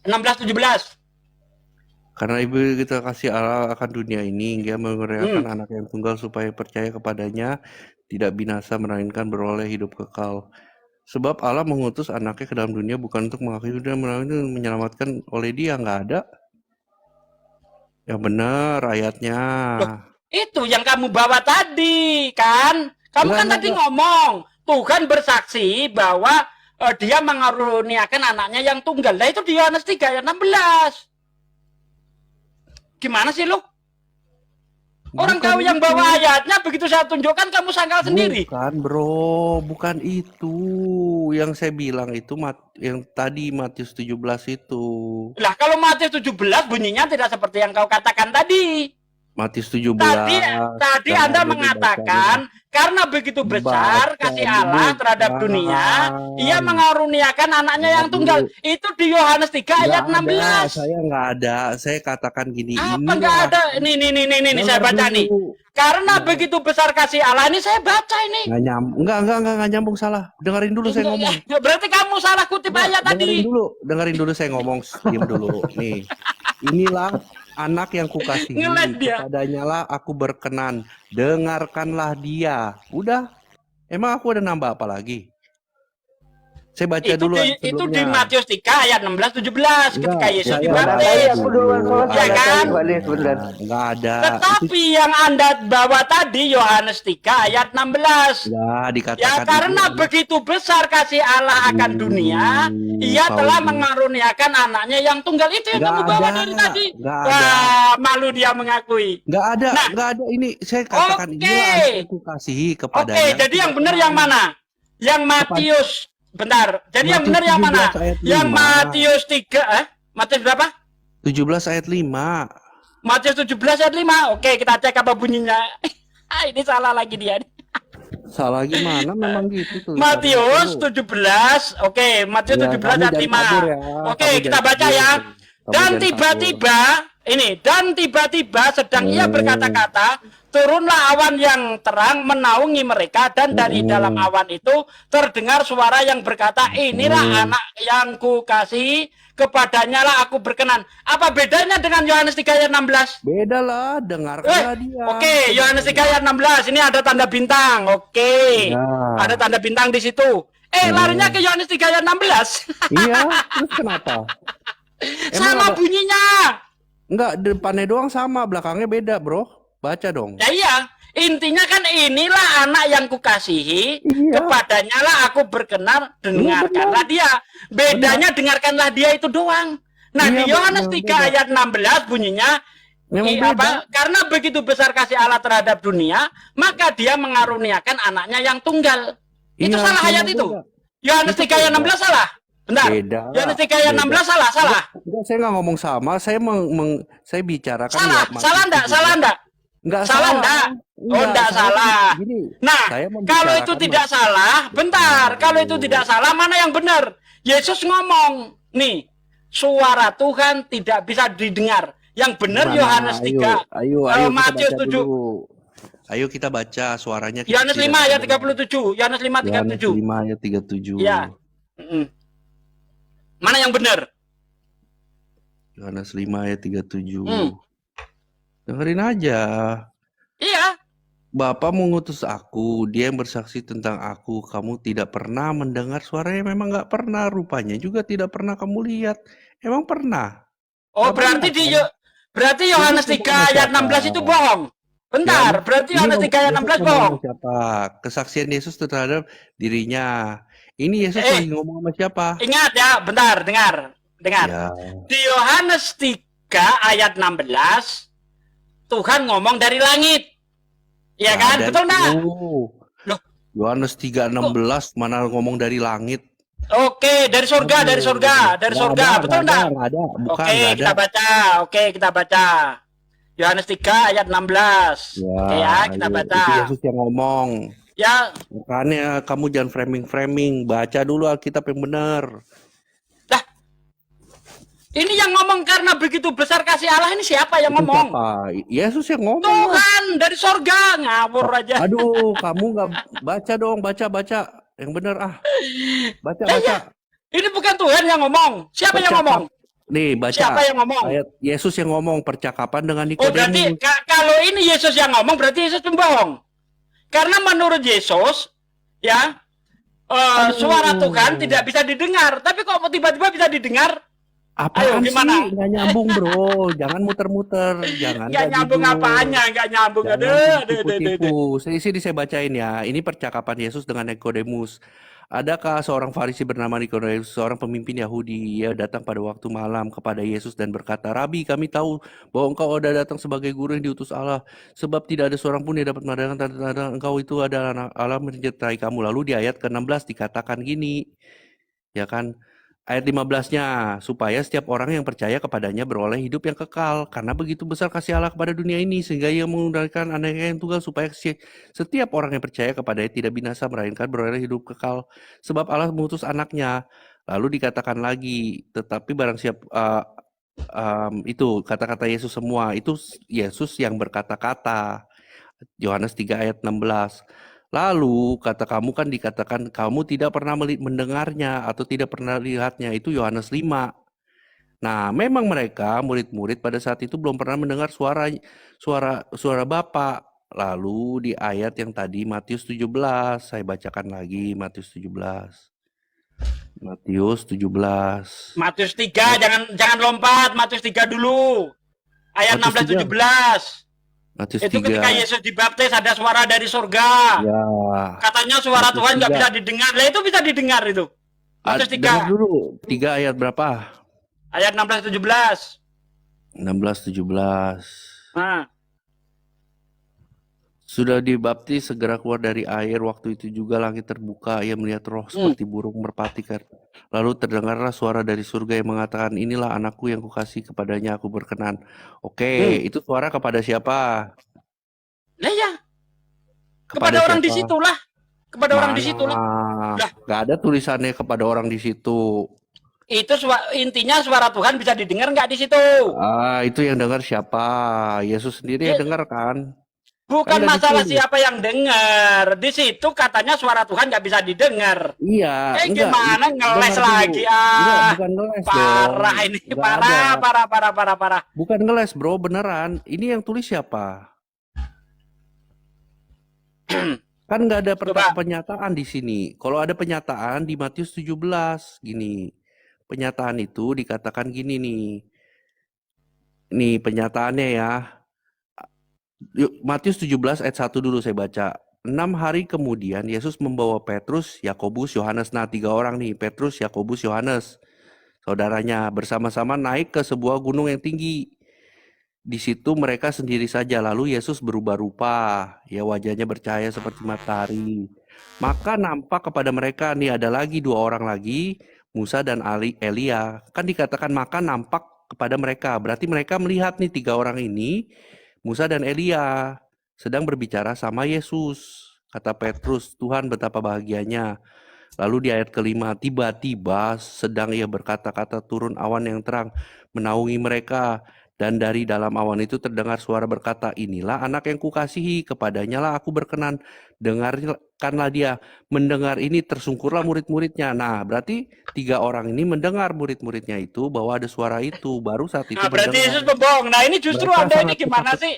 16-17.
Karena ibu kita kasih Allah akan dunia ini hingga mengerahkan anak yang tunggal supaya percaya kepadanya tidak binasa melainkan beroleh hidup kekal. Sebab Allah mengutus anaknya ke dalam dunia bukan untuk mengakhiri dunia, melainkan menyelamatkan oleh dia. Nggak ada. Yang benar ayatnya.
Loh, itu yang kamu bawa tadi kan? Kamu kan tadi ngomong Tuhan bersaksi bahwa dia mengaruniakan anaknya yang tunggal. Nah itu di Yohanes 3 ayat 16. Gimana sih lu? Orang kau yang bawa ayatnya begitu saya tunjukkan kamu sangkal sendiri.
Bukan bro, bukan itu. Yang saya bilang itu yang tadi Matius 17 itu.
Lah kalau Matius 17 bunyinya tidak seperti yang kau katakan tadi.
Matius 17.
Tadi Anda mengatakan karena begitu besar kasih Allah terhadap dunia, ia mengaruniakan anaknya yang tunggal. Itu di Yohanes 3 ayat 16.
Saya nggak ada. Saya katakan gini.
Apa nggak ada? Nih saya baca nih. Karena begitu besar kasih Allah ini saya baca ini.
Nggak nyambung, salah. Dengerin dulu saya ngomong.
Berarti kamu salah kutip ayat tadi.
Dengerin dulu saya ngomong. Diam dulu. Nih. Inilah anak yang kukasihi, kepadanya lah aku berkenan, dengarkanlah dia. Udah, emang aku ada nambah apa lagi? Saya baca dulu
itu di Matius 3 ayat 16-17 ketika Yesus dibaptis. Ya kan?
Enggak ada.
Tetapi yang Anda bawa tadi Yohanes 3 ayat 16.
Ya, dikatakan
ya karena begitu besar kasih Allah akan dunia, ia telah mengaruniakan anaknya yang tunggal. Itu yang kamu bawa dari tadi. Wah, malu dia mengakui.
Enggak ada. Ini saya katakan ini anak yang kukasihi kepadanya.
Oke, jadi yang benar yang mana? Yang Matius Bentar, jadi yang benar yang mana? Yang Matius 3, Matius berapa?
17 ayat 5.
Matius 17 ayat 5. Oke, kita cek apa bunyinya. Ini salah lagi dia.
Salah gimana? Memang gitu tuh.
Matius 17. Oke, Matius 17 ayat 5. Oke, kita baca ya. Dan tiba-tiba sedang ia berkata-kata, turunlah awan yang terang menaungi mereka, dan dari dalam awan itu terdengar suara yang berkata, inilah anak yang kukasihi, kepadanya lah aku berkenan. Apa bedanya dengan Yohanes 3 ayat 16?
Beda lah, dengarkanlah dia.
Oke, Yohanes 3 ayat 16, ini ada tanda bintang. Oke, ada tanda bintang di situ. Larinya ke Yohanes 3 ayat 16.
Iya, terus kenapa?
Sama bunyinya.
Enggak, depannya doang sama, belakangnya beda, bro. Baca dong.
Ya iya, intinya kan inilah anak yang kukasihi, kepadanya lah aku berkenan, dengarkanlah dia. Bedanya dengarkanlah dia itu doang. Nah, di Yohanes 3 ayat 16 bunyinya, karena begitu besar kasih Allah terhadap dunia, maka dia mengaruniakan anaknya yang tunggal. Itu salah ayat itu. Yohanes 3 ayat 16 salah. Bentar. Yohanes 3 ayat 16 salah.
Enggak, saya nggak ngomong sama, saya bicarakan
salah enggak?
Nggak
Salah
salah.
enggak? Oh,
Enggak,
enggak
saya
salah.
gini,
Nah,
saya
kalau itu
membicarakan
tidak salah, bentar. Kalau itu tidak salah, mana yang benar? Yesus ngomong, nih, suara Tuhan tidak bisa didengar. Yang benar
gimana?
Yohanes 3,
Ayo kita
Matius
baca
7,
dulu. Ayo kita baca suaranya kita
Yohanes 5
tidak
ayat
dengar.
37, Yohanes 5
Yohanes
37.
5 ayat 37.
Ya. Mana yang benar?
Yohanes 5 ayat 37.
Hmm.
Dengerin aja.
Iya.
Bapa mengutus aku, dia yang bersaksi tentang aku. Kamu tidak pernah mendengar suaranya, memang nggak pernah. Rupanya juga tidak pernah kamu lihat. Emang pernah?
Oh,
Nggak
berarti
pernah, kan?
berarti Yohanes
Yesus
3
ngomong sama
ayat
siapa?
16 itu bohong. Bentar, berarti
Ini
Yohanes 3 ayat
Yesus
16
ngomong
bohong.
sama siapa? Kesaksian Yesus terhadap dirinya. Ini Yesus
Eh,
lagi ngomong sama siapa?
Ingat ya, bentar, dengar.
Ya,
Di Yohanes 3 ayat 16, Tuhan ngomong dari langit. Iya kan?
dari
Betul enggak? Loh,
Yohanes 3:16 mana ngomong dari langit?
oke, dari surga, dari surga, dari
Nggak
surga.
ada,
Betul
nggak
enggak?
ada, bukan,
Oke,
nggak
kita
ada.
baca. Oke, kita baca. Yohanes 3 ayat 16.
Ya,
Oke ya, kita
ayo.
baca.
Itu Yesus yang ngomong.
Ya,
Makanya kamu jangan framing-framing, baca dulu Alkitab yang benar.
ini yang ngomong karena begitu besar kasih Allah, ini siapa yang
Itu
ngomong?
siapa? Yesus yang ngomong.
Tuhan dari surga, ngawur aja.
Aduh, kamu nggak baca dong, baca yang benar ah. Baca.
Ini bukan Tuhan yang ngomong. Siapa yang ngomong?
Nih, baca.
Siapa yang ngomong?
Ayat Yesus yang ngomong percakapan dengan
Oh, berarti
Nikodemus.
kalau ini Yesus yang ngomong, berarti Yesus pembohong. Karena menurut Yesus, ya, suara Tuhan tidak bisa didengar. Tapi kok tiba-tiba bisa didengar?
Apaan
Ayo, gimana?
sih? Nggak nyambung, bro. Jangan muter-muter. Jangan
Nggak nyambung
gitu.
apanya, nggak nyambung.
Jangan tipu-tipu. Sini saya bacain ya. Ini percakapan Yesus dengan Nikodemus. Adakah seorang Farisi bernama Nikodemus, seorang pemimpin Yahudi? Ia datang pada waktu malam kepada Yesus dan berkata, Rabi, kami tahu bahwa engkau ada datang sebagai guru yang diutus Allah. Sebab tidak ada seorang pun yang dapat mengadakan tanda-tanda engkau itu adalah anak Allah menyertai kamu. Lalu di ayat ke-16 dikatakan gini. Ya kan? Ayat 15-nya, supaya setiap orang yang percaya kepadanya beroleh hidup yang kekal. Karena begitu besar kasih Allah kepada dunia ini, sehingga ia mengundangkan anaknya yang tunggal, supaya setiap orang yang percaya kepadanya tidak binasa, melainkan beroleh hidup kekal. Sebab Allah mengutus anaknya. Lalu dikatakan lagi, tetapi barang siapa, itu kata-kata Yesus semua, itu Yesus yang berkata-kata. Yohanes 3 ayat 16. Lalu kata kamu kan dikatakan kamu tidak pernah mendengarnya atau tidak pernah lihatnya, itu Yohanes 5. Nah, memang mereka murid-murid pada saat itu belum pernah mendengar suara Bapa. Lalu di ayat yang tadi Matius 17, saya bacakan lagi Matius 17. Matius 17.
Matius 3, jangan lompat. Matius 3 dulu. Ayat 16 17.
Matius
Itu
3.
ketika Yesus dibaptis ada suara dari surga.
Ya.
Katanya suara
Matius
Tuhan nggak
3.
bisa didengar. Lah itu bisa didengar itu. Matius 3.
Dengar dulu. 3 ayat berapa?
Ayat 16 17.
16 17.
Nah,
Sudah dibaptis, segera keluar dari air. Waktu itu juga langit terbuka. Ia melihat roh seperti burung merpati. Lalu terdengarlah suara dari surga yang mengatakan, inilah anakku yang kukasih, kepadanya aku berkenan. Oke, itu suara kepada siapa?
lah ya. Kepada orang di situlah. Kepada orang di situlah. Lah,
Gak ada tulisannya kepada orang di situ.
itu intinya suara Tuhan bisa didengar nggak di situ?
Itu yang dengar siapa? Yesus sendiri yang dengar kan?
Bukan
Kan nggak
masalah
ditulis.
siapa yang dengar. Di situ katanya suara Tuhan nggak bisa didengar.
Iya, enggak.
Gimana ngeles
Dengar dulu.
lagi?
Enggak, bukan ngeles
Parah
dong.
ini,
Nggak
parah.
Bukan ngeles bro, beneran. Ini yang tulis siapa? Kan nggak ada pernyataan di sini. Kalau ada pernyataan di Matius 17, gini. Pernyataan itu dikatakan gini nih. Nih penyataannya ya. Matius 17 ayat 1 dulu saya baca. 6 hari kemudian Yesus membawa Petrus, Yakobus, Yohanes. Nah 3 orang nih, Petrus, Yakobus, Yohanes. Saudaranya bersama-sama naik ke sebuah gunung yang tinggi. Di situ mereka sendiri saja. Lalu Yesus berubah rupa. Ya wajahnya bercahaya seperti matahari. Maka nampak kepada mereka, nih ada lagi 2 orang lagi, Musa dan Elia. Kan dikatakan maka nampak kepada mereka. Berarti mereka melihat nih 3 orang ini Musa dan Elia sedang berbicara sama Yesus. Kata Petrus, Tuhan betapa bahagianya. Lalu di ayat kelima, tiba-tiba sedang ia berkata-kata turun awan yang terang menaungi mereka. Dan dari dalam awan itu terdengar suara berkata, inilah anak yang kukasihi, kepadanya lah aku berkenan. Dengarkanlah dia. Mendengar ini tersungkurlah murid-muridnya. Nah, berarti 3 orang ini mendengar murid-muridnya itu bahwa ada suara itu. Baru saat itu
Nah, berarti
mendengar.
Yesus membohong. Nah, ini justru
Mereka
Anda ini
sangat
gimana
cepat.
sih?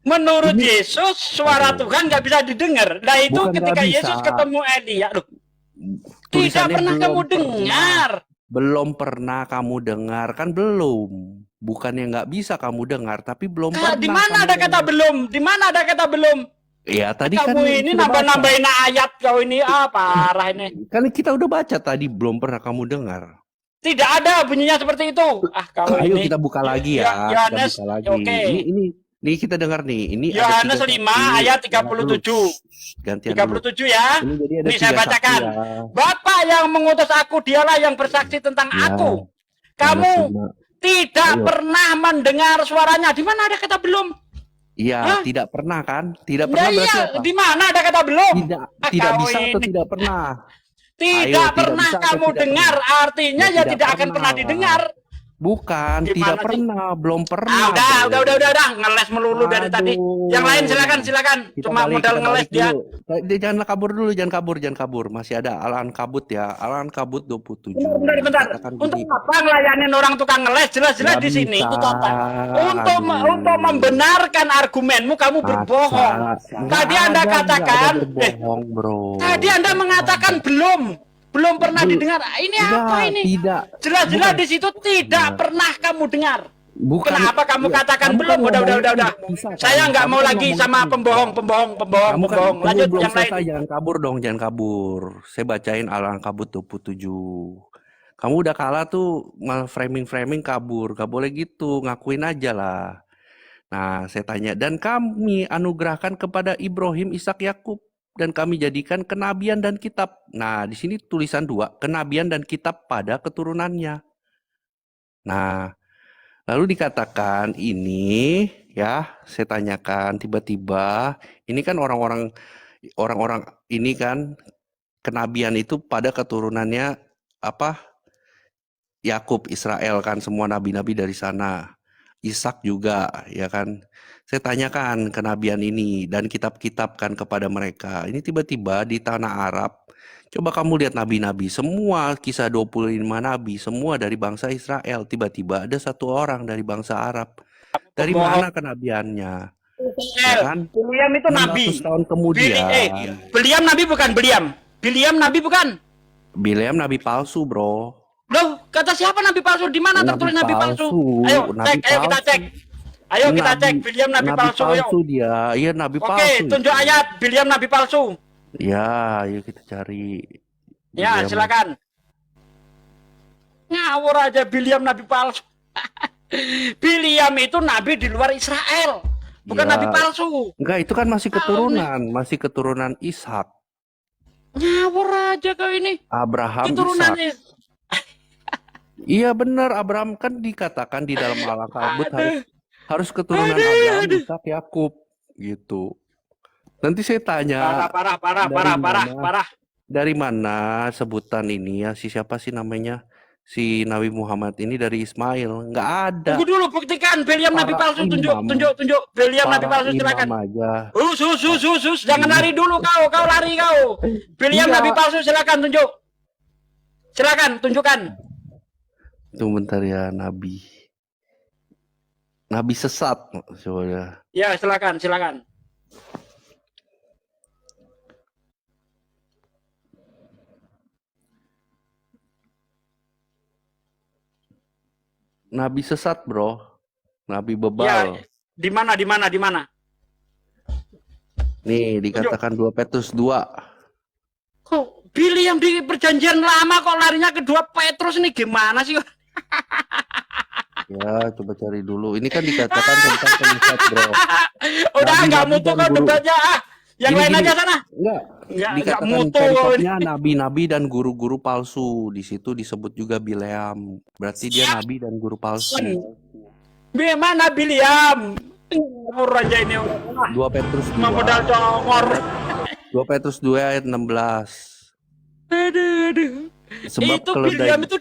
Menurut
Ini
Yesus, suara
aduh,
Tuhan nggak bisa didengar. Nah, itu
bukan nggak
ketika
bisa.
Yesus ketemu Elia, loh, tidak
Tulisannya
pernah kamu
belum pernah.
dengar.
Belum pernah kamu dengar, kan belum. Bukannya nggak bisa kamu dengar, tapi belum
Kak, di
pernah
mana
kamu
ada kata
dengar.
belum? Di mana ada kata belum?
Ya tadi kan
Kamu ini
sudah baca.
nambah-nambahin ayat kau ini parah ini.
Kan kita udah baca tadi, belum pernah kamu dengar.
Tidak ada bunyinya seperti itu. Ah, kamu
Ayo
ini.
kita buka lagi
Ya,
ya, kita
Yohanes,
buka lagi.
oke.
Ini kita dengar nih. Ini ada
Yohanes 5 ayat
31.
37.
Gantian dulu.
37 ya.
Ini jadi ada
Ini saya
3 saksi
bacakan.
ya.
Bapak yang mengutus aku, dialah yang bersaksi tentang
Ya,
aku.
Yohanes
Kamu
5.
tidak
Ayo.
pernah mendengar suaranya. Di mana ada kata belum?
Iya,
Hah?
tidak pernah kan? Tidak
Nah,
pernah berarti
iya,
apa?
di mana ada kata belum?
Tidak
Kau
bisa atau
ini.
tidak pernah?
Tidak
Ayo,
pernah
bisa atau
kamu
tidak
dengar,
pernah?
artinya
Ya,
ya tidak akan pernah didengar.
Bukan,
Gimana
tidak
sih?
pernah, belum
Ah,
pernah,
udah,
bro.
ngeles melulu dari tadi. Yang lain silakan, silakan.
Kita
Cuma
balik,
modal
kita
ngeles
balik
dia.
dulu. Jangan kabur dulu, jangan kabur. Masih ada Al-Ankabut ya, Al-Ankabut 27.
Bentar.
Katakan
Untuk
gini,
apa ngelayanin orang tukang ngeles? Jelas-jelas
nggak
di sini.
bisa,
Untuk
aduh.
membenarkan argumenmu, kamu berbohong.
Nggak
Tadi Anda
ada,
katakan,
nggak ada berbohong, bro.
tadi Anda mengatakan belum pernah didengar. Ini apa ini?
Tidak.
Jelas-jelas
Bukan.
di situ tidak pernah kamu dengar.
Bukan.
Kenapa kamu
Iya,
katakan
kamu
belum?
kan
Udah.
ngomongnya nggak bisa, kan?
Saya nggak
Kamu
mau
kan
lagi
ngomongnya
sama
nggak bisa.
pembohong.
Kamu kan
Lanjut
belum
yang lain.
selesai, jangan kabur dong, jangan kabur. Saya bacain Al-Ankabut 27. Kamu udah kalah tuh, malah framing kabur. Gak boleh gitu, ngakuin aja lah. Nah, saya tanya, dan kami anugerahkan kepada Ibrahim, Ishak, Yakub, dan kami jadikan kenabian dan kitab. Nah, di sini tulisan 2, kenabian dan kitab pada keturunannya. Nah, lalu dikatakan ini, ya, saya tanyakan tiba-tiba, ini kan orang-orang ini kan kenabian itu pada keturunannya apa? Yakub, Israel kan, semua nabi-nabi dari sana. Ishak juga, ya kan. Saya tanyakan kenabian ini dan kitab-kitab kan kepada mereka. Ini tiba-tiba di tanah Arab, coba kamu lihat nabi-nabi, semua kisah 25 nabi, semua dari bangsa Israel. Tiba-tiba ada 1 orang dari bangsa Arab. Dari mana kenabiannya? Ya kan?
Biliam itu nabi.
600 tahun kemudian.
Biliam nabi bukan Biliam. Biliam nabi bukan.
Bileam nabi palsu, bro.
Loh, kata siapa nabi palsu? Di mana tertulis nabi palsu? Ayo
nabi
kita cek. Ayo kita cek Biliam nabi palsu. Ayo.
Dia, iya nabi
Oke,
palsu.
tunjuk ayat Biliam nabi palsu.
Ya, ayo kita cari.
Ya,
Biliam.
silakan. Ngawur aja Biliam nabi palsu. Biliam itu nabi di luar Israel, bukan
Ya.
nabi palsu.
Enggak, itu kan masih keturunan Ishak.
Ngawur aja kau ini.
Abraham,
Keturunan
Ishak. Iya benar, Abraham kan dikatakan di dalam Al-Ankabut harus keturunan Abraham, Ishak, Yakub gitu. Nanti saya tanya.
Parah.
Dari mana sebutan ini ya? Siapa sih namanya? Si Nabi Muhammad ini dari Ismail. Nggak ada.
Tunggu dulu, buktikan Biliam nabi
Para
palsu.
imam.
Tunjuk Biliam nabi
Para
palsu, silakan.
imam aja.
Sus, jangan lari dulu kau lari kau. Biliam
Iya.
nabi palsu, silakan tunjuk. Silakan tunjukkan.
Tunggu bentar ya, Nabi sesat. Coba ya.
Ya, silakan.
Nabi sesat, bro. Nabi
Ya,
bebal.
di mana?
Nih, dikatakan 2 Petrus 2.
Kok Biliam di perjanjian lama kok larinya ke 2 Petrus ini gimana sih?
Ya, coba cari dulu. Ini kan dikatakan tentang penyesat, bro.
Udah
Nabi-nabi
nggak mutu
dan
kok
guru.
debatnya Yang lain aja sana.
Enggak.
Nggak
Dikatakan
mutu.
perikopnya nabi-nabi dan guru-guru palsu. Di situ disebut juga Bileam. Berarti dia nabi dan guru palsu.
Bagaimana Biliam? Ngawur aja ini.
2 Petrus 2.
Cuma modal congor.
2 Petrus 2 ayat 16.
Aduh.
Sebab
Itu Bileam itu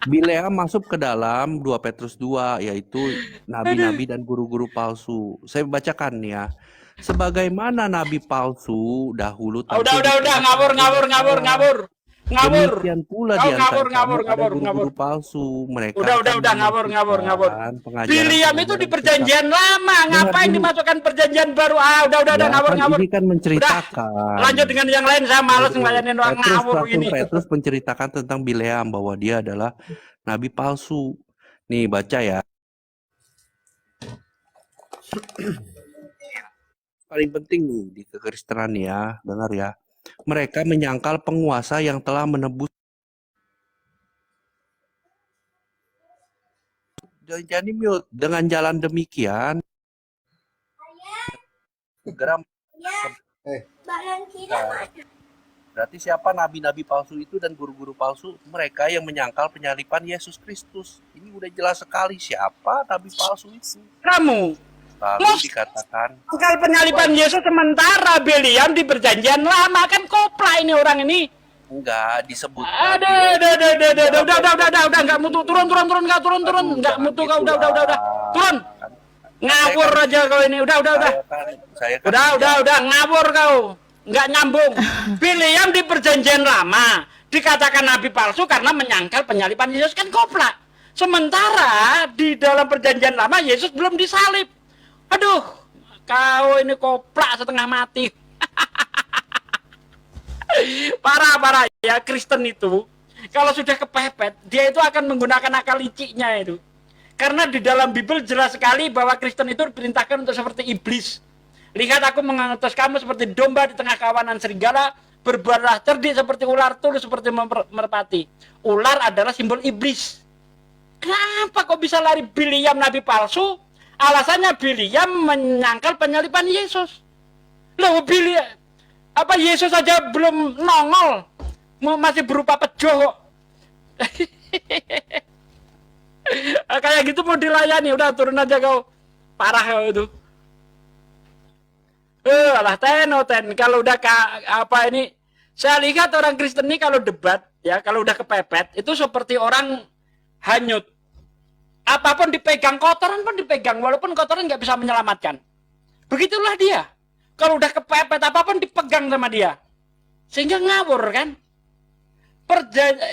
Bileam masuk ke dalam 2 Petrus 2, yaitu nabi-nabi dan guru-guru palsu. Saya bacakan ya. Sebagaimana nabi palsu dahulu
udah ngawur.
Demikian pula di antara
ngawur.
guru-guru palsu. Mereka
Udah ngawur. Bileam itu di perjanjian lama, ngapain dimasukkan perjanjian baru? Udah ngawur.
Ini kan menceritakan.
Lanjut dengan yang lain, saya malas ngelayanin orang ngawur ini.
Petrus menceritakan tentang Bileam bahwa dia adalah nabi palsu. Nih baca ya. Paling penting nih di kekristenan ya, dengar ya. Mereka menyangkal penguasa yang telah menebus. Jadi dengan jalan demikian segera berarti siapa nabi-nabi palsu itu dan guru-guru palsu? Mereka yang menyangkal penyaliban Yesus Kristus. Ini udah jelas sekali siapa nabi palsu itu.
Kamu
lalu dikatakan
kalau penyaliban Yesus sementara Bileam di perjanjian lama, kan kopla ini orang ini.
Enggak disebut.
Udah enggak mutu, turun, enggak mutu kau, udah. Turun. Ngawur aja kau ini, udah. Udah, ngawur kau. Enggak nyambung. Bileam di perjanjian lama dikatakan nabi palsu karena menyangkal penyaliban Yesus, kan kopla. Sementara di dalam perjanjian lama Yesus belum disalib. Aduh, kau ini koplak setengah mati. Parah ya, Kristen itu kalau sudah kepepet, dia itu akan menggunakan akal liciknya itu. Karena di dalam Bible jelas sekali bahwa Kristen itu diperintahkan untuk seperti iblis. Lihat, aku mengutus kamu seperti domba di tengah kawanan serigala, berbuatlah cerdik seperti ular, tulus seperti merpati. Ular adalah simbol iblis. Kenapa kok bisa lari Bileam nabi palsu? Alasannya Bileam menyangkal penyaliban Yesus. Loh, Yesus saja belum nongol, masih berupa pejoh. Kayak gitu mau dilayani, udah turun aja kau. Parah kau itu. Alah ten. Kalau udah ini, saya lihat orang Kristen ini kalau debat, ya kalau udah kepepet, itu seperti orang hanyut. Apapun dipegang, kotoran pun dipegang, walaupun kotoran nggak bisa menyelamatkan. Begitulah dia. Kalau udah kepepet, apapun dipegang sama dia. Sehingga ngawur kan.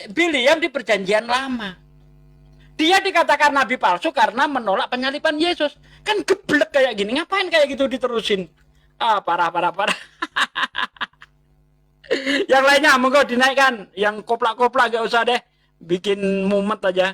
Bileam di perjanjian lama. Dia dikatakan nabi palsu karena menolak penyaliban Yesus. Kan geblek kayak gini, ngapain kayak gitu diterusin? Parah. Yang lainnya monggo dinaikkan. Yang koplak-koplak gak usah deh. Bikin mumet aja.